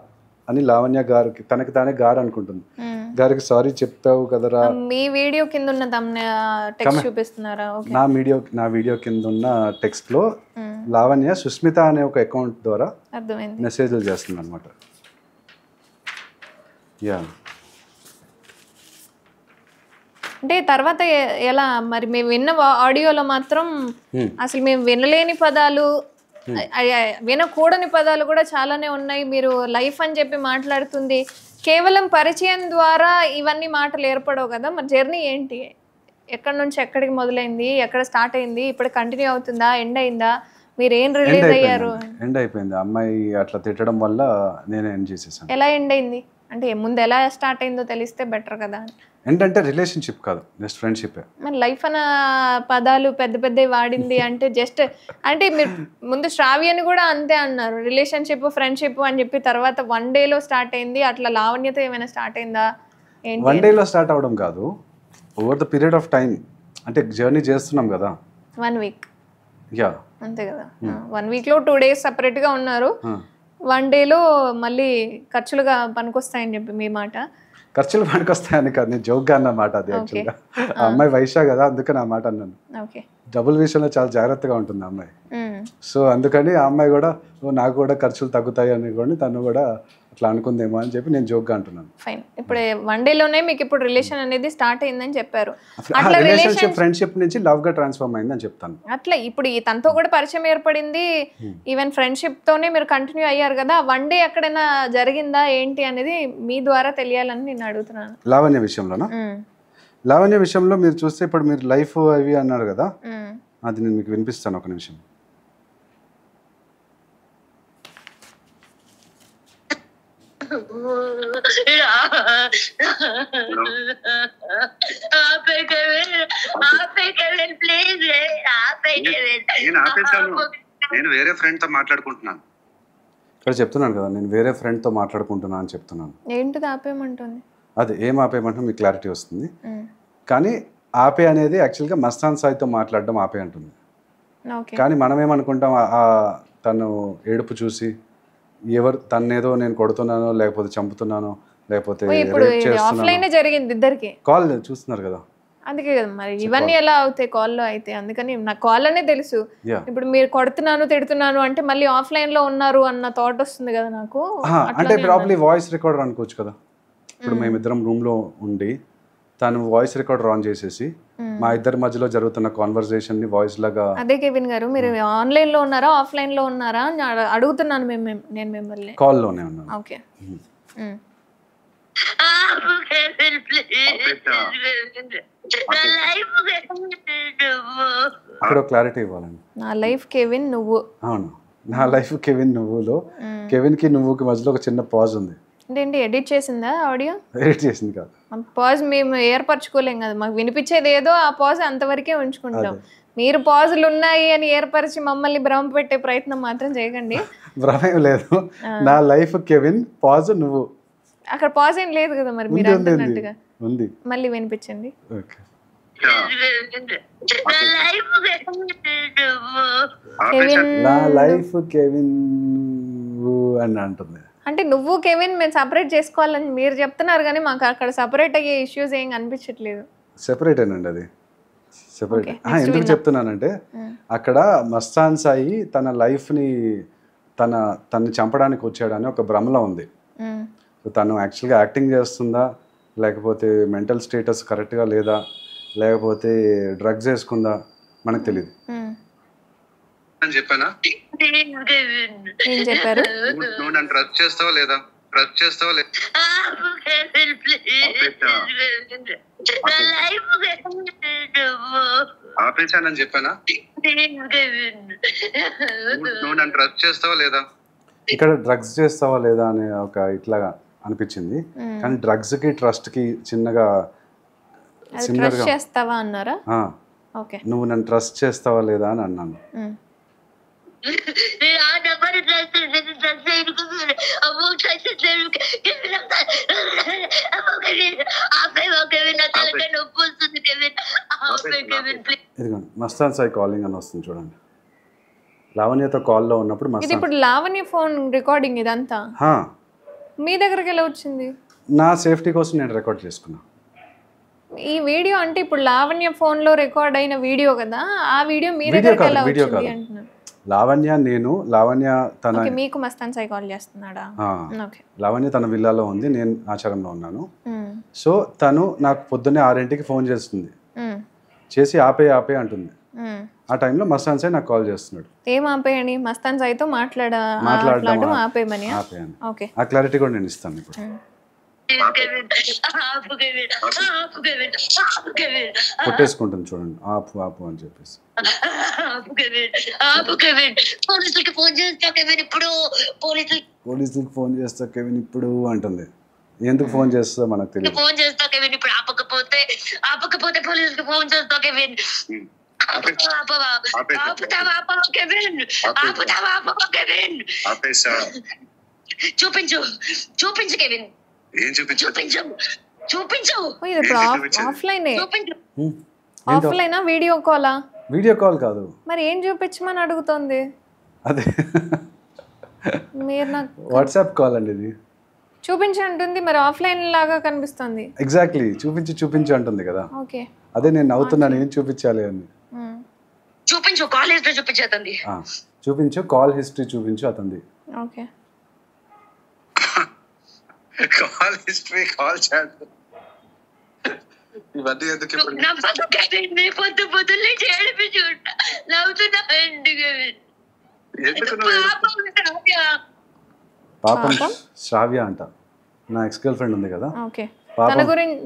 అని లావణ్య గారికి తనకి తానే గారు అనుకుంటుంది. గారికి సారీ చెప్పావు కదరా. మీ వీడియో కింద ఉన్న టెక్స్ట్ చూపిస్తున్నారా? నా వీడియో కింద ఉన్న టెక్స్ట్లో లావణ్య సుస్మిత అనే ఒక అకౌంట్ ద్వారా మెసేజ్లు చేస్తుంది అనమాట. యా అంటే తర్వాత ఎలా మరి మేము విన్న ఆడియోలో మాత్రం అసలు మేము వినలేని పదాలు, వినకూడని పదాలు కూడా చాలానే ఉన్నాయి. మీరు లైఫ్ అని చెప్పి మాట్లాడుతుంది, కేవలం పరిచయం ద్వారా ఇవన్నీ మాటలు ఏర్పడవు కదా. మరి జర్నీ ఏంటి, ఎక్కడి నుంచి ఎక్కడికి మొదలైంది, ఎక్కడ స్టార్ట్ అయింది, ఇప్పుడు కంటిన్యూ అవుతుందా, ఎండ్ అయిందా, మీరు ఏం రిలీజ్ అయ్యారు? ఎండ్ అయిపోయింది, అమ్మాయి అట్లా తిట్టడం వల్ల నేనే ఎండ్ చేసేసాను. ఎలా ఎండ్ అయింది అంటే ముందు ఎలా స్టార్ట్ అయిందో తెలిస్తే బెటర్ కదా. ఏంటంటే రిలేషన్షిప్ కాదు, జస్ట్ ఫ్రెండ్షిప్. మరి లైఫ్ అన్న పదాలు పెద్ద పెద్దవి వాడింది అంటే జస్ట్ అంటే మీరు ముందు శ్రావ్యని కూడా అంతే అన్నారు, రిలేషన్షిప్ ఫ్రెండ్షిప్ అని చెప్పి, తర్వాత 1 డేలో స్టార్ట్ అయింది. అట్లా లావణ్యతో ఏమైనా స్టార్ట్ అయిందా? 1 డేలో స్టార్ట్ అవ్వడం కాదు, over the period of time. అంటే జర్నీ చేస్తున్నాం కదా, 1 వీక్. యా అంతే కదా, 1 వీక్లో 2 డేస్ సపరేట్గా ఉన్నారు, 1 డేలో మళ్ళీ ఖర్చులుగా పనికొస్తాయని చెప్పి మీ మాట. ఖర్చులు పనికొస్తాయని కాదు, నేను జోక్గా అన్నమాట. అది యాక్చువల్గా ఆ అమ్మాయి వైశా కదా, అందుకని ఆ మాట అన్నాను. డబ్బుల విషయంలో చాలా జాగ్రత్తగా ఉంటుంది ఆ అమ్మాయి. సో అందుకని ఆ అమ్మాయి కూడా నాకు కూడా ఖర్చులు తగ్గుతాయి అని కూడా తను కూడా అట్లా అనుకుందేమో అని చెప్పి నేను జోక్గా అంటున్నాను. ఫైన్, ఇప్పుడు 1 డేలోనే మీకు ఇప్పుడు రిలేషన్ అనేది స్టార్ట్ అయిందని చెప్పారు. రిలేషన్షిప్ ఫ్రెండ్షిప్ నుంచి లవ్ గా ట్రాన్స్ఫార్మ్ అయిందని చెప్తాను. అట్లా ఇప్పుడు తనతో కూడా పరిచయం ఏర్పడింది, ఈవెన్ ఫ్రెండ్షిప్ తోనే మీరు కంటిన్యూ అయ్యారు కదా. 1 డే ఎక్కడైనా జరిగిందా ఏంటి అనేది మీ ద్వారా తెలియాలని నేను అడుగుతున్నాను. లావణ్య విషయంలోనా? లావణ్య విషయంలో మీరు చూస్తే ఇప్పుడు మీరు లైఫ్ అవి అన్నారు కదా, అది నేను మీకు వినిపిస్తాను ఒక నిమిషం. నేను వేరే ఫ్రెండ్ తో మాట్లాడుకుంటున్నాను. ఇక్కడ చెప్తున్నాను కదా, నేను వేరే ఫ్రెండ్ తో మాట్లాడుకుంటున్నా అని చెప్తున్నాను. ఏంటిది ఆపేయమంటుంది? అది ఏం ఆపేయమంటే మీకు క్లారిటీ వస్తుంది. కానీ ఆపే అనేది యాక్చువల్గా మస్తాన్ సాయితో మాట్లాడడం ఆపే అంటుంది. కానీ మనం ఏమనుకుంటాం, తను ఏడుపు చూసి ఎవరు తన్నేదో నేను కొడుతున్నానో లేకపోతే చంపుతున్నానో లేకపోతే జరిగింది ఇద్దరికి కాల్ చూస్తున్నారు కదా, అందుకే కదా మరి ఇవన్నీ ఎలా అవుతాయి కాల్లో అయితే. అందుకని నాకు కాల్ అనే తెలుసు. ఇప్పుడు మీరు కొడుతున్నాను తిడుతున్నాను అంటే మళ్ళీ ఆఫ్లైన్ లో ఉన్నారు అన్న థాట్ వస్తుంది కదా నాకు. అంటే ప్రాబ్లీ వాయిస్ రికార్డర్ అనుకోవచ్చు కదా. ఇప్పుడు మేమిద్దరం రూమ్ లో ఉండి తను వాయిస్ రికార్డర్ ఆన్ చేసేసి మా ఇద్దరి మధ్యలో జరుగుతున్న కాన్వర్సేషన్ ని వాయిస్ లాగా. అదే కేవిన్ గారు, మీరు ఆన్లైన్ లో ఉన్నారా ఆఫ్లైన్ లో ఉన్నారా అని అడుగుతున్నాను నేను మిమ్మల్ని. కాల్ లోనే ఉన్నాను. ఓకే, అక్కడ క్లారిటీ ఇవ్వాలండి. నా లైఫ్ కేవిన్ నువ్వు. అవును, నా లైఫ్ కెవిన్ నువ్వులో కెవిన్కి నువ్వుకి మధ్యలో ఒక చిన్న పాజ్ ఉంది. ఏంటి ఎడిట్ చేసిందా ఆడియో? ఎడిట్ చేసింది కాదు, పాజ్ మేము ఏర్పరచుకోలేం కదా, మాకు వినిపించేది ఏదో ఆ పాజ్ అంతవరకే ఉంచుకుంటాం. మీరు పాజులు ఉన్నాయి అని ఏర్పరిచి మమ్మల్ని భ్రమ పెట్టే ప్రయత్నం మాత్రం చేయకండి. భ్రమేం లేదు. నా లైఫ్ కెవిన్ పాజ్ నువ్వు. అక్కడ పాజ్ ఏం లేదు కదా మరి మీరు అంటున్నట్టుగా. ఉంది, మళ్ళీ వినిపించండి. ఓకే. నా లైఫ్ కెవిన్ అని అంటుంది. అంటే నువ్వు కెవిన్ మేము సపరేట్ చేసుకోవాలని మీరు చెప్తున్నారు కానీ మాకు అక్కడ సపరేట్ అయ్యే ఇష్యూస్ ఏం అనిపించట్లేదు. సెపరేట్ అండి అది, సెపరేట్. ఎందుకు చెప్తున్నానంటే అక్కడ మస్తాన్ సాయి తన లైఫ్ని తను చంపడానికి వచ్చాడని ఒక భ్రమలో ఉంది. తను యాక్చువల్గా యాక్టింగ్ చేస్తుందా, లేకపోతే మెంటల్ స్టేటస్ కరెక్ట్గా లేదా, లేకపోతే డ్రగ్స్ వేసుకుందా మనకు తెలియదు. చెప్పానా? ఏం చెప్పారు? నువ్వు నన్ను ట్రస్ట్ చేస్తావా లేదా? ట్రస్ట్ చేస్తావా లేదా? ఆపేశానని చెప్పానా? నువ్వు నన్ను ట్రస్ట్ చేస్తావా లేదా? ఇక్కడ డ్రగ్స్ చేస్తావా లేదా అనే ఒక ఇట్లాగా అనిపించింది. కానీ డ్రగ్స్ కి ట్రస్ట్ కి చిన్నగా సిమిలర్ గా చేస్తావా అన్నారా? ఓకే, నువ్వు నన్ను ట్రస్ట్ చేస్తావా లేదా అని అన్నాను. ఇదిగోండి మస్తాన్ సాయి కాలింగ్ అని వస్తుంది చూడండి. లావణ్యతో కాల్లో ఉన్నప్పుడు ఇది ఇప్పుడు లావణ్య ఫోన్ రికార్డింగ్ ఇదంతా మీ దగ్గరికి ఎలా వచ్చింది? నా సేఫ్టీ కోసం నేను రికార్డ్ చేసుకున్నా ఈ వీడియో. అంటే ఇప్పుడు లావణ్య ఫోన్ లో రికార్డ్ అయిన వీడియో కదా, ఆ వీడియో మీ దగ్గరికి ఎలా వచ్చింది అంటున్నాను. లావణ్య తన మీకు మస్తాన్ సాయి కాల్ చేస్తున్నాడా? లావణ్య తన విల్లాలో ఉంది, నేను ఆచారంలో ఉన్నాను. సో తను నాకు పొద్దున్నే 6 ఫోన్ చేస్తుంది, చేసి ఆపే అంటుంది. ఆ టైంలో మస్తాన్ సాయి నాకు కాల్ చేస్తున్నాడు. ఏం ఆపేయని? మస్తాన్ సాయితో మాట్లాడడం ఆపేయమని. ఓకే, ఆ క్లారిటీ కూడా నేను ఇస్తాను ఇప్పుడు. కొట్టేసుకుంటుంది చూడండి, ఆపు అని చెప్పేసి. పోలీసులకి ఫోన్ చేస్తా కెవిన్ ఇప్పుడు అంటుంది. ఎందుకు ఫోన్ చేస్తా మనకు తెలియదు. ఫోన్ చేస్తా కెవిన్ ఇప్పుడు, ఆపకపోతే పోలీసులకి ఫోన్ చేస్తా కెవిన్. చూపించు కెవిన్. చూపించు. ఆఫ్లైనా వీడియో కాలా? వీడియో కాల్ కాదు మరి ఏం చూపించమని అడుగుతోంది? అదే మీరు నాకు వాట్సాప్ కాల్ అండి ఇది. చూపించి అంటుంది, మరి ఆఫ్లైన్ లాగా కనిపిస్తుంది. ఎగ్జాక్ట్లీ, చూపించు అంటుంది కదా. ఓకే, అదే నేను నవ్వుతున్నాను, ఏం చూపించాలి అని. చూపించు కాల్ హిస్టరీ చూపించేతండి. చూపించు కాల్ హిస్టరీ చూపించు అతంది. Okay, call history, call chat ఇవన్నీ ఎందుకు ఇప్పుడు? పొద్దున్నే పాపం శ్రావ్య అంట, నా ఎక్స్ గర్ల్ ఫ్రెండ్ ఉంది కదా. ఓకే,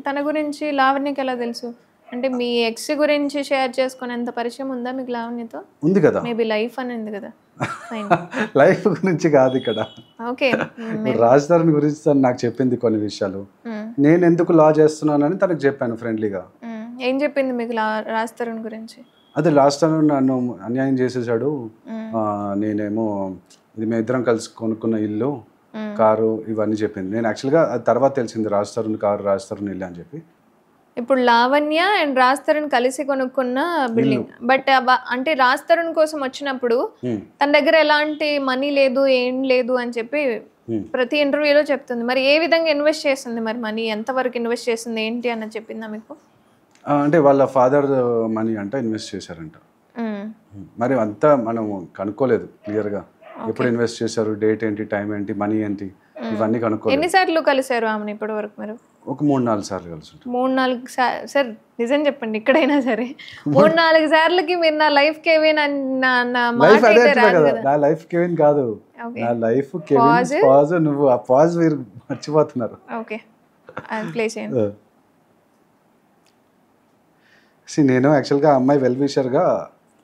తన గురించి లావణ్యకి ఎలా తెలుసు? అంటే మీ ఎక్స్ గురించి షేర్ చేసుకునేంత పరిచయం ఉందా మీకు లావణ్యతో? ఉంది కదా, మేబీ లైఫ్ అని ఉంది కదా. లైఫ్ గురించి కాదు ఇక్కడ. ఓకే, రాజ్ తరుణ్ గురించి తను నాకు చెప్పింది కొన్ని విషయాలు. నేను ఎందుకు లా చేస్తున్నానని తనకు చెప్పాను ఫ్రెండ్లీగా. ఏం చెప్పింది మీకు రాజ్ తరుణ్ గురించి? అదే రాజ్ తరుణ్ నన్ను అన్యాయం చేసేసాడు, నేనేమో ఇది మేము ఇద్దరం కలిసి కొనుక్కున్న ఇల్లు, కారు, ఇవన్నీ చెప్పింది. నేను యాక్చువల్గా అది తర్వాత తెలిసింది రాజ్ తరుణ్ కారు, రాజ్ తరుణ్ ఇల్లు అని చెప్పి. ఇప్పుడు లావణ్య అండ్ రాజ్ తరుణ్ కలిసి కొనుక్కున్న బిల్డింగ్. బట్ అంటే రాజ్ తరుణ్ కోసం వచ్చినప్పుడు తన దగ్గర ఎలాంటి మనీ లేదు, ఏం లేదు అని చెప్పి ప్రతి ఇంటర్వ్యూలో చెప్తుంది. మరి ఏ విధంగా ఇన్వెస్ట్ చేస్తుంది, మరి మనీ ఎంతవరకు ఇన్వెస్ట్ చేస్తుంది ఏంటి అన్నది చెప్పిందా మీకు? అంటే వాళ్ళ ఫాదర్ మనీ అంట ఇన్వెస్ట్ చేశారంట. మరి అంతా మనం కనుక్కోలేదు క్లియర్గా, ఎప్పుడు ఇన్వెస్ట్ చేశారు, డేట్ ఏంటి, టైం ఏంటి, మనీ ఏంటి, ఇవన్నీ కనుక్కోలేదు. ఎన్నిసార్లు కలిసారు ఆమెను ఇప్పటి వరకు మీరు? ఒక 3-4 సార్లు కలిసి. 3-4 సార్ నిజం చెప్పండి, ఇక్కడైనా సరే 3-4 సార్లకి మీరు నా లైఫ్ కెవిన్ నా లైఫ్ కెవిన్ కాదు, నా లైఫ్ కెవిన్ పాజ్. నువ్వు ఆ పాజ్ మీరు మర్చిపోతున్నారు. ఓకే, ప్లే చేయండి. నేను యాక్చువల్గా అమ్మాయి వెల్ విషర్గా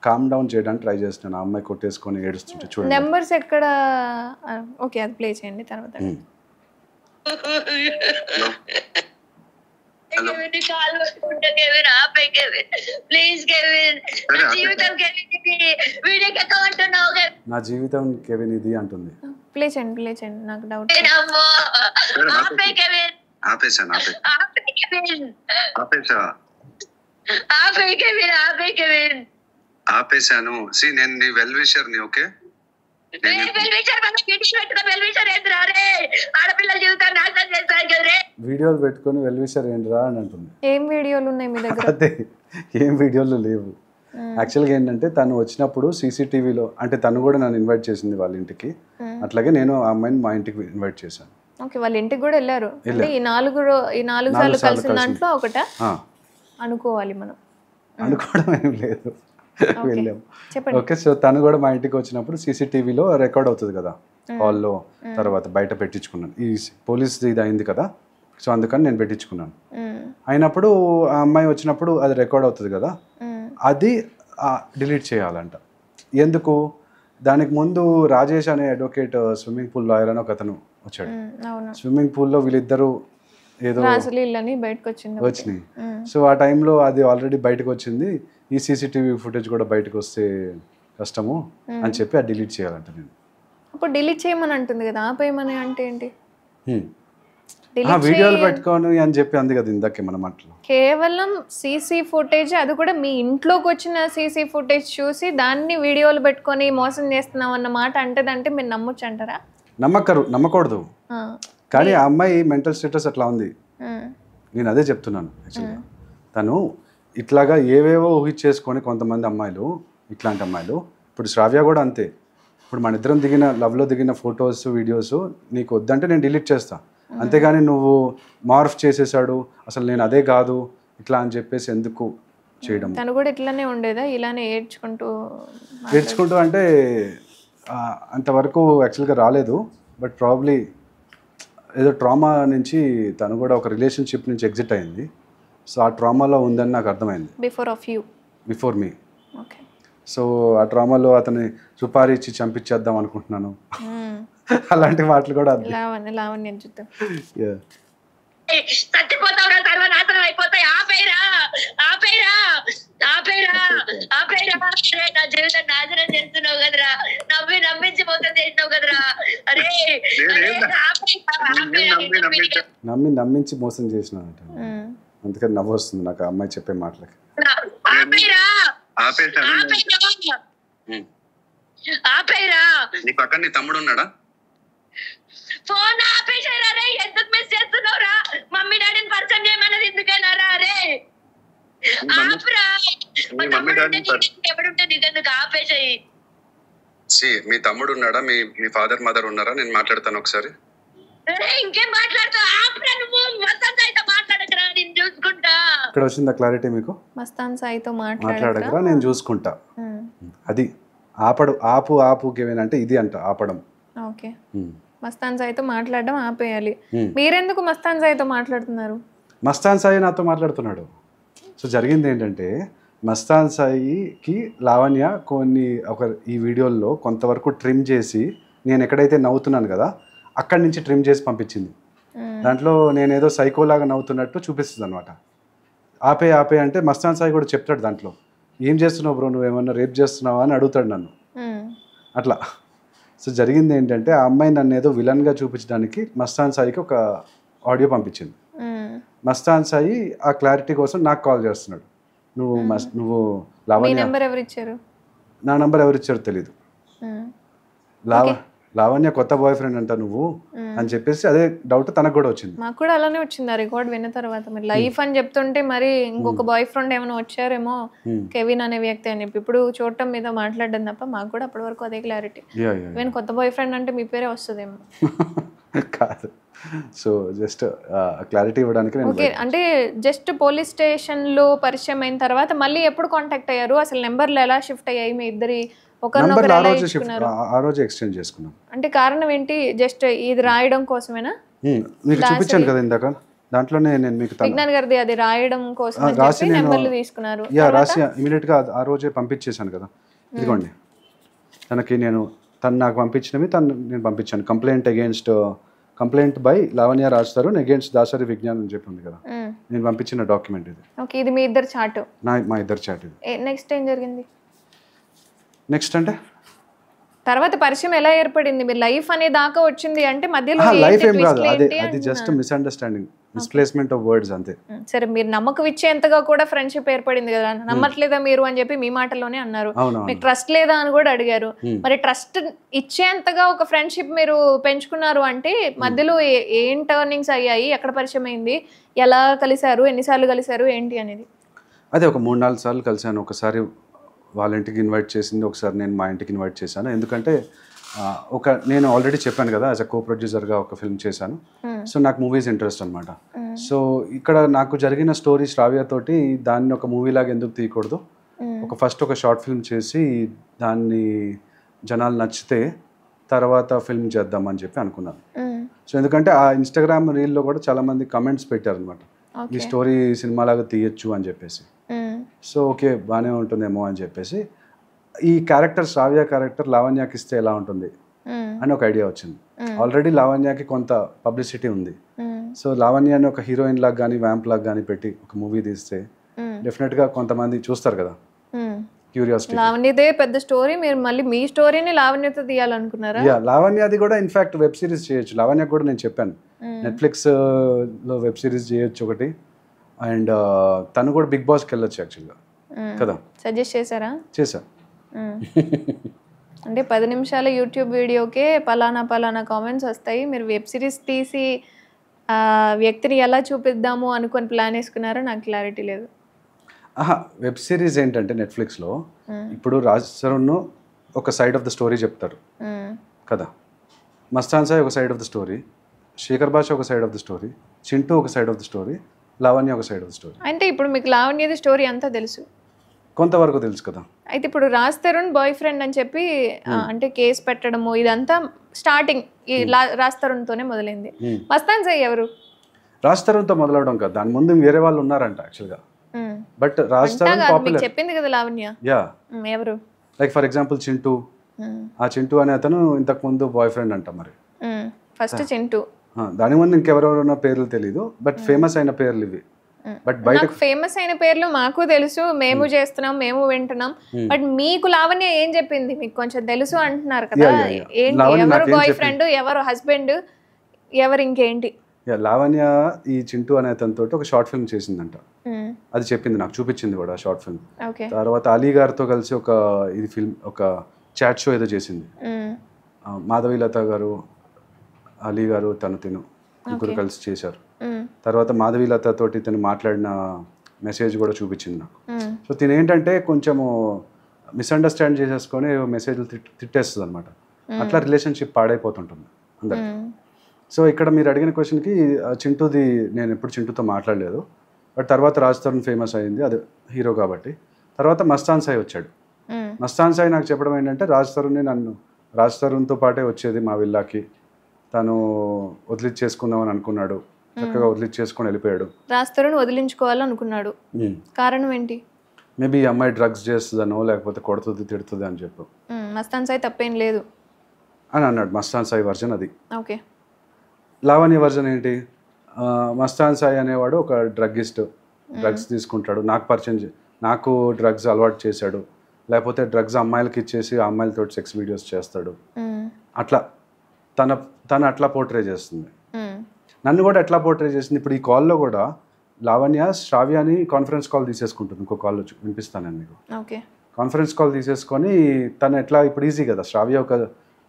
కామ్ డౌన్ చేయడానికి ట్రై చేస్తున్నాను. ఆ అమ్మాయి కొట్టేసుకొని ఏడుస్తుంటే చూడండి. నెంబర్స్ ఎక్కడ? ఓకే, అది ప్లే చేయండి తర్వాత. కాలు పట్టుకుంటా కెవిన్, ఆపే కెవిన్, ప్లీజ్ కెవిన్. నా జీవితం కెవిన్ ఇది, వీడికి ఎక్కడ అంటున్నావు కెవిన్? నా జీవితం కెవిన్ ఇది అంటుంది. ప్లే చేయండి, నాకు డౌట్. అమ్మో, ఆపే కెవిన్. ఆపేసాను ఆపే కెవిన్. ఆపేసా ఆపే కెవిన్, ఆపే కెవిన్. ఆపేసాను. సి నేను నీ వెల్ విషర్ ని. ఓకే, ఆడపిల్లల జీవితాన్ని నాశనం చేస్తారు కదరే. వీడియోలు పెట్టుకొని వెల్ విషర్ ఏంటిరా అని అంటుంది. ఏం వీడియోలు ఉన్నాయి మీ దగ్గర? అదే, ఏం వీడియోలు లేవు. యాక్చువల్గా ఏంటంటే తను వచ్చినప్పుడు సీసీటీవీలో, అంటే తను కూడా నన్ను ఇన్వైట్ చేసింది వాళ్ళ ఇంటికి, అట్లాగే నేను ఆ అమ్మాయిని మా ఇంటికి ఇన్వైట్ చేశాను. ఓకే, వాళ్ళ ఇంటికి కూడా వెళ్ళారు. అంటే ఈ నాలుగు సార్లు కలిసిన దాంట్లో ఒకట అనుకోవాలి మనం. అనుకోవడం ఏం లేదు, వెళ్ళాము. చెప్పండి. ఓకే, సో తను కూడా మా ఇంటికి వచ్చినప్పుడు సీసీటీవీలో రికార్డ్ అవుతుంది కదా హాల్లో, తర్వాత బయట పెట్టించుకున్నాను. ఈ పోలీస్ ఇది అయింది కదా, సో అందుకని నేను పెట్టించుకున్నాను. అయినప్పుడు ఆ అమ్మాయి వచ్చినప్పుడు అది రికార్డ్ అవుతుంది కదా, అది డిలీట్ చేయాలంట. ఎందుకు? దానికి ముందు రాజేష్ అనే అడ్వకేట్, స్విమ్మింగ్ పూల్ లాయర్ అని ఒక అతను వచ్చాడు. స్విమ్మింగ్ పూల్లో వీళ్ళిద్దరూ ఏదో వచ్చినాయి. సో ఆ టైంలో అది ఆల్రెడీ బయటకు వచ్చింది. ఈ సీసీటీవీ ఫుటేజ్ కూడా బయటకు వస్తే కష్టము అని చెప్పి అది డిలీట్ చేయాలంట. నేను అప్పుడు డిలీట్ చేయమని అంటుంది కదా, ఆపేయమని అంటే ఏంటి? వీడియోలు పెట్టుకోను అని చెప్పి అంది కదా ఇందాకే మన మాటలో. కేవలం సీసీ ఫుటేజ్, అది కూడా మీ ఇంట్లోకి వచ్చిన సీసీ ఫుటేజ్ చూసి దాన్ని వీడియోలు పెట్టుకొని మోసం చేస్తున్నాం అన్న మాట అంటేదంటే మీరు నమ్మొచ్చు అంటారా? నమ్మకూడదు. కానీ ఆ అమ్మాయి మెంటల్ స్టేటస్ అట్లా ఉంది. నేను అదే చెప్తున్నాను. యాక్చువల్గా తను ఇట్లాగా ఏవేవో ఊహించేసుకొని కొంతమంది అమ్మాయిలు, ఇట్లాంటి అమ్మాయిలు, ఇప్పుడు శ్రావ్య కూడా అంతే. ఇప్పుడు మన ఇద్దరం దిగిన లవ్లో దిగిన ఫొటోస్ వీడియోస్ నీకు వద్దంటే నేను డిలీట్ చేస్తా, అంతేగాని నువ్వు మార్ఫ్ చేసేసాడు అసలు నేను అదే కాదు ఇట్లా అని చెప్పేసి ఎందుకు చేయడం. తను కూడా ఇట్లానే ఉండేదా, ఇలానే ఏడ్చుకుంటూ అంటే అంతవరకు యాక్చువల్గా రాలేదు. బట్ ప్రాబ్లీ ఏదో ట్రామా నుంచి తను కూడా ఒక రిలేషన్షిప్ నుంచి ఎగ్జిట్ అయింది. సో ఆ ట్రామాలో ఉందని నాకు అర్థమైంది. Before me. సో ఆ ట్రామాలో అతని సుపారీ ఇచ్చి చంపించేద్దాం అనుకుంటున్నాను. అలాంటి మాటలు కూడా చచ్చిపోతావురా, సర్వనాశనం అయిపోతాయి. ఆపేరా, ఆపేరా, ఆపేరా, ఆపేరా. నా జీవితం నాశనం చేస్తున్నావు కదరా, నమ్మించి మోసం చేసినావు కదరా. అరే నమ్మించి మోసం చేసినానంట. అందుకని నవ్వు వస్తుంది నాకు ఆ అమ్మాయి చెప్పే మాటలకి. ఆపేరా. నీ పక్కన నీ తమ్ముడు ఉన్నాడా? ఫోన్ ఆపేసారా రే, ఎందుకు మిస్ చేస్తున్నావురా? మమ్మీ డాడీని పరిచయం చేయమన్నది ఎందుకైనారా? అరే ఆపరా, ఎవడుంటే నీకెందుకు ఆపేసాయి. మీ తమ్ముడు ఉన్నాడా? మీ ఫాదర్ మదర్ ఉన్నారా? నేను మాట్లాడతాను ఒకసారి. ఇంకేం మాట్లాడతావు? ఆపరా, నువ్వు మస్తాన్ సాయితో మాట్లాడకరా, నేను చూసుకుంటా. ఇక్కడ వచ్చిందా క్లారిటీ మీకు? మస్తాన్ సాయితో మాట్లాడకరా, నేను చూసుకుంటా. అది ఆపు కెవిన్ అంటే ఇది అంట ఆపడం. ఓకే, మస్తాన్ సాయితో మాట్లాడడం ఆపేయాలి. మీరెందుకు మస్తాన్ సాయితో మాట్లాడుతున్నారు? మస్తాన్ సాయి నాతో మాట్లాడుతున్నాడు. సో జరిగింది ఏంటంటే మస్తాన్ సాయికి లావణ్య ఈ వీడియోల్లో కొంతవరకు ట్రిమ్ చేసి, నేను ఎక్కడైతే నవ్వుతున్నాను కదా అక్కడి నుంచి ట్రిమ్ చేసి పంపించింది. దాంట్లో నేనేదో సైకోలాగా నవ్వుతున్నట్టు చూపిస్తుంది అనమాట. ఆపే అంటే మస్తాన్ సాయి కూడా చెప్తాడు దాంట్లో, ఏం చేస్తున్నావు బ్రో, నువ్వు ఏమన్నా రేప్ చేస్తున్నావా అని అడుగుతాడు నన్ను అట్లా. సో జరిగింది ఏంటంటే ఆ అమ్మాయి నన్ను ఏదో విలన్గా చూపించడానికి మస్తాన్ సాయికి ఒక ఆడియో పంపించింది. మస్తాన్ సాయి ఆ క్లారిటీ కోసం నాకు కాల్ చేస్తున్నాడు. నువ్వు లావణ్య, నా నంబర్ ఎవరిచ్చారో తెలీదు, లావణ్య కొత్త బాయ్ ఫ్రెండ్ అంట నువ్వు అని చెప్పేసి అదే డౌట్ తనకు కూడా వచ్చింది. మాకు కూడా అలానే వచ్చింది ఆ రికార్డ్ విన్న తర్వాత. మరి లైఫ్ అని చెప్తుంటే మరి ఇంకొక బాయ్ ఫ్రెండ్ ఏమైనా వచ్చారేమో కెవిన్ అనే వ్యక్తి అని చెప్పి ఇప్పుడు చూడటం మీద మాట్లాడడం తప్ప మాకు కూడా అప్పటి వరకు అదే క్లారిటీ. ఈవెన్ కొత్త బాయ్ ఫ్రెండ్ అంటే మీ పేరే వస్తుందేమో. కాదు, సో జస్ట్ క్లారిటీ ఇవ్వడానికి. ఓకే, అంటే జస్ట్ పోలీస్ స్టేషన్లో పరిచయం అయిన తర్వాత మళ్ళీ ఎప్పుడు కాంటాక్ట్ అయ్యారు? అసలు నెంబర్లు ఎలా షిఫ్ట్ అయ్యాయి మీ ఇద్దరి? ఆ రోజు ఎక్స్చేంజ్ చేసుకున్నాం. అంటే కారణం ఏంటి? జస్ట్ ఇది రాయడం కోసమేనా? మీకు చూపించాను కదా ఇందాక, దాంట్లోనే నేను మీకు విజ్ఞాన్ గారిది అది రాయడం కోసం అని రాసి చెప్పి నేను నెంబర్లు తీసుకున్నారు. రాసి ఇమీడియట్గా ఆ రోజే పంపించేశాను కదా. ఇదిగోండి తనకి తను నాకు పంపించినవి నేను పంపించాను. కంప్లైంట్ బై లావణ్య రాస్తారు అగేన్స్ట్ దాసరి విజ్ఞాన్ అని చెప్పి ఉంది కదా, నేను పంపించిన డాక్యుమెంట్ ఇది. ఓకే, ఇది మీ ఇద్దరు చాట్? మా ఇద్దరు చాట్ ఇది. నెక్స్ట్ ఏం జరిగింది? నెక్స్ట్ అంటే తర్వాత పరిచయం ఎలా ఏర్పడింది? మీరు లైఫ్ అనే దాకా వచ్చింది అంటే మధ్యలో లైఫ్ ఏం కాదు, అది just misunderstanding, misplacement of words అంతే. సరే, మీరు నమ్మకం ఇచ్చేంతగా కూడా ఫ్రెండ్షిప్ ఏర్పడింది కదా, నమ్మట్లేదా మీరు అని చెప్పి మీ మాటలోనే అన్నారు. మీకు ట్రస్ట్ లేదా అని కూడా అడిగారు. మరి ట్రస్ట్ ఇచ్చేంతగా ఒక ఫ్రెండ్షిప్ మీరు పెంచుకున్నారు అంటే మధ్యలో ఏం టర్నింగ్స్ అయ్యాయి, ఎక్కడ పరిచయం అయింది, ఎలా కలిశారు, ఎన్నిసార్లు కలిశారు ఏంటి అనేది? అదే ఒక 3-4 సార్లు కలిశాను. ఒకసారి వాళ్ళ ఇంటికి ఇన్వైట్ చేసింది, ఒకసారి నేను మా ఇంటికి ఇన్వైట్ చేశాను. ఎందుకంటే నేను ఆల్రెడీ చెప్పాను కదా, యాజ్ అ కో ప్రొడ్యూసర్గా ఒక ఫిల్మ్ చేశాను. సో నాకు మూవీస్ ఇంట్రెస్ట్ అనమాట. సో ఇక్కడ నాకు జరిగిన స్టోరీ శ్రావ్యతోటి దాన్ని ఒక మూవీలాగా ఎందుకు తీయకూడదు, ఫస్ట్ ఒక షార్ట్ ఫిల్మ్ చేసి దాన్ని జనాలు నచ్చితే తర్వాత ఫిల్మ్ చేద్దామని చెప్పి అనుకున్నాను. సో ఎందుకంటే ఆ ఇన్స్టాగ్రామ్ రీల్లో కూడా చాలామంది కమెంట్స్ పెట్టారు అనమాట, ఈ స్టోరీ సినిమాలాగా తీయచ్చు అని చెప్పేసి. సో ఓకే బాగానే ఉంటుందేమో అని చెప్పేసి ఈ క్యారెక్టర్ శ్రావ్య క్యారెక్టర్ లావణ్యకి ఇస్తే ఎలా ఉంటుంది అని ఒక ఐడియా వచ్చింది. ఆల్రెడీ లావణ్యకి కొంత పబ్లిసిటీ ఉంది. సో లావణ్యాన్ని ఒక హీరోయిన్ లాగా కానీ వ్యాంప్ లాగా కానీ పెట్టి ఒక మూవీ తీస్తే డెఫినెట్గా కొంతమంది చూస్తారు కదా, క్యూరియాసిటీ. లావణ్యదే పెద్ద స్టోరీ, మీరు మళ్ళీ మీ స్టోరీని లావణ్యతో తీయాలనుకున్నారా? లావణ్యది కూడా ఇన్ఫాక్ట్ వెబ్ సిరీస్ చేయొచ్చు. లావణ్య కూడా నేను చెప్పాను, నెట్ఫ్లిక్స్ లో వెబ్ సిరీస్ చేయొచ్చు ఒకటి, అండ్ తను కూడా బిగ్ బాస్కి వెళ్ళొచ్చు యాక్చువల్గా కదా. సజెస్ట్ చేశారా? చేశా. అంటే 10 నిమిషాల యూట్యూబ్ వీడియోకే పలానా కామెంట్స్ వస్తాయి, మీరు వెబ్ సిరీస్ తీసి ఆ వ్యక్తిని ఎలా చూపిద్దాము అనుకొని ప్లాన్ వేసుకున్నారో నాకు క్లారిటీ లేదు. వెబ్ సిరీస్ ఏంటంటే నెట్ఫ్లిక్స్లో ఇప్పుడు రాజ్ తరుణ్ ఒక సైడ్ ఆఫ్ ద స్టోరీ చెప్తారు కదా, మస్తాన్ సాయి ఒక side of the story, Shekhar Basha ఒక side of the story, Chintu ఒక side of the story, Lavanya ఒక సైడ్ ఆఫ్ ద స్టోరీ. అంటే ఇప్పుడు మీకు లావణ్యది స్టోరీ అంతా తెలుసు, కొంతవరకు తెలుసు కదా. అయితే ఇప్పుడు రాజ్ తరుణ్ బాయ్ ఫ్రెండ్ అని చెప్పి అంటే కేసు పెట్టడము ఇదంతా స్టార్టింగ్ ఈ రాజ్ తరుణ్తోనే మొదలైంది. మస్తాన్ సాయి ఎవరు? రాజ్ తరుణ్తో మొదలవడం కదా, దాని ముందు వేరే వాళ్ళు ఉన్నారంట యాక్చువల్గా. బట్ రాజ్ తరుణ్ పాపులర్ చెప్పింది కదా లావణ్య. ఎవరు? లైక్ ఫర్ ఎగ్జాంపుల్ చింటూ, ఆ చింటూ అనే అతను ఇంతకు ముందు బాయ్ ఫ్రెండ్ అంట. మరి ఫస్ట్ చింటూ, దాని ముందు ఇంకెవరెవరన్నా పేర్లు తెలీదు, బట్ ఫేమస్ అయిన పేర్లు ఇవి. బట్ బయట ఫేమస్ అయిన పేర్లు మాకు తెలుసు, మేము చేస్తున్నాం, మేము వింటున్నాం. బట్ మీకు లావణ్య ఏం చెప్పింది మీకు కొంచెం తెలుసు అంటున్నారు కదా, ఏంటి ఎవరు బాయ్ ఫ్రెండ్, ఎవరు హస్బెండ్, ఎవరు ఇంకేంటి? లావణ్య ఈ చింటూ అనే అతనితో ఒక షార్ట్ ఫిల్మ్ చేసిందంట, అది చెప్పింది నాకు, చూపించింది కూడా షార్ట్ ఫిల్మ్. తర్వాత అలీ గారితో కలిసి ఒక చాట్ షో ఏదో చేసింది. మాధవీలత గారు, అలీ గారు, తిను ముగ్గురు కలిసి చేశారు. తర్వాత మాధవీలత తోటి తను మాట్లాడిన మెసేజ్ కూడా చూపించింది నాకు. సో తిను ఏంటంటే కొంచెము మిస్అండర్స్టాండ్ చేసేసుకొని మెసేజ్లు తిట్టేస్తుంది అనమాట. అట్లా రిలేషన్షిప్ పాడైపోతుంటుంది అందరికి. సో ఇక్కడ మీరు అడిగిన క్వశ్చన్కి చింటూది నేను ఎప్పుడు చింటూతో మాట్లాడలేదు. బట్ తర్వాత రాజ్ తరుణ్ ఫేమస్ అయింది, అది హీరో కాబట్టి. తర్వాత మస్తాన్ సాయి వచ్చాడు. మస్తాన్ సాయి నాకు చెప్పడం ఏంటంటే రాజ్ తరుణ్తో పాటే వచ్చేది మా విల్లాకి, తను వదిలిచ్చేసుకుందామని అనుకున్నాడు, చక్కగా వదిలిచ్చేసుకొని వెళ్ళిపోయాడు. రాజ్ తరుణ్ వదిలించుకోవాలనుకున్నాడు, కారణం ఏంటి? మేబీ ఈ అమ్మాయి డ్రగ్స్ చేస్తుందనో లేకపోతే కొడుతుంది తిడుతుంది అని చెప్పు. మస్తాన్ సాయి తప్పేం లేదు అని అన్నాడు. మస్తాన్ సాయి వర్జన్ అది. ఓకే. లావణ్య వర్జన్ ఏంటి? మస్తాన్ సాయి అనేవాడు ఒక డ్రగ్గిస్ట్, డ్రగ్స్ తీసుకుంటాడు, నాకు డ్రగ్స్ అలవాటు చేశాడు, లేకపోతే డ్రగ్స్ అమ్మాయిలకి ఇచ్చేసి ఆ అమ్మాయిలతో సెక్స్ వీడియోస్ చేస్తాడు, అట్లా తను అట్లా పోర్ట్రే చేస్తుంది. నన్ను కూడా ఎట్లా పోర్ట్రే చేసింది. ఇప్పుడు ఈ కాల్లో కూడా లావణ్య శ్రావ్యాని కాన్ఫరెన్స్ కాల్ తీసేసుకుంటుంది. ఇంకో కాల్ వినిపిస్తాను నేను మీకు. కాన్ఫరెన్స్ కాల్ తీసేసుకొని తను ఎట్లా, ఇప్పుడు ఈజీ కదా, శ్రావ్య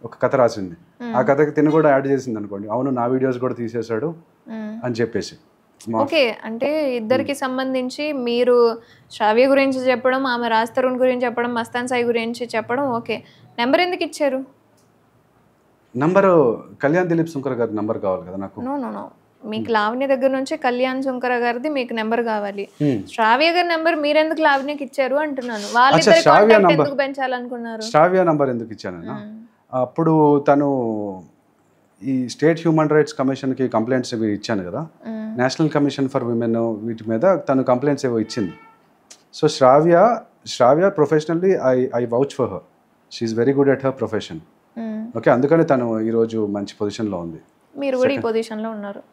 ఒక కథ రాసింది, ఆ కథకి తిను కూడా యాడ్ చేసింది అనుకోండి, అవును నా వీడియోస్ కూడా తీసేశాడు అని చెప్పేసి. ఓకే, అంటే ఇద్దరికి సంబంధించి మీరు శ్రావ్య గురించి చెప్పడం, ఆమె రాజ్ తరుణ్ గురించి చెప్పడం, మస్తాన్ సాయి గురించి చెప్పడం, ఓకే. నెంబర్ ఎందుకు ఇచ్చారు? నంబరు కళ్యాణ్ దిలీప్ సుంకర్ గారి నంబర్ కావాలి కదా నాకు. నో, మీకు లావణ్య దగ్గర నుంచి కళ్యాణ్ సుంకర గారిది మీకు నెంబర్ కావాలి. శ్రావ్య గారి నెంబర్ మీరెందుకు లావణ్యకి ఇచ్చారు అంటున్నాను. వాళ్ళిద్దరి కాంటాక్ట్ ఎందుకు పెంచాలనుకున్నారు? శ్రావ్య నంబర్ ఎందుకు ఇచ్చానన్నా, అప్పుడు తను ఈ స్టేట్ హ్యూమన్ రైట్స్ కమిషన్కి కంప్లైంట్స్ ఇవి ఇచ్చాను కదా, నేషనల్ కమిషన్ ఫర్ విమెన్ వీటి మీద తను కంప్లైంట్స్ ఏవో ఇచ్చింది. So Sravya professionally I vouch for her, she is very good at her profession. Okay, అందుకని తను ఈరోజు మంచి పొజిషన్లో ఉంది. మీరు కూడా ఈ పొజిషన్లో ఉన్నారు.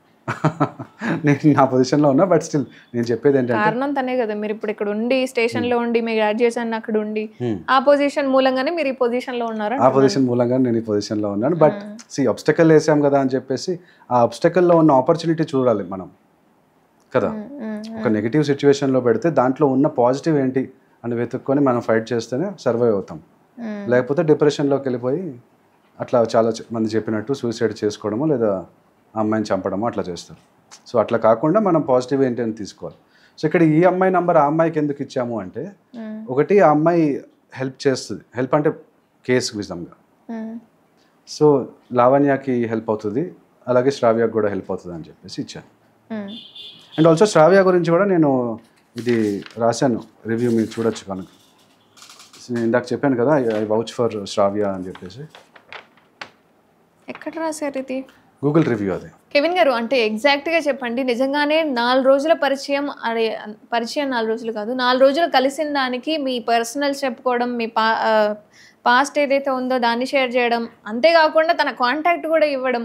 నేను నా పొజిషన్లో ఉన్నా, బట్ స్టిల్ నేను చెప్పేది ఏంటంటే కారణం తనే కదా, మీరు ఇప్పుడు ఇక్కడ ఉండి స్టేషన్లో ఉండి మీ గ్రాడ్యుయేషన్ అక్కడ ఉండి ఆ పొజిషన్ మూలంగానే మీరు ఈ పొజిషన్లో ఉన్నారు. ఆ పొజిషన్ మూలంగా నేను ఈ పొజిషన్లో ఉన్నాను. బట్ అబ్స్టకల్ వేసాం కదా అని చెప్పేసి ఆ అబ్స్టకల్లో ఉన్న ఆపర్చునిటీ చూడాలి మనం కదా. ఒక నెగిటివ్ సిచ్యువేషన్లో పెడితే దాంట్లో ఉన్న పాజిటివ్ ఏంటి అని వెతుక్కొని మనం ఫైట్ చేస్తేనే సర్వైవ్ అవుతాం. లేకపోతే డిప్రెషన్లోకి వెళ్ళిపోయి అట్లా చాలా మంది చెప్పినట్టు సూసైడ్ చేసుకోవడమో లేదా ఆ అమ్మాయిని చంపడమో అట్లా చేస్తారు. సో అట్లా కాకుండా మనం పాజిటివ్ ఏంటి అని తీసుకోవాలి. సో ఇక్కడ ఈ అమ్మాయి నంబర్ ఆ అమ్మాయికి ఎందుకు ఇచ్చాము అంటే, ఒకటి ఆ అమ్మాయి హెల్ప్ చేస్తుంది, హెల్ప్ అంటే కేసు విధంగా. సో లావణ్యకి హెల్ప్ అవుతుంది, అలాగే శ్రావ్యకి కూడా హెల్ప్ అవుతుంది అని చెప్పేసి ఇచ్చాను. అండ్ ఆల్సో శ్రావ్య గురించి కూడా నేను ఇది రాశాను, రివ్యూ మీరు చూడొచ్చు కనుక. నేను ఇందాక చెప్పాను కదా ఐ వౌచ్ ఫర్ శ్రావ్య అని చెప్పేసి. ఎక్కడ రాశారు ఇది? గూగుల్ రివ్యూ అది. కెవిన్ గారు, అంటే ఎగ్జాక్ట్గా చెప్పండి, నిజంగానే 4 రోజుల పరిచయం, అదే పరిచయం 4 రోజులు కాదు, 4 రోజులు కలిసిన దానికి మీ పర్సనల్స్ చెప్పుకోవడం, మీ పాస్ట్ ఏదైతే ఉందో దాన్ని షేర్ చేయడం, అంతేకాకుండా తన కాంటాక్ట్ కూడా ఇవ్వడం,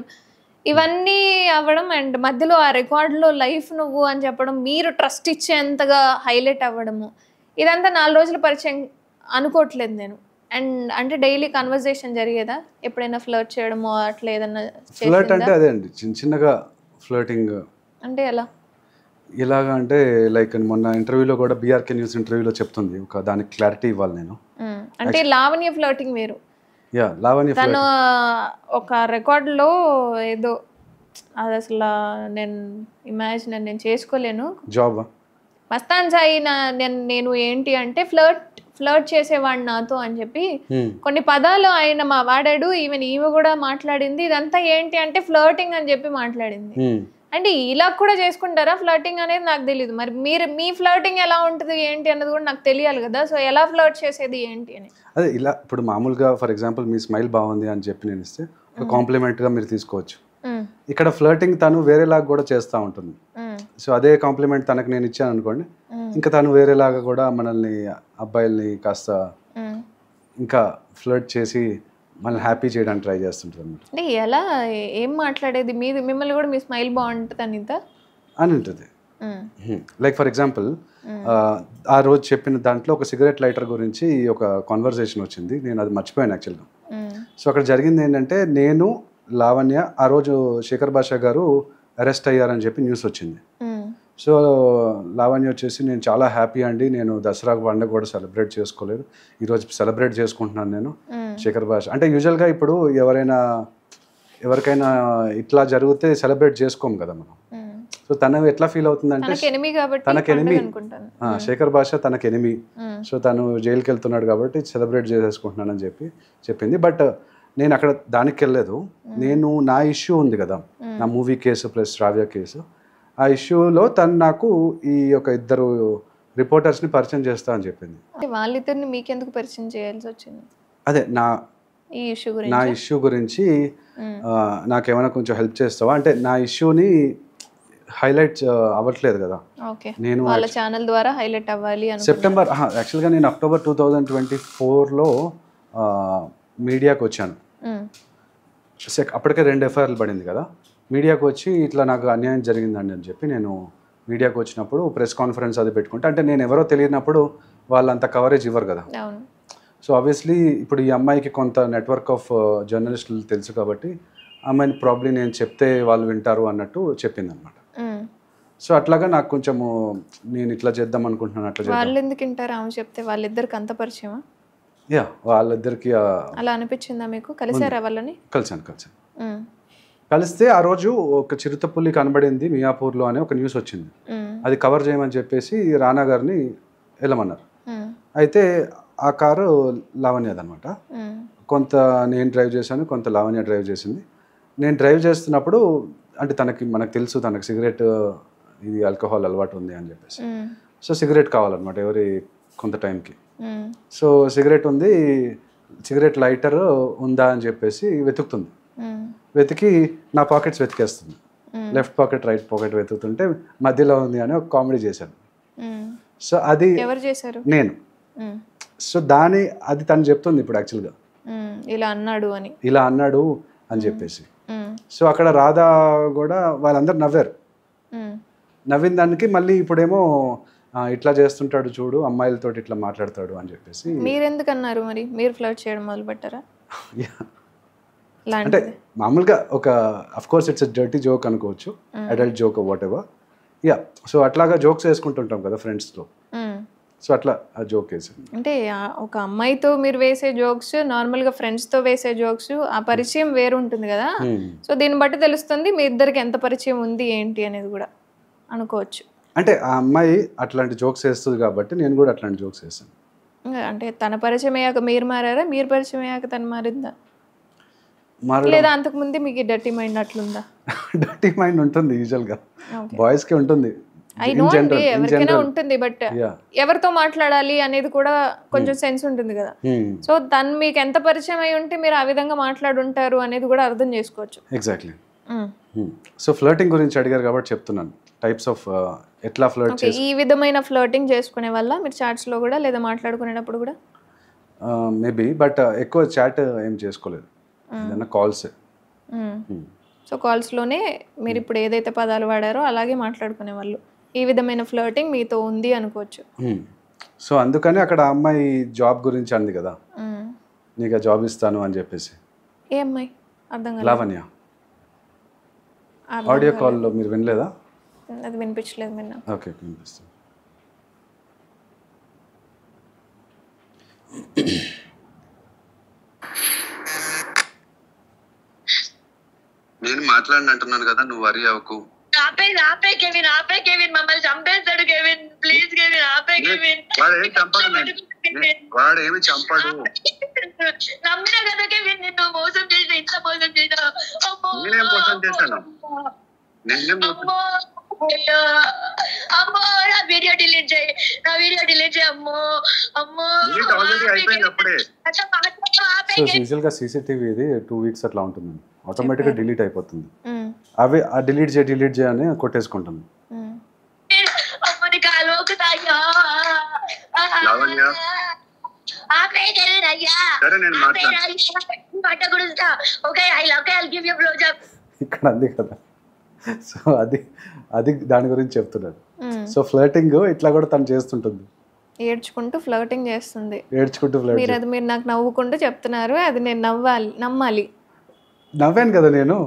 ఇవన్నీ అవ్వడం, అండ్ మధ్యలో ఆ రికార్డులో లైఫ్ నువ్వు అని చెప్పడం, మీరు ట్రస్ట్ ఇచ్చేంతగా హైలైట్ అవ్వడము, ఇదంతా 4 రోజుల పరిచయం అనుకోవట్లేదు నేను. అండ్ అంటే డైలీ కన్వర్జేషన్ జరిగేదా? ఎప్పుడైనా ఫ్లర్ట్ చేయడమో అట్లా ఏదన్నా? ఫ్లర్ట్ అంటే అదే అండి, చిన్నగా ఫ్లర్టింగ్. అంటే ఎలా? ఇలాగా అంటే లైక్ మొన్న ఇంటర్వ్యూలో కూడా బీఆర్కే న్యూస్ ఇంటర్వ్యూలో చెప్తుంది, ఒక దానికి క్లారిటీ ఇవ్వాలి నేను. అంటే లావణ్య ఫ్లర్టింగ్ వేరు. లావణ్య తను ఒక రికార్డులో ఏదో, అది అసలు నేను చేసుకోలేను. జాబ్ మస్తాన్ సాయి నేను ఏంటి అంటే ఫ్లర్ట్ చేసేవాడు నాతో అని చెప్పి కొన్ని పదాలు ఆయన వాడాడు. ఈమె కూడా మాట్లాడింది. ఇదంతా ఏంటి అంటే ఫ్లర్టింగ్ అని చెప్పి మాట్లాడింది. అంటే ఇలా కూడా చేసుకుంటారా ఫ్లర్టింగ్ అనేది? నాకు తెలియదు. మరి మీ ఫ్లర్టింగ్ ఎలా ఉంటుంది ఏంటి అన్నది కూడా నాకు తెలియాలి కదా. సో ఎలా ఫ్లర్ట్ చేసేది ఏంటి అని? అదే ఇలా ఇప్పుడు మామూలుగా ఫర్ ఎగ్జాంపుల్ మీ స్మైల్ బాగుంది అని చెప్పి నేను ఇస్తే ఒక కాంప్లిమెంట్గా మీరు తీసుకోవచ్చు. ఇక్కడ ఫ్లర్టింగ్ తను వేరేలాగా కూడా చేస్తూ ఉంటుంది. సో అదే కాంప్లిమెంట్ తనకు నేను ఇచ్చాను అనుకోండి, ఇంకా తను వేరేలాగా కూడా మనల్ని అబ్బాయిల్ని కాస్త ఇంకా ఫ్లర్ట్ చేసి మనల్ని హ్యాపీ చేయడానికి ట్రై చేస్తుంటుంది అనమాట. అంటే ఎలా ఏం మాట్లాడేది? మిమ్మల్ని కూడా మీ స్మైల్ బాగుంటుంది అని ఉంటుంది. లైక్ ఫర్ ఎగ్జాంపుల్ ఆ రోజు చెప్పిన దాంట్లో ఒక సిగరెట్ లైటర్ గురించి ఒక కాన్వర్సేషన్ వచ్చింది, నేను అది మర్చిపోయాను యాక్చువల్గా. సో అక్కడ జరిగింది ఏంటంటే, నేను లావణ్య ఆ రోజు శేఖర్ భాషా గారు అరెస్ట్ అయ్యారని చెప్పి న్యూస్ వచ్చింది. సో లావణ్య వచ్చేసి నేను చాలా హ్యాపీ అండి, నేను దసరా పండుగ కూడా సెలబ్రేట్ చేసుకోలేదు, ఈరోజు సెలబ్రేట్ చేసుకుంటున్నాను నేను శేఖర్ భాష. అంటే యూజువల్గా ఇప్పుడు ఎవరికైనా ఇట్లా జరిగితే సెలబ్రేట్ చేసుకోము కదా మనం. సో తను ఎట్లా ఫీల్ అవుతుందంటే, తనకు ఎనిమి శేఖర్ భాష తనకు ఎనిమి, సో తను జైలుకి వెళ్తున్నాడు కాబట్టి సెలబ్రేట్ చేసేసుకుంటున్నానని చెప్పింది. బట్ నేను అక్కడ దానికి వెళ్ళలేదు. నేను నా ఇష్యూ ఉంది కదా, నా మూవీ కేసు ప్లస్ శ్రావ్య కేసు, ఆ ఇష్యూలో తను నాకు ఈ ఒక 2 రిపోర్టర్స్ని పరిచయం చేస్తా అని చెప్పింది. వాళ్ళిద్దరిని మీకెందుకు పరిచయం చేయాల్సి వచ్చింది? అదే నా ఇష్యూ గురించి నాకేమైనా కొంచెం హెల్ప్ చేస్తావా అంటే, నా ఇష్యూని హైలైట్ అవ్వట్లేదు కదా, నేను వాళ్ళ ఛానల్ ద్వారా హైలైట్ అవ్వాలి సెప్టెంబర్ యాక్చువల్గా నేను అక్టోబర్ 2024లో మీడియాకి వచ్చాను. అప్పటికే 2 ఎఫ్ఐఆర్లు పడింది కదా, మీడియాకి వచ్చి ఇట్లా నాకు అన్యాయం జరిగిందండి అని చెప్పి నేను మీడియాకి వచ్చినప్పుడు ప్రెస్ కాన్ఫరెన్స్ అది పెట్టుకుంటే, అంటే నేను ఎవరో తెలియనప్పుడు వాళ్ళంత కవరేజ్ ఇవ్వరు కదా. సో ఆబ్వియస్లీ ఇప్పుడు ఈ అమ్మాయికి కొంత నెట్వర్క్ ఆఫ్ జర్నలిస్టులు తెలుసు కాబట్టి అమ్మాయిని ప్రాబ్లీ నేను చెప్తే వాళ్ళు వింటారు అన్నట్టు చెప్పింది అనమాట. సో అట్లాగా నాకు కొంచెము నేను ఇట్లా చేద్దాం అనుకుంటున్నాను. అట్లా వాళ్ళు ఎందుకు వింటారు ఆమె చెప్తే? వాళ్ళిద్దరికి అంత పరిచయమా? వాళ్ళిద్దరికి అలా అనిపించిందా మీకు? కలిసారా వాళ్ళని? కలిసాను. కలిస్తే ఆ రోజు ఒక చిరుతపుల్లి కనబడింది మియాపూర్లో అనే ఒక న్యూస్ వచ్చింది. అది కవర్ చేయమని చెప్పేసి రానా గారిని వెళ్ళమన్నారు. అయితే ఆ కారు లావణ్యదనమాట. కొంత నేను డ్రైవ్ చేశాను, కొంత లావణ్య డ్రైవ్ చేసింది. నేను డ్రైవ్ చేస్తున్నప్పుడు అంటే మనకు తెలుసు తనకు సిగరెట్ ఇది ఆల్కహాల్ అలవాటు ఉంది అని చెప్పేసి, సో సిగరెట్ కావాలన్నమాట ఎవరి కొంత టైంకి. సో సిగరెట్ ఉంది, సిగరెట్ లైటర్ ఉందా అని చెప్పేసి వెతుకుతుంది. వెతికి నా పాకెట్స్ వెతికేస్తుంది. లెఫ్ట్ పాకెట్ రైట్ పాకెట్ వెతుకుతుంటే మధ్యలో ఉంది అని ఒక కామెడీ చేశాను. సో అది ఎవరు చేశారు? నేను. సో అది తను చెప్తుంది ఇప్పుడు యాక్చువల్గా ఇలా అన్నాడు అని చెప్పేసి. సో అక్కడ రాధా కూడా వాళ్ళందరూ నవ్వారు. నవ్విన దానికి మళ్ళీ ఇప్పుడేమో ఇట్లా చేస్తుంటాడు చూడు, అమ్మాయిలతో ఇట్లా మాట్లాడతాడు అని చెప్పేసి. మీరు ఎందుకు అన్నారు మరి? మీరు ఫ్లర్ట్ చేయడం మొదలు పెట్టారా? అంటే మామూలుగా ఒక of course it's dirty joke అనుకోవచ్చు, adult joke whatever. Yeah, so అట్లాగా జోక్స్ వేసుకుంటుంటాం కదా ఫ్రెండ్స్తో. సో అట్లా ఆ జోక్ వేసాను. అంటే ఒక అమ్మాయితో మీరు వేసే జోక్స్, నార్మల్గా ఫ్రెండ్స్తో వేసే జోక్స్, ఆ పరిచయం వేరు ఉంటుంది కదా. సో దీన్ని బట్టి తెలుస్తుంది మీ ఇద్దరికి ఎంత పరిచయం ఉంది ఏంటి అనేది కూడా అనుకోవచ్చు. అంటే ఆ అమ్మాయి అట్లాంటి జోక్స్ వేస్తుంది కాబట్టి నేను కూడా అట్లాంటి జోక్స్ వేసాను. అంటే తన పరిచయం అయ్యాక మీరు మారారా, మీరు పరిచయం అయ్యాక తను మారిందా, లేదా అంతకుముందే మీకు డర్టీ మైండ్ అట్లుందా? డర్టీ మైండ్ ఉంటుంది యూజువల్గా, బాయ్స్కి ఉంటుంది. ఐ నో అండి, ఎవరికైనా ఉంటుంది. బట్ ఎవరితో మాట్లాడాలి అనేది కూడా కొంచెం సెన్స్ ఉంటుంది కదా. సో తను మీకు ఎంత పరిచయం అయి ఉంటే మీరు ఆ విధంగా మాట్లాడుంటారు అనేది కూడా అర్థం చేసుకోవచ్చు. ఎగ్జాక్ట్లీ. సో ఫ్లర్టింగ్ గురించి అడిగారు కాబట్టి చెప్తున్నాను. టైప్స్ ఆఫ్ ఎట్లా ఫ్లర్ట్ చేసి ఈ విధమైన ఫ్లర్టింగ్ చేసుకునే వల్ల మీరు చాట్స్లో కూడా లేదా మాట్లాడుకునేటప్పుడు కూడా మేబీ, బట్ ఎక్కువ చాట్ ఏం చేసుకోలేదు, ఏదైనా కాల్స్. సో కాల్స్లోనే మీరు ఇప్పుడు ఏదైతే పదాలు వాడారో అలాగే మాట్లాడుకునే వాళ్ళు. ఈ విధమైన ఫ్లర్టింగ్ మీతో ఉంది అనుకోవచ్చు. సో అందుకని అక్కడ అమ్మాయి జాబ్ గురించి అంది కదా, నీకు ఆ జాబ్ ఇస్తాను అని చెప్పేసి. ఏ అమ్మాయి? అర్థం కాదు. లావణ్య. ఆడియో కాల్లో మీరు వినలేదా? అది వినిపించలేదు విన్నా. ఓకే, వినిపిస్తుంది. నేను మాట్లాడిన అంటున్నాను కదా, నువ్వు వరి అవ్వకు. ఆపే కెవిన్ మమ్మల్ని చంపేస్తాడు కెవిన్, ప్లీజ్ కెవిన్ ఆపే కెవిన్. వాడు ఏమి చంపాడు? నమ్మినా కదా కెవిన్, నిన్ను మోసం చేసిన, ఇంత మోసం చేసిన. నేనేం మోసం చేశాను? అమ్మో నా వీడియో డిలీట్ చేయి, అమ్మో సో యూజువల్గా సీసీటీవీ ఇది 2 weeks అట్లా ఉంటుంది, ఆటోమేటిక్గా డిలీట్ అయిపోతుంది. అవి ఆ డిలీట్ చేయి అని కొట్టేసుకుంటుంది. ఇక్కడ అంది కదా, సో అది దాని గురించి చెప్తున్నాడు. సో ఫ్లర్టింగ్ ఇట్లా కూడా తను చేస్తుంటుంది, ఏడ్చుకుంటూ ఫ్లర్టింగ్ చేస్తుంది. మీరు అది మీరు నాకు నవ్వుకుంటూ చెప్తున్నారు, అది నేను నమ్మాలి. నవ్వాను కదా నేను.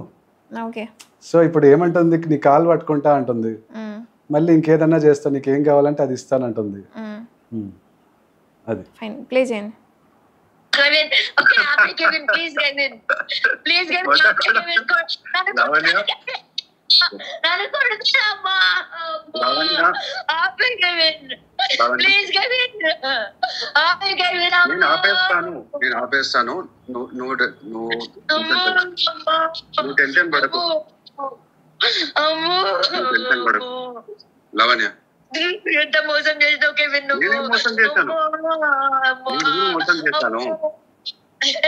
ఓకే. సో ఇప్పుడు ఏమంటుంది, నీ కాలు పట్టుకుంటా అంటుంది, మళ్ళీ ఇంకేదన్నా చేస్తా, నీకు ఏం కావాలంటే అది ఇస్తానంటుంది. అది ఫైన్, ప్లే చేయండి. నేను ఆపేస్తాను. నువ్వు టెన్షన్ పడకు లవణ్య. ఎంత మోసం చేసావు కెవిన్, మోసం చేశాను.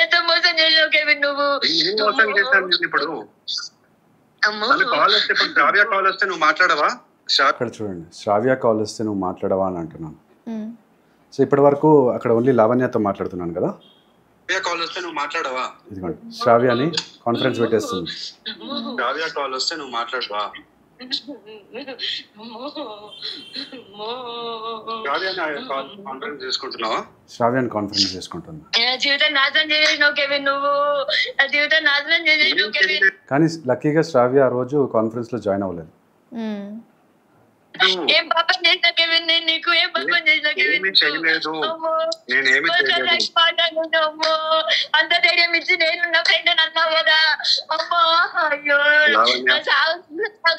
ఎంత మోసం చేసావు కెవిన్ నువ్వు. మోసం చేశాను. ఇప్పుడు కాల్ వస్తే, ఇప్పుడు శ్రావ్య కాల్ వస్తే నువ్వు మాట్లాడవా? అక్కడ చూడండి, శ్రావ్య కాల్ వస్తే నువ్వు మాట్లాడవా అని అంటున్నాను. సో ఇప్పటి వరకు అక్కడ ఓన్లీ లావణ్యతో మాట్లాడుతున్నాను కదా. కాల్ వస్తే నువ్వు మాట్లాడవా? ఇదిగోండి, శ్రావ్యని కాన్ఫరెన్స్ పెట్టేస్తుంది. శ్రావ్య కాల్ వస్తే నువ్వు మాట్లాడవా? శ్రావ్యాన్ని కాన్ఫరెన్స్ చేసుకుంటున్నా. కానీ లక్కీగా శ్రావ్య ఆ రోజు కాన్ఫరెన్స్ లో జాయిన్ అవ్వలేదు. ఏం పాపం చేసిన కెవిన్, నేను నీకు ఏం పాపం చేసిన కెవిన్? అంత ధైర్యం ఇచ్చి నేనున్న ఫ్రెండ్ అన్నావు కదా. అమ్మో అయ్యో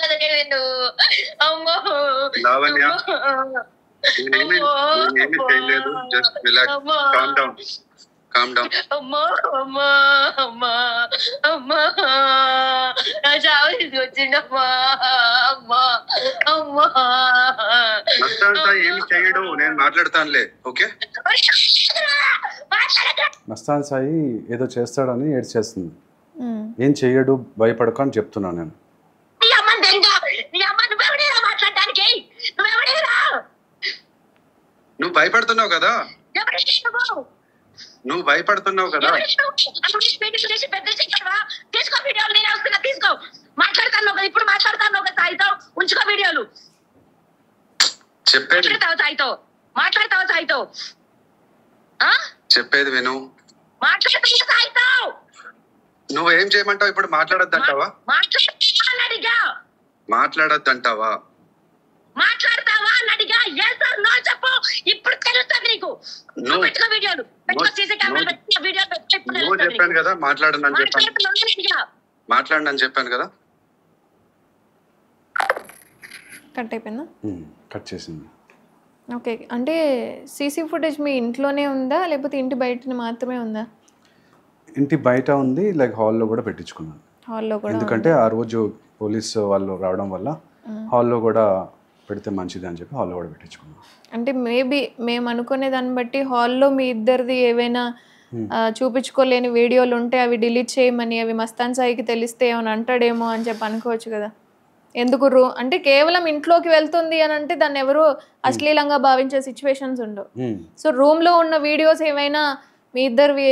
కదా కెవిన్ నువ్వు. అమ్మో అమ్మో అమ్మా అమ్మా అమ్మా నా చావు తీసుకొచ్చిండమ్మా. అమ్మా అమ్మా ఏమి చేయడు, నేను మాట్లాడతానులే. ఓకే, మస్తాన్ సాయి ఏదో చేస్తాడని ఏడ్చేస్తుంది. ఏం చెయ్యడు, భయపడకు అని చెప్తున్నాను నేను. నీ అమ్మ నువ్వెవడేరా మాట్లాడడానికి? నువ్వెవడేరా? నువ్వు భయపడుతున్నావు కదా, నువ్వు భయపడుతున్నావు కదా. తీసుకో వీడియోలు, నేను వస్తున్నా తీసుకో. మాట్లాడతాను కదా, ఇప్పుడు మాట్లాడతాను కదా సాయితో. ఉంచుకో వీడియోలు. చెప్పేది మాట్లాడతావా సాయితో? చెప్పేది విను. మాట్లాడతావా సాయితో? నువ్వేం చేయమంటావు ఇప్పుడు? మాట్లాడొద్దంటావా? మాట్లాడొద్దంటావా? మాట్లాడతావా అని అడిగా. ఎస్ ఆర్ నో చెప్పు. ఇప్పుడు తెలుస్తుంది నీకు. పెట్టుకో వీడియోలు, పెట్టుకో సీసీ కెమెరా పెట్టుకో వీడియో పెట్టుకో. నువ్వు చెప్పాను కదా మాట్లాడనని చెప్పాను. మాట్లాడనని చెప్పాను కదా. కట్ అయిపోయిందా? కట్ చేసింది. ఓకే, అంటే సీసీ ఫుటేజ్ మీ ఇంట్లోనే ఉందా లేకపోతే ఇంటి బయట మాత్రమే ఉందా? ఇంటి బయట ఉంది, లైక్ హాల్లో కూడా పెట్టించుకున్నాను. హాల్లో కూడా? ఎందుకంటే ఆ రోజు పోలీస్ వాళ్ళు రావడం వల్ల హాల్లో కూడా పెడితే మంచిది అని చెప్పి హాల్లో కూడా పెట్టించుకున్నాను. అంటే మేబీ మేము అనుకునే దాన్ని బట్టి హాల్లో మీ ఇద్దరిది ఏవైనా చూపించుకోలేని వీడియోలు ఉంటే అవి డిలీట్ చేయమని, అవి మస్తాన్ సాయికి తెలిస్తే ఏమైనా అంటాడేమో అని చెప్పి అనుకోవచ్చు కదా. ఎందుకు అంటే కేవలం ఇంట్లోకి వెళ్తుంది అని అంటే దాన్ని ఎవరు అశ్లీలంగా భావించే సిచ్యువేషన్స్ ఉండవు. సో రూమ్లో ఉన్న వీడియోస్ ఏమైనా మీ ఇద్దరివి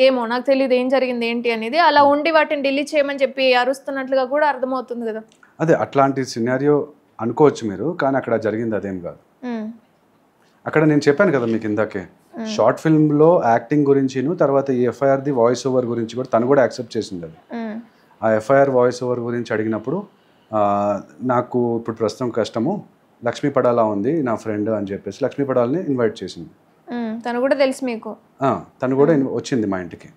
ఏమో నాకు తెలియదు ఏం జరిగింది ఏంటి అనేది, అలా ఉండి వాటిని డిలీట్ చేయమని చెప్పి అరుస్తున్నట్లుగా కూడా అర్థమవుతుంది కదా. అదే అట్లాంటి సినారియో అనుకోవచ్చు మీరు, కానీ అక్కడ జరిగింది అదేం కాదు. అక్కడ నేను చెప్పాను కదా మీకు ఇందాకే, షార్ట్ ఫిల్మ్లో యాక్టింగ్ గురించిను తర్వాత ఈ ఎఫ్ఐఆర్ది వాయిస్ ఓవర్ గురించి కూడా తను కూడా యాక్సెప్ట్ చేసింది. అది ఆ ఎఫ్ఐఆర్ వాయిస్ ఓవర్ గురించి అడిగినప్పుడు నాకు ఇప్పుడు ప్రస్తుతం కష్టము, లక్ష్మీ పడాలా ఉంది నా ఫ్రెండ్ అని చెప్పేసి లక్ష్మీ పడాలని ఇన్వైట్ చేసింది. తను కూడా తెలుసు మీకు? తను కూడా వచ్చింది మా ఇంటికి.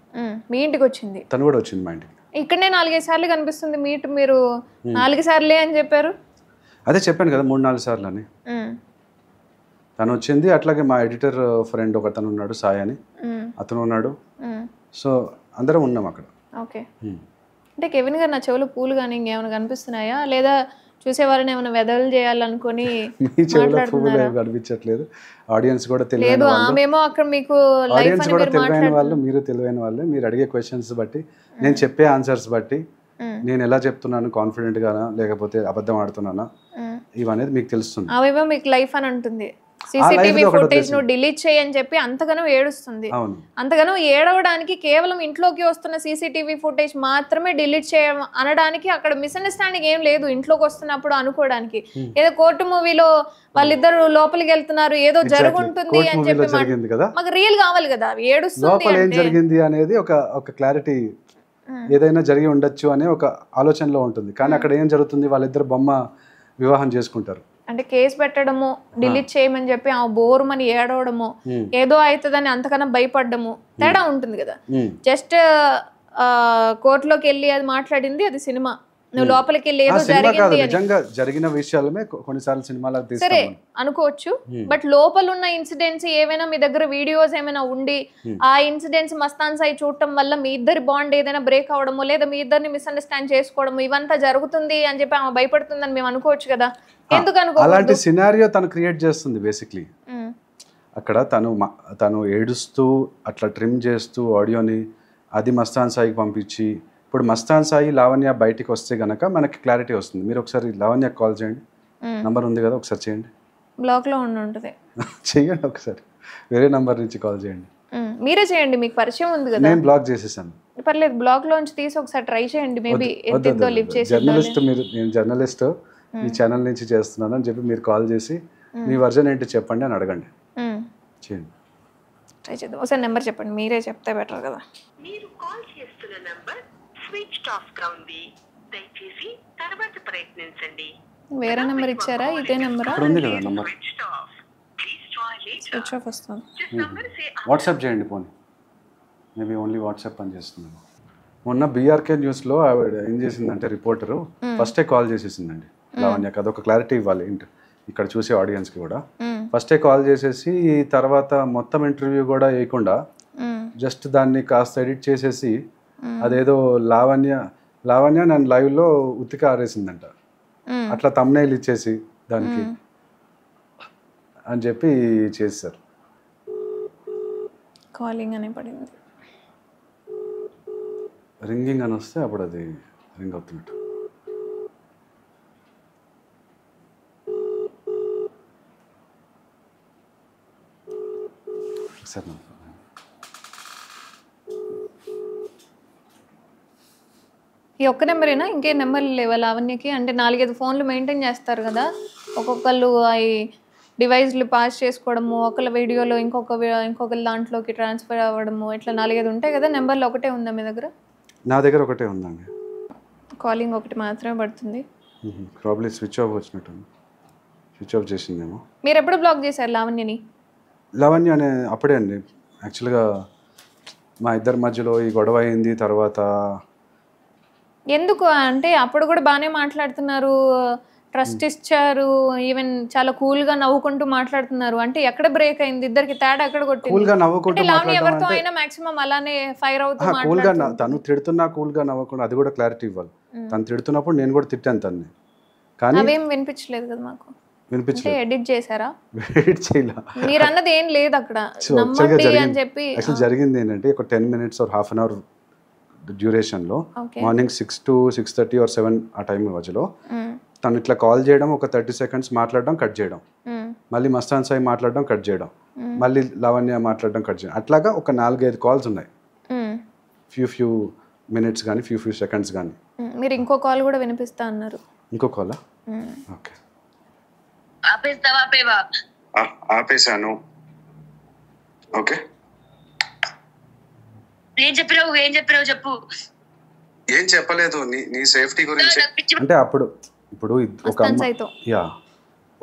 మీ ఇంటికి వచ్చింది? తను కూడా వచ్చింది మా ఇంటికి. ఇక్కడనే 4-5 సార్లు కనిపిస్తుంది మీట్, మీరు 4 సార్లే అని చెప్పారు. అదే చెప్పాను కదా 3-4 సార్లు అని. తను వచ్చింది, అట్లాగే మా ఎడిటర్ ఫ్రెండ్ ఒక తను ఉన్నాడు సాయి అని, అతను ఉన్నాడు. సో అందరం ఉన్నాం అక్కడ. ఓకే, అంటే కెవిన్ గారు నా చెవులు పూలు కానీ ఇంకేమైనా కనిపిస్తున్నాయా, లేదా చూసేవాళ్ళని ఏమైనా వెదలు చేయాలనుకుని కనిపించట్లేదు? ఆడియన్స్ కూడా తెలియదు, ఆమెమో అక్కడ మీకు ఆడియన్స్ కూడా తెలివైన వాళ్ళు, మీరు తెలివైన వాళ్ళే. మీరు అడిగే క్వశ్చన్స్ బట్టి, నేను చెప్పే ఆన్సర్స్ బట్టి, నేను ఎలా చెప్తున్నాను, కాన్ఫిడెంట్ గానా లేకపోతే అబద్ధం ఆడుతున్నానా, ఇవనేది మీకు తెలుస్తుంది. అవేమో మీకు లైఫ్ అని అంటుంది. సీసీటీవీ ఫుటేజ్ ను డిలీట్ చేయని చెప్పి అంతగానో ఏడుస్తుంది. అంతగానో ఏడవడానికి కేవలం ఇంట్లోకి వస్తున్న సీసీటీవీ ఫుటేజ్ మాత్రమే డిలీట్ చేయ అనడానికి అక్కడ మిస్అండర్స్టాండింగ్ ఏం లేదు. ఇంట్లోకి వస్తున్నప్పుడు అనుకోవడానికి ఏదో కోర్టు మూవీలో వాళ్ళిద్దరు లోపలికి వెళ్తున్నారు ఏదో జరుగుంటుంది అని చెప్పి మాకు రియల్ కావాలి కదా. ఏడుస్తుంది జరిగింది అనేది ఒక క్లారిటీ, ఏదైనా జరిగి ఉండొచ్చు అనే ఒక ఆలోచనలో ఉంటుంది. కానీ అక్కడ ఏం జరుగుతుంది, వాళ్ళిద్దరు బొమ్మ వివాహం చేసుకుంటారు. అంటే కేసు పెట్టడము, డిలీట్ చేయమని చెప్పి ఆ బోరుమని ఏడవడము, ఏదో అవుతుందని అంతకన్నా భయపడ్డము, తేడా ఉంటుంది కదా. జస్ట్ కోర్టులోకి వెళ్ళి అది మాట్లాడింది, అది సినిమా. నువ్వు లోపలికి వెళ్ళి ఏదో జరిగింది నిజంగా జరిగిన విషయాలమే కొన్నిసార్లు సినిమాలకు సరే అనుకోవచ్చు. బట్ లోపల ఉన్న ఇన్సిడెంట్స్ ఏమైనా మీ దగ్గర వీడియోస్ ఏమైనా ఉండి ఆ ఇన్సిడెంట్స్ మస్తాన్ సాయి చూడటం వల్ల మీ ఇద్దరి బాండ్ ఏదైనా బ్రేక్ అవడము, లేదా మీ ఇద్దరిని మిస్అండర్స్టాండ్ చేసుకోవడము, ఇవంతా జరుగుతుంది అని చెప్పి ఆమె భయపడుతుందని మేము అనుకోవచ్చు కదా. ఎందుకు అనుకో? అలాంటి సినారియో తను క్రియేట్ చేస్తుంది బేసిక్లీ. అక్కడ తను ఏడుస్తూ అట్లా ట్రిమ్ చేస్తూ ఆడియోని అది మస్తాన్ సాయికి పంపించి, ఇప్పుడు మస్తాన్ సాయి లావణ్య బయటికి వస్తే గనక మనకి క్లారిటీ వస్తుంది. మీరు ఒకసారి లావణ్య కాల్ చేయండి, నంబర్ ఉంది కదా, ఒకసారి చేయండి. బ్లాక్లో ఉంటుంది చేయండి, ఒకసారి వేరే నంబర్ నుంచి కాల్ చేయండి. మీరే చేయండి, మీకు పరిచయం ఉంది కదా. నేను బ్లాక్ చేసేసాను. పర్లేదు, బ్లాక్ లోంచి తీసి ఒకసారి ట్రై చేయండి. మేబీ ఎంతో లివ్ చేసి జర్నలిస్ట్ మీరు, నేను జర్నలిస్ట్ ఈ ఛానల్ నుంచి చేస్తున్నాను అని చెప్పి మీరు కాల్ చేసి మీ వర్జన్ ఏంటి చెప్పండి అని అడగండి. చేయండి, ట్రై చేద్దాం. ఒకసారి నెంబర్ చెప్పండి, మీరే చెప్తే బెటర్ కదా. మీరు కాల్ చేస్తున్న నంబర్ స్విచ్ ఆఫ్ గా ఉంది, దయచేసి తర్వాత ప్రయత్నించండి. వేరే నెంబర్ ఇచ్చారా? ఇదే నెంబరా? ఉంది కదా నంబర్. స్విచ్ ఆఫ్ వస్తుంది. వాట్సాప్ చేయండి పోనీ, మేబీ ఓన్లీ వాట్సాప్ పని చేస్తున్నాను. మొన్న బీఆర్కే న్యూస్లో ఆవిడ ఏం చేసిందంటే రిపోర్టరు ఫస్టే కాల్ చేసేసిందండి లావణ్యకి. అదొక క్లారిటీ ఇవ్వాలి ఇక్కడ చూసే ఆడియన్స్కి కూడా. ఫస్టే కాల్ చేసేసి తర్వాత మొత్తం ఇంటర్వ్యూ కూడా వేయకుండా జస్ట్ దాన్ని కాస్త ఎడిట్ చేసేసి అదేదో లావణ్య నన్ను లైవ్లో ఉతిక ఆరేసిందంట, అట్లా తమ్నైల్ ఇచ్చేసి దానికి అని చెప్పి చేశారు. కాలింగ్ అని పడింది, రింగింగ్ అని వస్తే అప్పుడు అది రింగ్ అవుతున్నట్టు. సార్ ఈ ఒక్క నెంబరేనా ఇంకేం నెంబర్లు లేవా లావణ్యకి? అంటే 4-5 ఫోన్లు మెయింటైన్ చేస్తారు కదా, ఒక్కొక్కళ్ళు అవి డివైస్లు పాస్ చేసుకోవడము, ఒకళ్ళ వీడియోలో ఇంకొకరి దాంట్లోకి ట్రాన్స్ఫర్ అవ్వడము, ఇట్లా 4-5 ఉంటాయి కదా. నెంబర్లు ఒకటే ఉందా మీ దగ్గర? నా దగ్గర ఒకటే ఉందండి. కాలింగ్ ఒకటి మాత్రమే పడుతుంది. ప్రాబ్లీ స్విచ్ ఆఫ్ వచ్చినట్టు, స్విచ్ ఆఫ్ చేసిందేమో. మీరు ఎప్పుడు బ్లాక్ చేశారు లావణ్యని? లావణ్య అనే అప్పుడే అండి, యాక్చువల్గా మా ఇద్దరి మధ్యలో ఈ గొడవ అయింది. తర్వాత ఎందుకు అంటే అప్పుడు కూడా బాగానే మాట్లాడుతున్నారు, ట్రస్ట్ ఇచ్చారు, ఈవెన్ చాలా కూల్గా నవ్వుకుంటూ మాట్లాడుతున్నారు. అంటే ఎక్కడ బ్రేక్ అయింది? ఇద్దరికి తేడా ఎక్కడ కొట్టింది? కూల్గా నవ్వుకుంటూ లావణ్య ఎవరితో అయినా మాక్సిమం అలానే ఫైర్ అవుతూ కూల్గా, తను తిడుతున్నా కూల్గా నవ్వకుండా, అది కూడా క్లారిటీ ఇవ్వాలి. తను తిడుతున్నప్పుడు నేను కూడా తిట్టాను తన్ని, కానీ అవేం వినిపించలేదు కదా మాకు. వినిపించలేదు. ఎడిట్ చేశారా? ఎడిట్ చేయలే. మీరు అన్నది ఏం లేదు అక్కడ, నమ్మండి అని చెప్పి. యాక్చువల్ జరిగింది ఏంటంటే, ఒక 10 minutes or half an hour డ్యూరేషన్లో, మార్నింగ్ 6 to 6:30 or 7 ఆ టైం మధ్యలో తను ఇట్లా కాల్ చేయడం, ఒక 30 seconds మాట్లాడడం, కట్ చేయడం, మళ్ళీ మస్తాన్ సాయి మాట్లాడడం, కట్ చేయడం, మళ్ళీ లావణ్య మాట్లాడడం, కట్ చేయడం, అట్లాగా ఒక 4-5 calls ఉన్నాయి. ఫ్యూ minutes కానీ ఫ్యూ seconds కానీ. మీరు ఇంకో కాల్ కూడా వినిపిస్తా అన్నారు. ఇంకో కాలా? ఓకే. ఆపేస్తావా? ఆపేవా? ఆపేశాను. ఓకే, ఏం చెప్పినావు చెప్పు. ఏం చెప్పలేదు, నీ సేఫ్టీ గురించి. అంటే ఇప్పుడు ఒక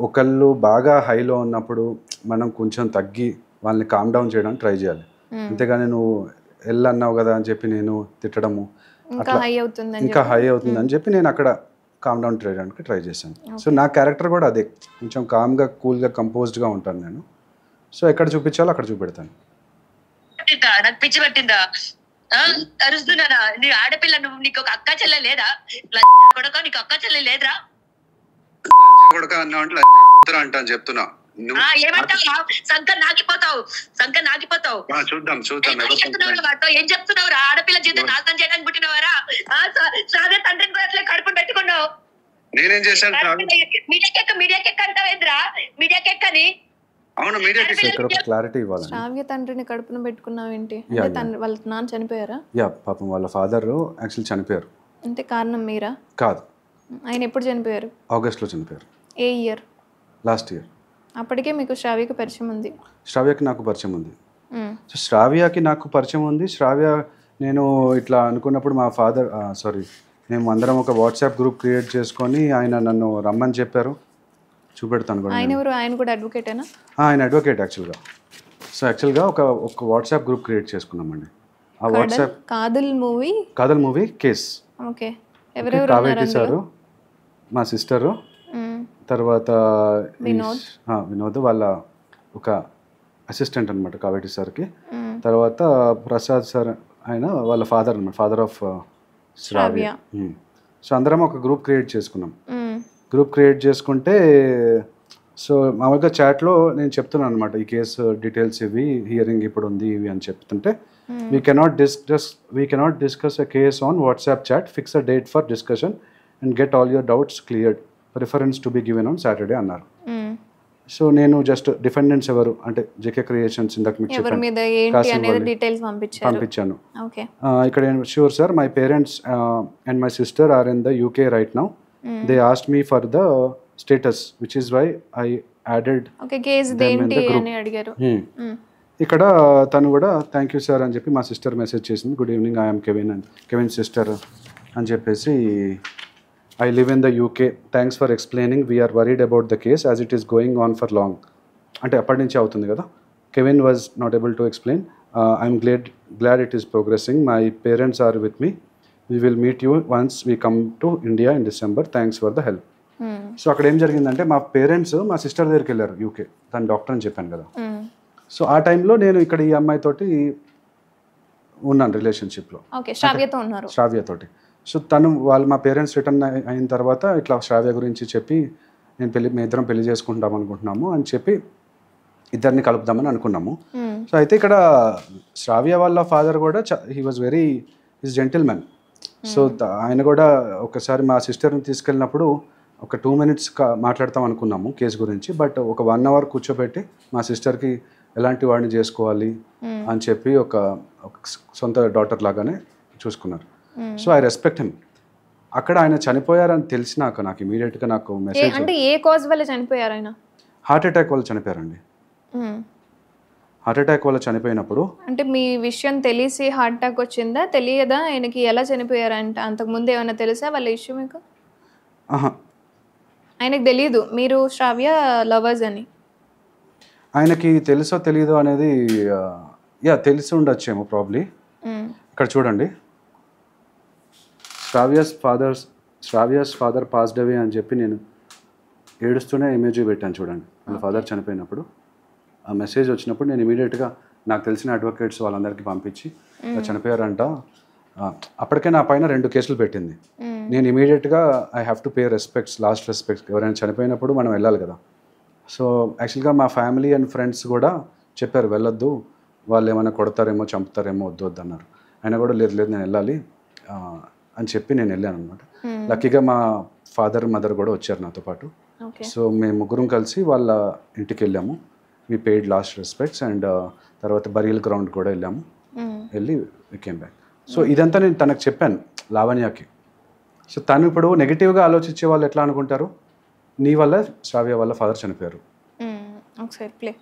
ఒకళ్ళు బాగా హైలో ఉన్నప్పుడు మనం కొంచెం తగ్గి వాళ్ళని కామ్ డౌన్ చేయడానికి ట్రై చేయాలి. అంతేగాని నువ్వు అన్నావు కదా అని చెప్పి నేను తిట్టడము, ఇంకా హై అవుతుంది అని చెప్పి నేను అక్కడ కామ్ డౌన్ చేయడానికి ట్రై చేశాను. సో నా క్యారెక్టర్ కూడా అదే, కొంచెం కామ్గా, కూల్గా, కంపోజ్డ్గా ఉంటాను నేను. సో ఎక్కడ చూపించాలో అక్కడ చూపెడతాను. నాకు పిచ్చి పట్టిందా? అరుస్తున్నానా? నీ ఆడపిల్ల, నువ్వు, నీకు ఒక అక్క చెల్లె లేదా? కొడక, నీకు అక్క చెల్లె లేదురా? కొడక అన్నావు అంటే అంటాను, చెప్తున్నా. ఏమంటావు? సంకర్ నాకిపోతావు. చూద్దాం. ఏం చెప్తున్నావు? ఆడపిల్ల జీవితం నాశనం చేయడానికి పుట్టినవారా? సాగే తండ్రిని కూడా అట్లా కడుపుని పెట్టుకున్నావు. నేనేం చేశాను? మీడియాకెక్క అంటావేంద్రా? మీడియాకెక్కని. అవును, మీడియా ఇక్కడ ఒక క్లారిటీ ఇవ్వాలి. శ్రావ్య తండ్రిని కడుపున పెట్టుకున్నావేంటి? వాళ్ళ నాన్న చనిపోయారా? పాపం వాళ్ళ ఫాదర్ యాక్చువల్లీ చనిపోయారు. అంటే కారణం మీరా? కాదు. ఆయన ఎప్పుడు చనిపోయారు? ఆగస్ట్లో చనిపోయారు. ఏ ఇయర్? Last year. అప్పటికే మీకు శ్రావ్యకి పరిచయం ఉంది? శ్రావ్యకి నాకు పరిచయం ఉంది. సో శ్రావ్యకి నాకు పరిచయం ఉంది. శ్రావ్య నేను ఇట్లా అనుకున్నప్పుడు మా ఫాదర్ మేము అందరం ఒక వాట్సాప్ గ్రూప్ క్రియేట్ చేసుకొని ఆయన నన్ను రమ్మని చెప్పారు. చూపెడతాను కూడా. ఆయన ఎవరు? ఆయన కూడా అడ్వకేటేనా? ఆయన అడ్వకేట్ యాక్చువల్గా. సో యాక్చువల్గా ఒక వాట్సాప్ గ్రూప్ క్రియేట్ చేసుకున్నామండి. ఆ WhatsApp Kaadhal movie case. Okay. Kaveti sir, మా సిస్టరు, తర్వాత వినోద్ వాళ్ళ ఒక అసిస్టెంట్ అనమాట కావేటి సార్కి, తర్వాత ప్రసాద్ సార్ ఆయన వాళ్ళ ఫాదర్ అనమాట, ఫాదర్ ఆఫ్ శ్రావ్య. సో అందరం ఒక గ్రూప్ క్రియేట్ చేసుకున్నాం. గ్రూప్ క్రియేట్ చేసుకుంటే సో మామూలుగా చాట్లో నేను చెప్తున్నాను అనమాట, ఈ కేసు డీటెయిల్స్ ఇవి, హియరింగ్ ఇప్పుడు ఉంది ఇవి అని చెప్తుంటే, we cannot discuss a case on WhatsApp chat, fix a date for discussion and get all your doubts cleared, preference to be given on Saturday అన్నారు. సో నేను జస్ట్ డిఫెండెంట్స్ ఎవరు అంటే జేకే క్రియేషన్స్ ఇందాక మీకు పంపించాను. ఇక్కడ sure sir, my parents and my sister are in the UK right now. They asked me for the status, which is why I added them in the group. ఇక్కడ తను కూడా thank you sir అని చెప్పి మా sister message చేసింది. Good evening, I'm Kevin and Kevin sister అని చెప్పేసి, I live in the UK, thanks for explaining, we're worried about the case as it is going on for long. అంటే అప్పటి నుంచి అవుతుంది కదా. Kevin was not able to explain, I'm glad it is progressing, my parents are with me, we will meet you once we come to India in December, thanks for the help. So అక్కడ ఏం జరిగిందంటే, మా parents మా sister దగ్గరికి వెళ్ళారు UK, తను doctor అని చెప్పాను కదా. సో ఆ టైంలో నేను ఇక్కడ ఈ అమ్మాయితోటి ఉన్నాను రిలేషన్షిప్లో, శ్రావ్యతోటి. సో మా పేరెంట్స్ రిటర్న్ అయిన తర్వాత ఇట్లా శ్రావ్య గురించి చెప్పి, మేము ఇద్దరం పెళ్లి చేసుకుంటాం అనుకుంటున్నాము అని చెప్పి ఇద్దరిని కలుపుదామని అనుకున్నాము. సో అయితే ఇక్కడ శ్రావ్య వాళ్ళ ఫాదర్ కూడా he was very gentlemen. So ఆయన కూడా ఒకసారి మా సిస్టర్ని తీసుకెళ్ళినప్పుడు ఒక 2 minutes మాట్లాడతాం అనుకున్నాము కేసు గురించి, బట్ ఒక 1 hour కూర్చోబెట్టి మా సిస్టర్కి ఎలాంటి వాడిని చేసుకోవాలి అని చెప్పి ఒక సొంత డాటర్ లాగానే చూసుకున్నారు. So I respect him. అక్కడ ఆయన చనిపోయారని తెలిసినాక నాకు ఇమీడియట్గా నాకు మెసేజ్. అంటే ఏ కాజ్ వల్ల చనిపోయారు ఆయన? హార్ట్ అటాక్ వల్ల చనిపోయారండి. హార్ట్ అటాక్ వల్ల చనిపోయినప్పుడు అంటే మీ విషయం తెలిసి హార్ట్ అటాక్ వచ్చిందా, తెలియదా? ఆయనకి ఎలా చనిపోయారంట అంతకుముందు ఏమైనా తెలుసా వాళ్ళ ఇష్యూ మీకు? ఆయనకు తెలియదు మీరు శ్రావ్య లవర్స్ అని? ఆయనకి తెలుసో తెలియదో అనేది తెలిసి ఉండొచ్చేమో ప్రాబ్లీ. ఇక్కడ చూడండి, శ్రావ్యస్ ఫాదర్ పాస్డ్ అవే అని చెప్పి నేను ఏడుస్తూనే ఇమేజ్ పెట్టాను చూడండి. వాళ్ళ ఫాదర్ చనిపోయినప్పుడు ఆ మెసేజ్ వచ్చినప్పుడు నేను ఇమీడియట్గా నాకు తెలిసిన అడ్వకేట్స్ వాళ్ళందరికీ పంపించి చనిపోయారంట. అప్పటికే నా పైన 2 కేసులు పెట్టింది. నేను ఇమీడియట్గా I have to pay respects, last respects. ఎవరైనా చనిపోయినప్పుడు మనం వెళ్ళాలి కదా. సో యాక్చువల్గా మా ఫ్యామిలీ అండ్ ఫ్రెండ్స్ కూడా చెప్పారు వెళ్ళొద్దు, వాళ్ళు ఏమైనా కొడతారేమో చంపుతారేమో వద్దు అన్నారు. ఆయన కూడా లేదు నేను వెళ్ళాలి అని చెప్పి నేను వెళ్ళాను అనమాట. లక్కీగా మా ఫాదర్ మదర్ కూడా వచ్చారు నాతో పాటు. సో మేము ముగ్గురం కలిసి వాళ్ళ ఇంటికి వెళ్ళాము. వి పెయిడ్ లాస్ట్ రెస్పెక్ట్స్ అండ్ తర్వాత బరియల్ గ్రౌండ్ కూడా వెళ్ళాము. వెళ్ళి వి కేమ్ బ్యాక్. సో ఇదంతా నేను తనకు చెప్పాను, లావణ్యకి. సో తను ఇప్పుడు నెగిటివ్గా ఆలోచించే వాళ్ళు ఎట్లా అనుకుంటారు, నీ వల్ల శ్రావ్య వల్ల ఫాదర్ చనిపోయారు. ఒకసారి ప్లే.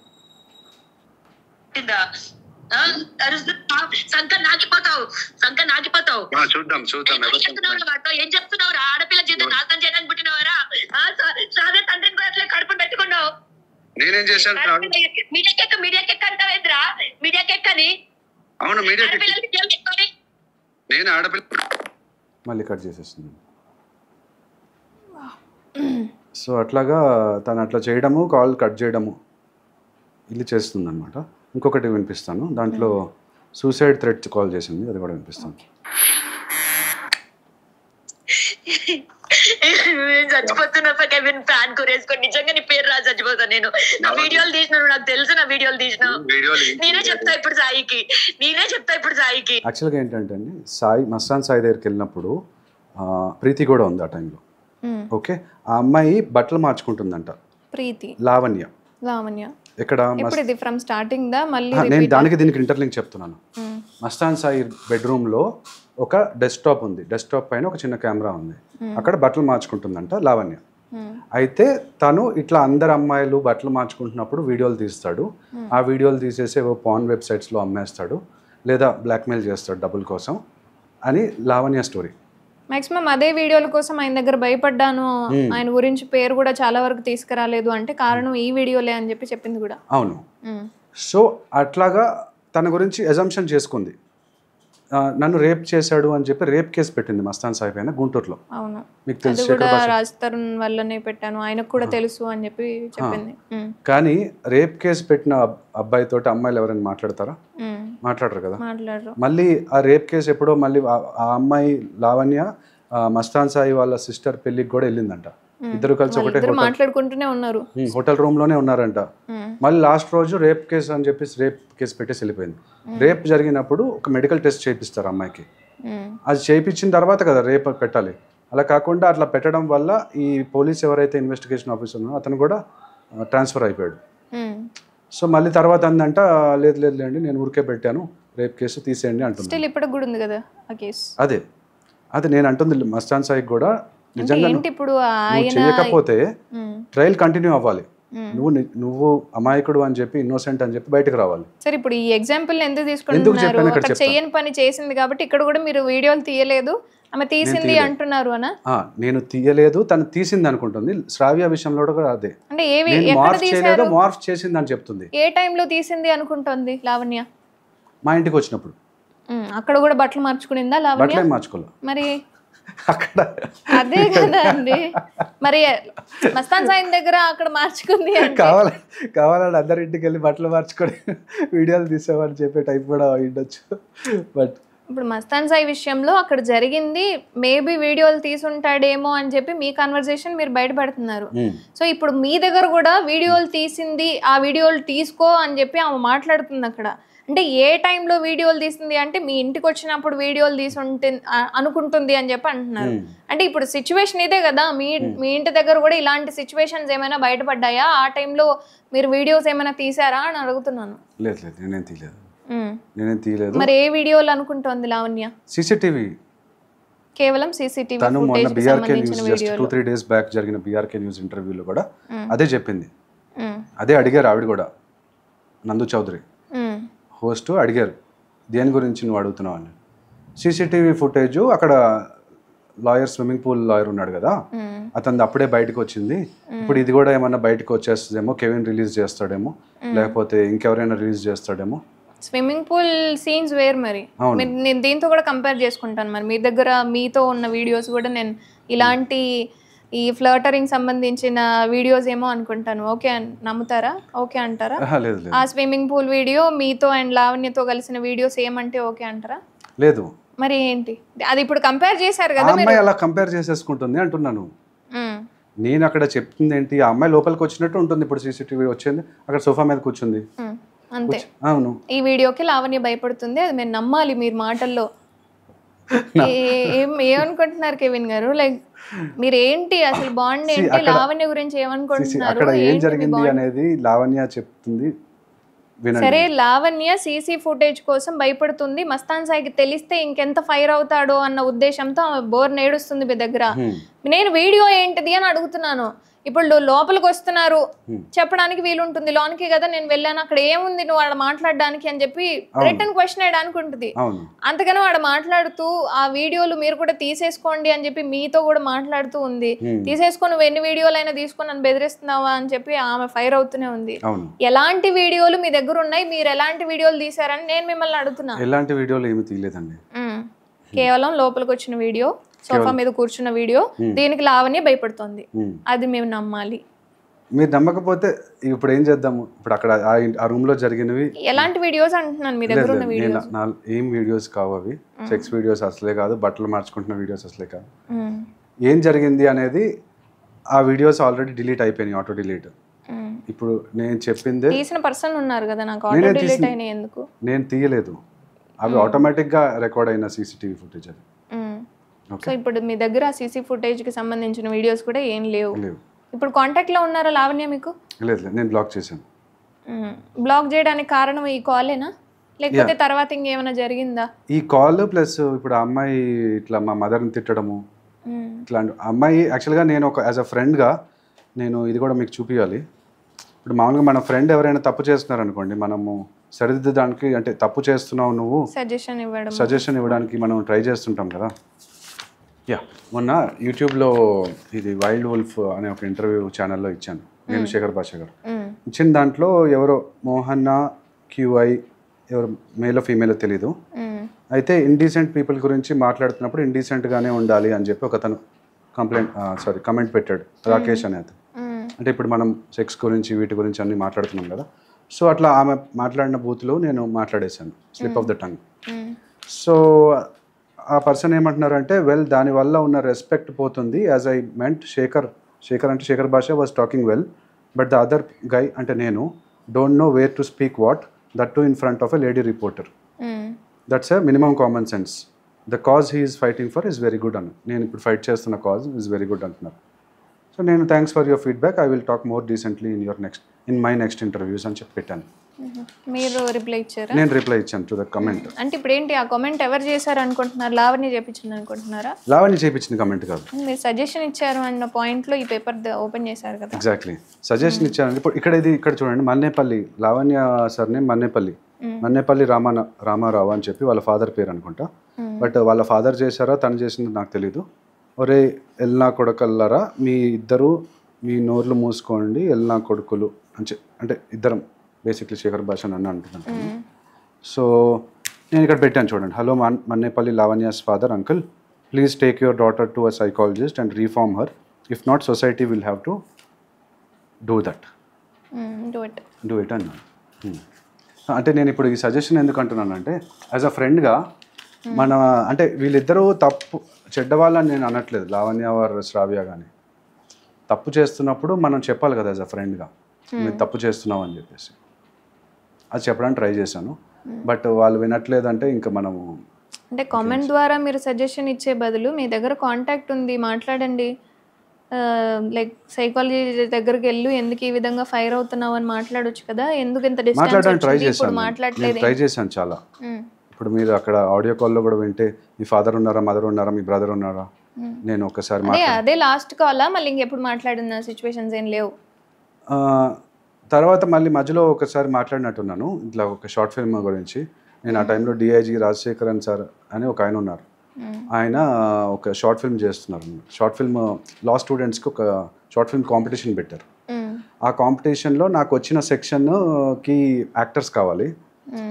చూద్దాం ఏం చెప్తున్నావు? ఆడపిల్ల జీవితం నాశనం చేయడానికి పుట్టినవారా? తండ్రిని కూడా అట్లా కడుపుని పెట్టుకున్నావు. నేనేం చేశాను? మీడియాకెక్క అంటావేంద్రా? మీడియాకెక్కని? అవును, నేను ఆడపిల్ల. మళ్ళీ కట్ చేసేస్తుంది. సో అట్లాగా తను అట్లా చేయడము, కాల్ కట్ చేయడము ఇది చేస్తుంది అనమాట. ఇంకొకటి వినిపిస్తాను, దాంట్లో సూసైడ్ థ్రెట్ కాల్ చేసింది, అది కూడా వినిపిస్తాను. చచ్చిపోతున్నా ఫ్యాన్ కూరేసుకొని నిజంగా నీ పేరు రాసి చచ్చిపోతా. నేను నా వీడియోలు తీసినాను, నాకు తెలుసు నా వీడియోలు తీసినావు. నేనే చెప్తా ఇప్పుడు సాయికి. యాక్చువల్గా ఏంటంటే అండి, మస్తాన్ సాయి దగ్గరికి వెళ్ళినప్పుడు ప్రీతి కూడా ఉంది ఆ టైంలో. ఓకే, ఆ అమ్మాయి బట్టలు మార్చుకుంటుందంట. ప్రీతి లావణ్య ఇక్కడ ఫ్రమ్ స్టార్టింగ్ దా మళ్ళీ నేను దీనికి ఇంటర్లింక్ చెప్తున్నాను. మస్తాన్ సాయి బెడ్రూమ్లో ఒక డెస్క్టాప్ ఉంది, డెస్క్టాప్ పైన ఒక చిన్న కెమెరా ఉంది. అక్కడ బట్టలు మార్చుకుంటుందంట లావణ్య. అయితే తను ఇట్లా అందరు అమ్మాయిలు బట్టలు మార్చుకుంటున్నప్పుడు వీడియోలు తీస్తాడు. ఆ వీడియోలు తీసేసి ఏవో పాన్ వెబ్సైట్స్లో అమ్మేస్తాడు, లేదా బ్లాక్మెయిల్ చేస్తాడు డబ్బుల కోసం అని లావణ్య స్టోరీ. మాక్సిమం అదే వీడియోల కోసం ఆయన దగ్గర భయపడ్డాను, ఆయన గురించి పేరు కూడా చాలా వరకు తీసుకురాలేదు అంటే కారణం ఈ వీడియోలే అని చెప్పి చెప్పింది కూడా. అవును. సో అట్లాగా తన గురించి అజంప్షన్ చేసుకుంది. నన్ను రేప్ చేశాడు అని చెప్పి రేప్ కేసు పెట్టింది మస్తాన్ సాయి పైన గుంటూరులో. అవును, మీకు తెలుసు, రాజ్ తరుణ్ వల్లనే పెట్టాను, ఆయనకు కూడా తెలుసు అని చెప్పి చెప్పింది. కానీ రేప్ కేసు పెట్టిన అబ్బాయి తోటి అమ్మాయిలు ఎవరైనా మాట్లాడతారా? మాట్లాడరు కదా. మళ్ళీ ఆ రేప్ కేసు ఎప్పుడో మళ్ళీ ఆ అమ్మాయి లావణ్య మస్తాన్ సాయి వాళ్ళ సిస్టర్ పెళ్లికి కూడా వెళ్ళిందంట. ఇద్దరు కలిసి ఒకటే మాట్లాడుకుంటూనే ఉన్నారు, హోటల్ రూమ్ లోనే ఉన్నారంట. మళ్ళీ లాస్ట్ రోజు రేప్ కేసు అని చెప్పేసి రేప్ కేసు పెట్టేసి వెళ్ళిపోయింది. రేప్ జరిగినప్పుడు ఒక మెడికల్ టెస్ట్ చేయిస్తారు అమ్మాయికి. అది చేయించిన తర్వాత కదా రేప్ పెట్టాలి. అలా కాకుండా అట్లా పెట్టడం వల్ల ఈ పోలీస్ ఎవరైతే ఇన్వెస్టిగేషన్ ఆఫీసర్ ఉన్నారో అతను కూడా ట్రాన్స్ఫర్ అయిపోయాడు. సో మళ్ళీ తర్వాత అందంట లేదులేండి నేను ఊరికే పెట్టాను, రేప్ కేసు తీసేయండి అంటుంది. అదే నేను అంటుంది మస్తాన్ సాయికి కూడా నిజంగా చేయకపోతే ట్రయల్ కంటిన్యూ అవ్వాలి. నువ్వు అమాయకుడు అని చెప్పి ఇన్నోసెంట్ అని చెప్పి బయటకు రావాలి. సరే ఇప్పుడు ఈ ఎగ్జాంపుల్ ఎందుకు తీసుకుంటున్నారు? అక్కడ చేయని పని చేసింది కాబట్టి ఇక్కడ కూడా మీరు వీడియోలు తీయలేదు, ఆమె తీసింది అంటున్నారు అనా? నేను తీయలేదు, తను తీసింది అనుకుంటుంది. శ్రావ్య విషయంలో కూడా అదే, అంటే మార్ఫ్ చేసింది అని చెప్తుంది. ఏ టైంలో తీసింది అనుకుంటుంది లావణ్య? మా ఇంటికి వచ్చినప్పుడు. అక్కడ కూడా బట్టలు మార్చుకునిందా లావణ్య? బట్టలు మార్చుకోలే మరి అక్కడ. అదే కదా అండి, మరి మస్తాన్ సాయి దగ్గర అక్కడ మార్చుకుంది. కావాలని అందరింటికి వెళ్ళి బట్టలు మార్చుకొని వీడియోలు తీసామని చెప్పే టైప్ కూడా ఉండొచ్చు. బట్ ఇప్పుడు మస్తాన్ సాయి విషయంలో అక్కడ జరిగింది మేబీ వీడియోలు తీసుంటాడేమో అని చెప్పి మీ కన్వర్సేషన్ మీరు బయటపడుతున్నారు. సో ఇప్పుడు మీ దగ్గర కూడా వీడియోలు తీసింది, ఆ వీడియోలు తీసుకో అని చెప్పి ఆమె మాట్లాడుతుంది అక్కడ. అంటే ఏ టైంలో వీడియోలు తీస్తుంది అంటే మీ ఇంటికి వచ్చినప్పుడు వీడియోలు అనుకుంటుంది అని చెప్పి అంటున్నారు. అంటే ఇప్పుడు సిచ్యువేషన్ ఇదే కదా, మీ ఇంటి దగ్గర కూడా ఇలాంటి సిచ్యువేషన్స్ ఏమైనా బయటపడ్డాయా? ఆ టైంలో మీరు వీడియోస్ ఏమైనా తీసారా అని అడుగుతున్నాను. లేదు నేనేం తీయలేదు. మరి ఏ వీడియోలు అనుకుంటోంది లావణ్య? సీసీటీవీ, కేవలం సీసీటీవీ తను మొన్న footage BRK news just 2-3 days back జరిగిన బీఆర్కే న్యూస్ ఇంటర్వ్యూలో కూడా అదే చెప్పింది. అదే అడిగారు ఆవిడ కూడా, నందు చౌదరి హోస్ట్ అడిగారు దేని గురించి నువ్వు అడుగుతున్నావు అని. సీసీటీవీ ఫుటేజ్ అక్కడ లాయర్, స్విమ్మింగ్ పూల్ లాయర్ ఉన్నాడు కదా, అతను అప్పుడే బయటకు వచ్చింది. ఇప్పుడు ఇది కూడా ఏమన్నా బయటకు వచ్చేస్తుందేమో, కెవిన్ రిలీజ్ చేస్తాడేమో, లేకపోతే ఇంకెవరైనా రిలీజ్ చేస్తాడేమో. స్విమ్మింగ్ పూల్ సీన్స్ వేర్ మరి నేను దీంతో కూడా కంపేర్ చేసుకుంటాను. మరి మీ దగ్గర మీతో ఉన్న వీడియోస్ కూడా నేను ఇలాంటి ఈ ఫ్లర్టరింగ్ సంబంధించిన వీడియోస్ ఏమో అనుకుంటాను. ఓకే నమ్ముతారా? ఓకే అంటారా? ఆ స్విమ్మింగ్ పూల్ వీడియో మీతో అండ్ లావణ్యతో కలిసిన వీడియోస్ ఏమంటే ఓకే అంటారా? లేదు. మరి ఏంటి అది? ఇప్పుడు కంపేర్ చేశారు కదా, అమ్మాయి అలా కంపేర్ చేసేసుకుంటుంది అంటున్నాను నేను. అక్కడ చెప్తుంది ఏంటి, ఆ అమ్మాయి లోపలికి వచ్చినట్టు ఉంటుంది. ఇప్పుడు సీసీటీవీ వచ్చింది, అక్కడ సోఫా మీద కూర్చుంది అంతే. అవును. ఈ వీడియోకి లావణ్య భయపడుతుంది, అది మేము నమ్మాలి మీరు మాటల్లో. ఏమనుకుంటున్నారు కెవిన్ గారు? లైక్ మీరు ఏంటి అసలు బాండ్ ఏంటి? లావణ్య గురించి ఏమనుకుంటున్నారు? అక్కడ ఏం జరిగింది అనేది లావణ్య చెప్తుంది. సరే, లావణ్య సీసీ ఫుటేజ్ కోసం భయపడుతుంది, మస్తాన్ సాయికి తెలిస్తే ఇంకెంత ఫైర్ అవుతాడో అన్న ఉద్దేశంతో బోర్ నేడుస్తుంది మీ దగ్గర. నేను వీడియో ఏంటిది అని అడుగుతున్నాను. ఇప్పుడు లోపలికి వస్తున్నారు చెప్పడానికి వీలుంటుంది, లోనికి కదా నేను వెళ్ళాను, అక్కడ ఏముంది నువ్వు వాడు మాట్లాడడానికి అని చెప్పి రిటర్న్ క్వశ్చన్ వేయడానికి ఉంటుంది. అంతగానో వాడు మాట్లాడుతూ ఆ వీడియోలు మీరు కూడా తీసేసుకోండి అని చెప్పి మీతో కూడా మాట్లాడుతూ ఉంది. తీసేసుకొని నువ్వు ఎన్ని వీడియోలు అయినా తీసుకొని నన్ను బెదిరిస్తున్నావా అని చెప్పి ఆమె ఫైర్ అవుతూనే ఉంది. ఎలాంటి వీడియోలు మీ దగ్గర ఉన్నాయి, మీరు ఎలాంటి వీడియోలు తీసారని నేను మిమ్మల్ని అడుగుతున్నా. ఎలాంటి వీడియోలు ఏమి తీయలేదండి, కేవలం లోపలికి వచ్చిన వీడియో, సోఫా మీద కూర్చున్న వీడియో, దీనికి లావణ్య భయపడుతుంది, అది మేము నమ్మాలి. మీరు నమ్మకపోతే ఇప్పుడు ఏం చేద్దాము? ఇప్పుడు అక్కడ ఆ రూమ్ లో జరిగినవి ఎలాంటి వీడియోస్ అంటున్నాను మీ దగ్గర ఉన్న వీడియోస్? ఏం వీడియోస్ కావు అవి, సెక్స్ వీడియోస్ అసలే కాదు, బట్టలు మార్చుకుంటున్న వీడియోస్ అసలే కాదు. ఏం జరిగింది అనేది ఆ వీడియోస్ ఆల్రెడీ డిలీట్ అయిపోయినాయి, ఆటో డిలీట్. ఇప్పుడు నేను చెప్పింది తీసిన పర్సన్ ఉన్నారు కదా, నాకు ఆటో డిలీట్ అయినాయి ఎందుకు? నేను తీయలేదు, అవి ఆటోమేటిక్ గా రికార్డ్ అయిన సీసీటీవీ ఫుటేజ్ అది. సో ఇప్పుడు మీ దగ్గర సీసీ ఫుటేజ్ కి సంబంధించిన వీడియోస్ కూడా ఏం లేవు. ఇప్పుడు కాంటాక్ట్ లో ఉన్నారా లావణ్య మీకు? లేదు, నేను బ్లాక్ చేశాను. బ్లాక్ చేయడానికి కారణం ఈ కాలేనా, లేకపోతే తర్వాత ఇంకేమైనా జరిగిందా? ఈ కాల్ ప్లస్ ఇప్పుడు ఆ అమ్మాయి ఇట్లా మా మదర్ని తిట్టడము, ఇట్లాంటి అమ్మాయి యాక్చువల్గా నేను ఒక యాజ్ అ ఫ్రెండ్గా నేను ఇది కూడా మీకు చూపించాలి. ఇప్పుడు మామూలుగా మన ఫ్రెండ్ ఎవరైనా తప్పు చేస్తున్నారు అనుకోండి, మనము సరిదిద్దడానికి, అంటే తప్పు చేస్తున్నావు నువ్వు సజెషన్ ఇవ్వడానికి మనం ట్రై చేస్తుంటాం కదా. మొన్న యూట్యూబ్లో ఇది వైల్డ్ వుల్ఫ్ అనే ఒక ఇంటర్వ్యూ ఛానల్లో ఇచ్చాను నేను, శేఖర్ భాష గారు ఇచ్చిన దాంట్లో ఎవరో మోహన్న క్యూఐ, ఎవరు మేలో ఫీమేలో తెలీదు, అయితే ఇండీసెంట్ పీపుల్ గురించి మాట్లాడుతున్నప్పుడు ఇండీసెంట్గానే ఉండాలి అని చెప్పి ఒకతను కమెంట్ పెట్టాడు, రాకేష్ అనే అతను. అంటే ఇప్పుడు మనం సెక్స్ గురించి వీటి గురించి అన్ని మాట్లాడుతున్నాం కదా, సో అట్లా ఆమె మాట్లాడిన బూత్లో నేను మాట్లాడేశాను, slip of the tongue. So ఆ పర్సన్ ఏమంటున్నారంటే, వెల్ దానివల్ల ఉన్న రెస్పెక్ట్ పోతుంది, యాజ్ ఐ మెంట్ శేఖర్ అంటే శేఖర్ భాష was talking well, but the other guy అంటే నేను don't know where to speak what, that to in front of a lady reporter, that's a minimum common sense, the cause he is fighting for is very good అని. నేను ఇప్పుడు fight చేస్తున్న cause is very good అంటున్నారు. So నేను thanks for your feedback, I will talk more decently in my next interviews అని చెప్పి పెట్టాను. మీరు రిప్లై ఇచ్చారా? నేను రిప్లై ఇచ్చాను టు ద కమెంట్. అంటే ఇప్పుడు ఏంటి ఆ కామెంట్ ఎవరు చేశారు అనుకుంటున్నారు? లావణ్య చేపించింది అనుకుంటున్నారా? లావణ్య చేపించిన కమెంట్ కాదు, మీరు సజెషన్ ఇచ్చారు అన్న పాయింట్ లో ఈ పేపర్ ఓపెన్ చేశారు కదా. ఎగ్జాక్ట్లీ సజెషన్ ఇచ్చాను. ఇప్పుడు ఇక్కడ చూడండి, మన్నేపల్లి లావణ్య సార్ నేమ్ మన్నేపల్లి రామారావు అని చెప్పి వాళ్ళ ఫాదర్ పేరు అనుకుంటా, బట్ వాళ్ళ ఫాదర్ చేశారా తను చేసింది నాకు తెలీదు. ఒరే ఎల్నా కొడుకల్లారా, మీ ఇద్దరు మీ నోర్లు మూసుకోండి ఎల్నా కొడుకులు అంటే ఇద్దరం బేసిక్లీ శేఖర్ భాష నన్ను అంటున్నాను. సో నేను ఇక్కడ పెట్టాను చూడండి, hello Mannepalli Lavanya's father uncle, please take your daughter to a psychologist and reform her, if not society will have to do it అన్నాను. అంటే నేను ఇప్పుడు ఈ సజెషన్ ఎందుకు అంటున్నానంటే, యాజ్ అ ఫ్రెండ్గా మన అంటే వీళ్ళిద్దరూ చెడ్డవాళ్ళని నేను అనట్లేదు, లావణ్య ఆర్ శ్రావ్య కానీ. తప్పు చేస్తున్నప్పుడు మనం చెప్పాలి కదా యాజ్ అ ఫ్రెండ్గా, మీరు తప్పు చేస్తున్నావు అని చెప్పేసి, అది చెప్పడానికి ట్రై చేశాను. బట్ వాళ్ళు వినట్లేదంటే ఇంకా మనము అంటే కామెంట్ ద్వారా మీరు సజెషన్ ఇచ్చే బదులు మీ దగ్గర కాంటాక్ట్ ఉంది, మాట్లాడండి, లైక్ సైకాలజీ దగ్గరికి వెళ్ళు, ఎందుకు ఈ విధంగా ఫైర్ అవుతున్నావు అని మాట్లాడొచ్చు కదా. ఎందుకు ఇంత మాట్లాడడానికి ట్రై డిస్టెన్స్ ఇప్పుడు చేశాను, మాట్లాడలేదు? ట్రై చేశాను చాలా. ఇప్పుడు మీరు అక్కడ ఆడియో కాల్లో కూడా వింటే మీ ఫాదర్ ఉన్నారా, మదర్ ఉన్నారా, మీ బ్రదర్ ఉన్నారా, నేను ఒకసారి అదే లాస్ట్ కాలా, మళ్ళీ ఇంకెప్పుడు మాట్లాడిన సిచ్యువేషన్స్ ఏం లేవు? తర్వాత మళ్ళీ మధ్యలో ఒకసారి మాట్లాడినట్టున్నాను ఇట్లా ఒక షార్ట్ ఫిల్మ్ గురించి. నేను ఆ టైంలో డిఐజీ రాజశేఖరన్ సార్ అని ఒక ఆయన ఉన్నారు, ఆయన ఒక షార్ట్ ఫిల్మ్ చేస్తున్నారు. షార్ట్ ఫిల్మ్ లా స్టూడెంట్స్కి ఒక షార్ట్ ఫిల్మ్ కాంపిటీషన్ పెట్టారు. ఆ కాంపిటీషన్లో నాకు వచ్చిన సెక్షన్కి యాక్టర్స్ కావాలి.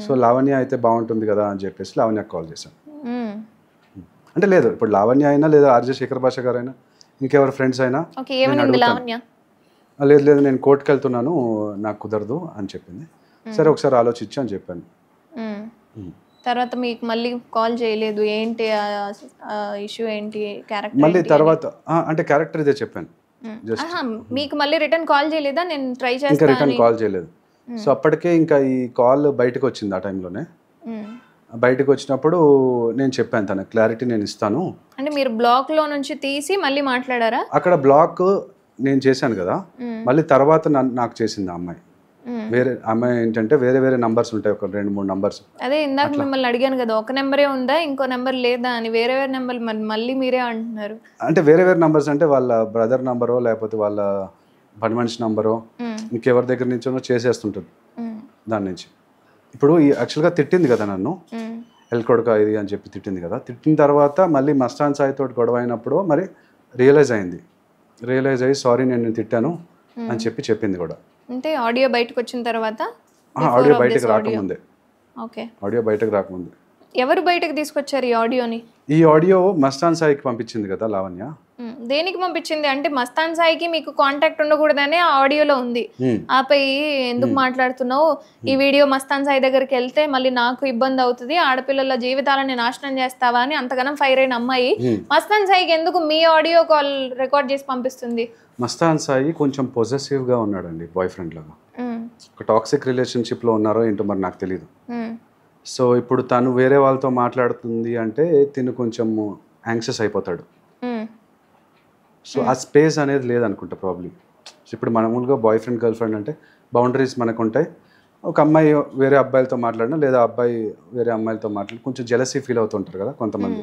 సో లావణ్య అయితే బాగుంటుంది కదా అని చెప్పేసి లావణ్యకి కాల్ చేశాను. అంటే లేదు, ఇప్పుడు లావణ్య అయినా లేదా ఆర్జే శేఖర్ భాష గారు అయినా ఇంకెవరి ఫ్రెండ్స్ అయినా లేదు లేదు నేను కోర్టుకు వెళ్తున్నాను, నాకు కుదరదు అని చెప్పింది. సరే ఒకసారి ఆలోచించి అని చెప్పాను. తర్వాత మీకు మళ్ళీ కాల్ చేయలేదు, ఏంటి ఇష్యూ, ఏంటి క్యారెక్టర్? మళ్ళీ తర్వాత అంటే క్యారెక్టర్ ఇదే చెప్పాను. మీకు మళ్ళీ రిటర్న్ కాల్ చేయలేదా? నేను ట్రై ఇంకా చేస్తాను. రిటర్న్ కాల్ చేయలేదు. సో అప్పటికే ఇంకా ఈ కాల్ బయటకు వచ్చింది. ఆ టైంలోనే బయటకు వచ్చినప్పుడు నేను చెప్పాను తన క్లారిటీ నేను ఇస్తాను. అంటే మీరు బ్లాక్ లో నుంచి తీసి మళ్ళీ మాట్లాడారా? అక్కడ బ్లాక్ నేను చేశాను కదా, మళ్ళీ తర్వాత నాకు చేసింది ఆ అమ్మాయి. వేరే అమ్మాయి ఏంటంటే వేరే వేరే నంబర్స్ ఉంటాయి, ఒక 2-3 నంబర్స్. అదే ఇందాక మిమ్మల్ని అడిగాను కదా, ఒక నెంబరే ఉందా ఇంకో నెంబర్ లేదా అని. వేరే వేరే నెంబర్ మళ్ళీ మీరే అంటున్నారు. అంటే వేరే వేరే నంబర్స్ అంటే వాళ్ళ బ్రదర్ నంబరో లేకపోతే వాళ్ళ పని మనిషి నంబరో ఇంకెవరి దగ్గర నుంచో చేసేస్తుంటుంది దాని నుంచి. ఇప్పుడు యాక్చువల్గా తిట్టింది కదా నన్ను, ఎల్కొడక ఇది అని చెప్పి తిట్టింది కదా. తిట్టిన తర్వాత మళ్ళీ మస్తాన్ సాయి తోటి గొడవ అయినప్పుడు మరి రియలైజ్ అయ్యి సారీ నేను తిట్టాను అని చెప్పింది కూడా. అంటే ఆడియో బయటకు వచ్చిన తర్వాత? ఆడియో బయటకు రాకముందే. ఓకే, ఆడియో బయటకు రాకముందే. ఎవరు బయటకు తీసుకొచ్చారు ఈ ఆడియోని? ఈ ఆడియో మస్తాన్ సాయికి పంపించింది కదా లావణ్య. దేనికి పంపించింది? అంటే మస్తాన్ సాయికి మీకు కాంటాక్ట్ ఉండకూడదనే ఆ ఆడియోలో ఉంది. ఆపై ఎందుకు మాట్లాడుతున్నావు, ఈ వీడియో మస్తాన్ సాయి దగ్గరికి వెళ్తే మళ్ళీ నాకు ఇబ్బంది అవుతుంది, ఆడపిల్లల జీవితాలని నాశనం చేస్తావా అని అంతగానం ఫైర్ అయిన అమ్మాయి మస్తాన్ సాయికి ఎందుకు మీ ఆడియో కాల్ రికార్డ్ చేసి పంపిస్తుంది? మస్తాన్ సాయి కొంచెం పొజెసివ్గా ఉన్నాడండి, బాయ్ ఫ్రెండ్ లాగా. ఒక టాక్సిక్ రిలేషన్షిప్లో ఉన్నారో ఏంటో మరి నాకు తెలియదు. సో ఇప్పుడు తను వేరే వాళ్ళతో మాట్లాడుతుంది అంటే తిను కొంచెం యాంగ్షియస్ అయిపోతాడు. సో ఆ స్పేస్ అనేది లేదనుకుంటా ప్రాబ్లీ. ఇప్పుడు మామూలుగా బాయ్ ఫ్రెండ్ గర్ల్ ఫ్రెండ్ అంటే బౌండరీస్ మనకు ఉంటాయి. ఒక అమ్మాయి వేరే అబ్బాయిలతో మాట్లాడినా లేదా అబ్బాయి వేరే అమ్మాయిలతో మాట్లాడి కొంచెం జెలసీ ఫీల్ అవుతుంటారు కదా కొంతమంది.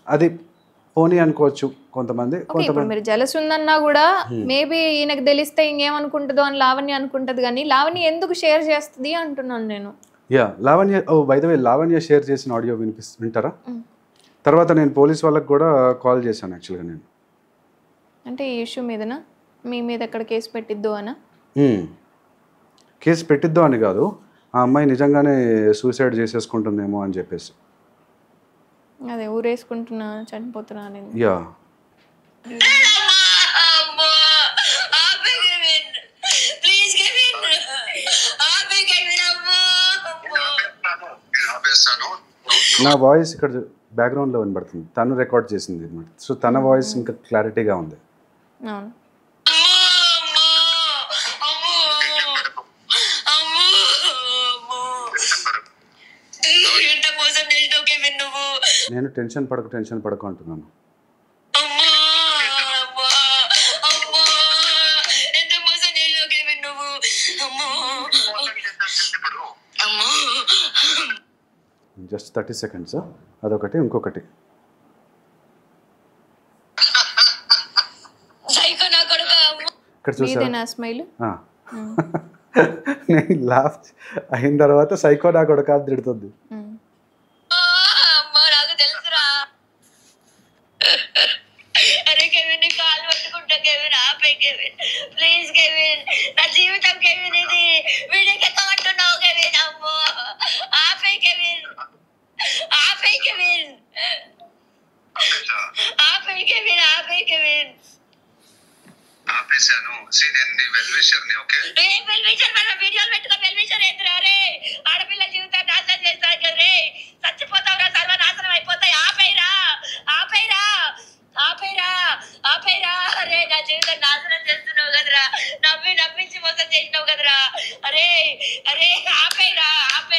అది పోనీ అనుకోవచ్చు కొంతమంది. మీరు జలస్ ఉందన్నా కూడా మేబీ ఈయనకు తెలిస్తే ఇంకేమనుకుంటుందో అని లావణ్య అనుకుంటది, కానీ లావణ్య ఎందుకు షేర్ చేస్తుంది అంటున్నాను నేను. Lavanya by the way Lavanya share చేసిన ఆడియో వింటారా? తర్వాత నేను పోలీస్ వాళ్ళకి కూడా కాల్ చేశాను యాక్చువల్గా. నేను అంటే ఈ ఇష్యూ మీదనా, మీ మీద ఎక్కడ కేసు పెట్టిద్దో అనా? కేసు పెట్టిద్దో అని కాదు, ఆ అమ్మాయి నిజంగానే సూసైడ్ చేసేసుకుంటుందేమో అని చెప్పేసి. అదే ఊరేసుకుంటున్నా చనిపోతున్నా అనేది. యా నా వాయిస్ ఇక్కడ బ్యాక్గ్రౌండ్లో వినబడుతుంది, తను రికార్డ్ చేసింది అనమాట. సో తన వాయిస్ ఇంకా క్లారిటీగా ఉంది. నేను టెన్షన్ పడకు అంటున్నాను. జస్ట్ 30 seconds అదొకటి. ఇంకొకటి ఇక్కడ చూసారా స్మైల్. నేను లాఫ్ అయిన తర్వాత సైకో నా కొడుకు అని తిడుతుంది. ఆడపిల్ల జీవితాన్ని నాశనం చేస్తారు కదా, చచ్చిపోతావురా, సర్వనాశనం అయిపోతాయి. ఆపైరా అరే, నా జీవితం నాశనం చేస్తున్నావు కదరా, నమ్మించి మోసం చేసినావు కదరా, అరే ఆపైరా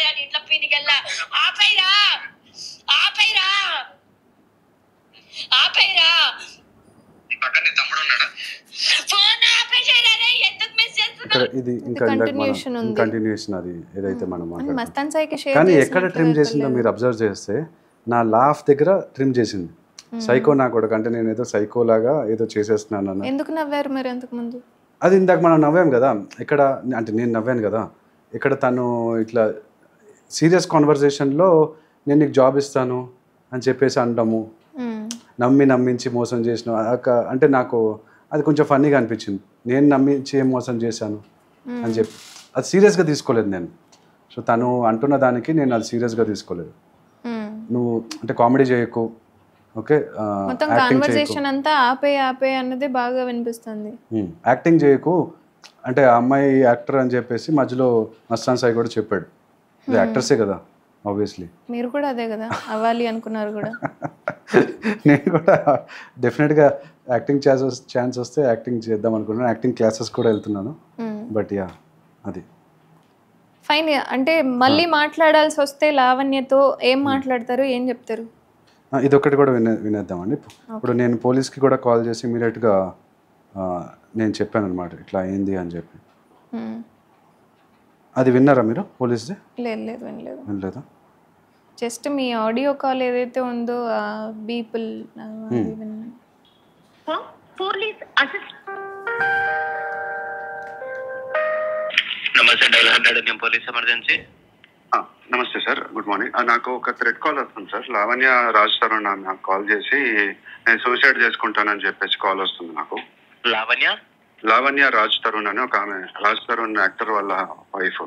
అని ఇట్లా ఇక్కడ ఇది ఇంకా కంటిన్యూషన్ ఉంది. కంటిన్యూషన్ అది ఏదైతే మనం మాట్లాడుతున్నాం. మస్తాన్ సాయికి షేర్ కానీ ఎక్కడ ట్రిమ్ చేసిందో మీరు అబ్జర్వ్ చేస్తే నా లాఫ్ దగ్గర ట్రిమ్ చేసింది. సైకో నా కొడుకు అంటే నేను ఏదో సైకో లాగా ఏదో చేసేస్తున్నాను అన్న. ఎందుకు నవ్వారు మరి అంతకు ముందు? అది ఇందాక మనం నవ్వాం కదా, ఇక్కడ అంటే నేను నవ్వాను కదా, ఇక్కడ తను ఇట్లా సీరియస్ కాన్వర్సేషన్లో నేను నీకు జాబ్ ఇస్తాను అని చెప్పేసి అనడము, నమ్మించి మోసం చేసిన అంటే నాకు అది కొంచెం ఫన్నీగా అనిపించింది. నేను నమ్మించి ఏం మోసం చేశాను అని చెప్పి అది సీరియస్గా తీసుకోలేదు నేను. సో తను అంటున్న దానికి నేను అది సీరియస్గా తీసుకోలేదు. నువ్వు అంటే కామెడీ చేయకు, ఓకే, మొత్తం కాన్వర్సేషన్ అంతా ఆపే అన్నదే బాగా వినిపిస్తుంది. యాక్టింగ్ చేయకు అంటే ఆ అమ్మాయి యాక్టర్ అని చెప్పేసి మధ్యలో మస్తాన్ సాయి కూడా చెప్పాడు. ఇది యాక్టర్సే కదా ఆబ్వియస్లీ. మీరు కూడా అదే కదా అవ్వాలి అనుకున్నారు కూడా. నేను కూడా డెఫినెట్గా యాక్టింగ్ ఛాన్స్ వస్తే యాక్టింగ్ చేద్దాం అనుకున్నాను. యాక్టింగ్ క్లాసెస్ కూడా వెళ్తున్నాను. బట్ యా అది ఫైన్. అంటే మళ్ళీ మాట్లాడాల్సి వస్తే లావణ్యతో ఏం మాట్లాడతారు, ఏం చెప్తారు? ఇదొకటి కూడా వినేద్దామండి. ఇప్పుడు నేను పోలీస్కి కూడా కాల్ చేసి ఇమీడియట్గా నేను చెప్పాను అనమాట ఇట్లా అయింది అని చెప్పి. అది విన్నారా మీరు పోలీస్ది? లేదు వినలేదా? జస్ట్ మీ ఆడియో కాల్ ఏదైతే ఉందో బీపుల్ పోలీస్ అసిస్ట్. నమస్తే డైల్ 100 నేను పోలీస్ ఎమర్జెన్సీ. నమస్తే సార్, గుడ్ మార్నింగ్. నాకు ఒక థ్రెడ్ కాల్ వస్తుంది సార్. లావణ్య రాజ్ తరుణ్ నాకు కాల్ చేసి నేను సూసైడ్ చేసుకుంటానని చెప్పేసి కాల్ వస్తుంది నాకు. లావణ్య రాజ్ తరుణ్ అని ఒక ఆమె, రాజ్ తరుణ్ యాక్టర్ వాళ్ళ వైఫ్.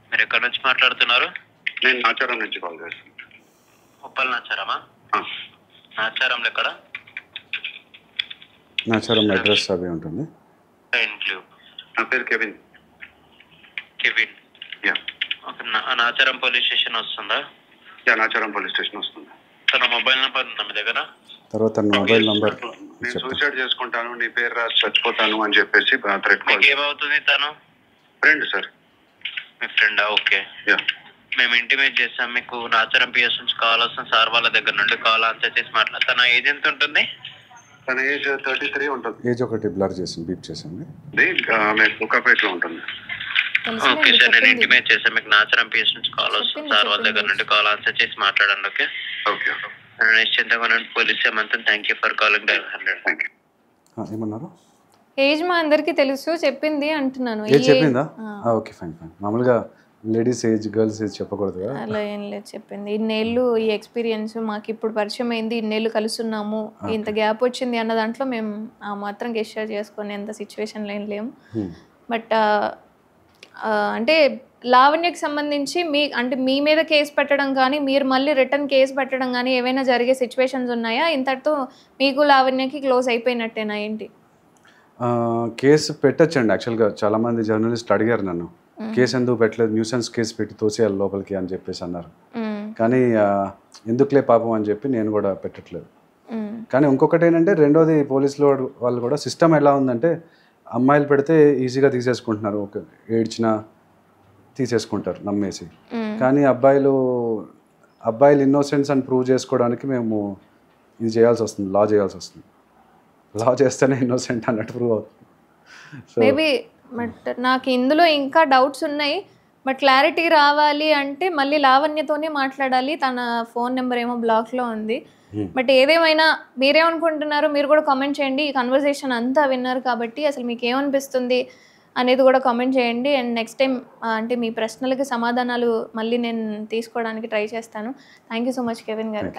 మీరు ఎక్కడి నుంచి మాట్లాడుతున్నారు? నేను నాచారం నుంచి కాల్ చేస్తాను. ఉప్పల్ నాచారమా? నాచారంలో ఎక్కడ? నాచారం అడ్రస్ అవి ఉంటుంది. నా పేరు కెవిన్. నాచారం పోలీస్ స్టేషన్ వస్తుందా? నాచారం పోలీస్ స్టేషన్ వస్తుంది. తన మొబైల్ నంబర్ ఉందా మీ దగ్గర? తర్వాత మొబైల్ నంబర్ నేను సూసైడ్ చేసుకుంటాను, నీ పేరు రాసి చచ్చిపోతాను అని చెప్పేసి థ్రెడ్ కాల్. ఏమవుతుంది తను? Friend sir. మీ ఫ్రెండా? ఓకే, మేము ఇంటిమేట్ చేస్తాం మీకు. నాచారం పిఎస్ నుంచి కాల్ వస్తుంది సార్ వాళ్ళ దగ్గర నుండి. కాల్ ఆన్సర్ చేసి మాట్లాడు. తన ఏజ్ ఎంత ఉంటుంది? తన ఏజ్ 33 ఉంటుంది. ఏజ్ ఒకటి బ్లర్ చేసి బీప్ చేసింది. కుక్కపేటలో ఉంటుంది. ఓకే సార్, నేను ఇంటిమేట్ చేస్తాను మీకు. నాచారం పిఎస్ నుంచి కాల్ వస్తుంది సార్ వాళ్ళ దగ్గర నుండి. కాల్ ఆన్సర్ చేసి మాట్లాడండి. Okay okay. నిశ్చింతగా పోలీస్ ఏమంతా. Thank you for calling dial 100. Thank you. ఏమన్నారు? ఏజ్ మా అందరికి తెలుసు చెప్పింది అంటున్నాను. ఏజ్ చెప్పిందా? Okay fine. మామూలుగా లేడీస్ ఏజ్ గర్ల్స్ ఏజ్ చెప్పకూడదు కదా? అలా ఏం లేదు, చెప్పింది. ఇన్నేళ్ళు ఈ ఎక్స్పీరియన్స్ మాకు ఇప్పుడు పరిచయం అయింది, ఇన్నేళ్ళు కలుస్తున్నాము, ఇంత గ్యాప్ వచ్చింది అన్న దాంట్లో మేము ఆ మాత్రం గెస్చర్ చేసుకుని ఎంత సిచ్యువేషన్లో ఏం లేము. బట్ అంటే లావణ్యకి సంబంధించి మీ మీద కేసు పెట్టడం కానీ, మీరు మళ్ళీ రిటర్న్ కేసు పెట్టడం కానీ ఏవైనా జరిగే సిచ్యువేషన్స్ ఉన్నాయా? ఇంతటితో మీకు లావణ్యకి క్లోజ్ అయిపోయినట్టేనా ఏంటి? కేసు పెట్టచ్చండి. యాక్చువల్గా చాలామంది జర్నలిస్ట్ అడిగారు నన్ను, కేసు ఎందుకు పెట్టలేదు, న్యూసెన్స్ కేసు పెట్టి తోసేయాలి లోపలికి అని చెప్పేసి అన్నారు. కానీ ఎందుకులే పాపం అని చెప్పి నేను కూడా పెట్టట్లేదు. కానీ ఇంకొకటి ఏంటంటే, రెండోది పోలీసులు వాళ్ళు కూడా సిస్టమ్ ఎలా ఉందంటే, అమ్మాయిలు పెడితే ఈజీగా తీసేసుకుంటున్నారు. ఓకే, ఏడ్చినా తీసేసుకుంటారు నమ్మేసి. కానీ అబ్బాయిలు ఇన్నోసెన్స్ అని ప్రూవ్ చేసుకోవడానికి మేము ఇది చేయాల్సి వస్తుంది, లా చేయాల్సి వస్తుంది. లా చేస్తేనే ఇన్నోసెంట్ అన్నట్టు ప్రూవ్ అవుతుంది. మేబీ బట్ నాకు ఇందులో ఇంకా డౌట్స్ ఉన్నాయి. బట్ క్లారిటీ రావాలి అంటే మళ్ళీ లావణ్యతోనే మాట్లాడాలి. తన ఫోన్ నెంబర్ ఏమో బ్లాక్లో ఉంది. బట్ ఏదేమైనా మీరేమనుకుంటున్నారు మీరు కూడా కామెంట్ చేయండి. ఈ కన్వర్సేషన్ అంతా విన్నారు కాబట్టి అసలు మీకు ఏమనిపిస్తుంది అనేది కూడా కామెంట్ చేయండి. అండ్ నెక్స్ట్ టైం అంటే మీ ప్రశ్నలకి సమాధానాలు మళ్ళీ నేను తీసుకోవడానికి ట్రై చేస్తాను. Thank you so much Kevin గారు.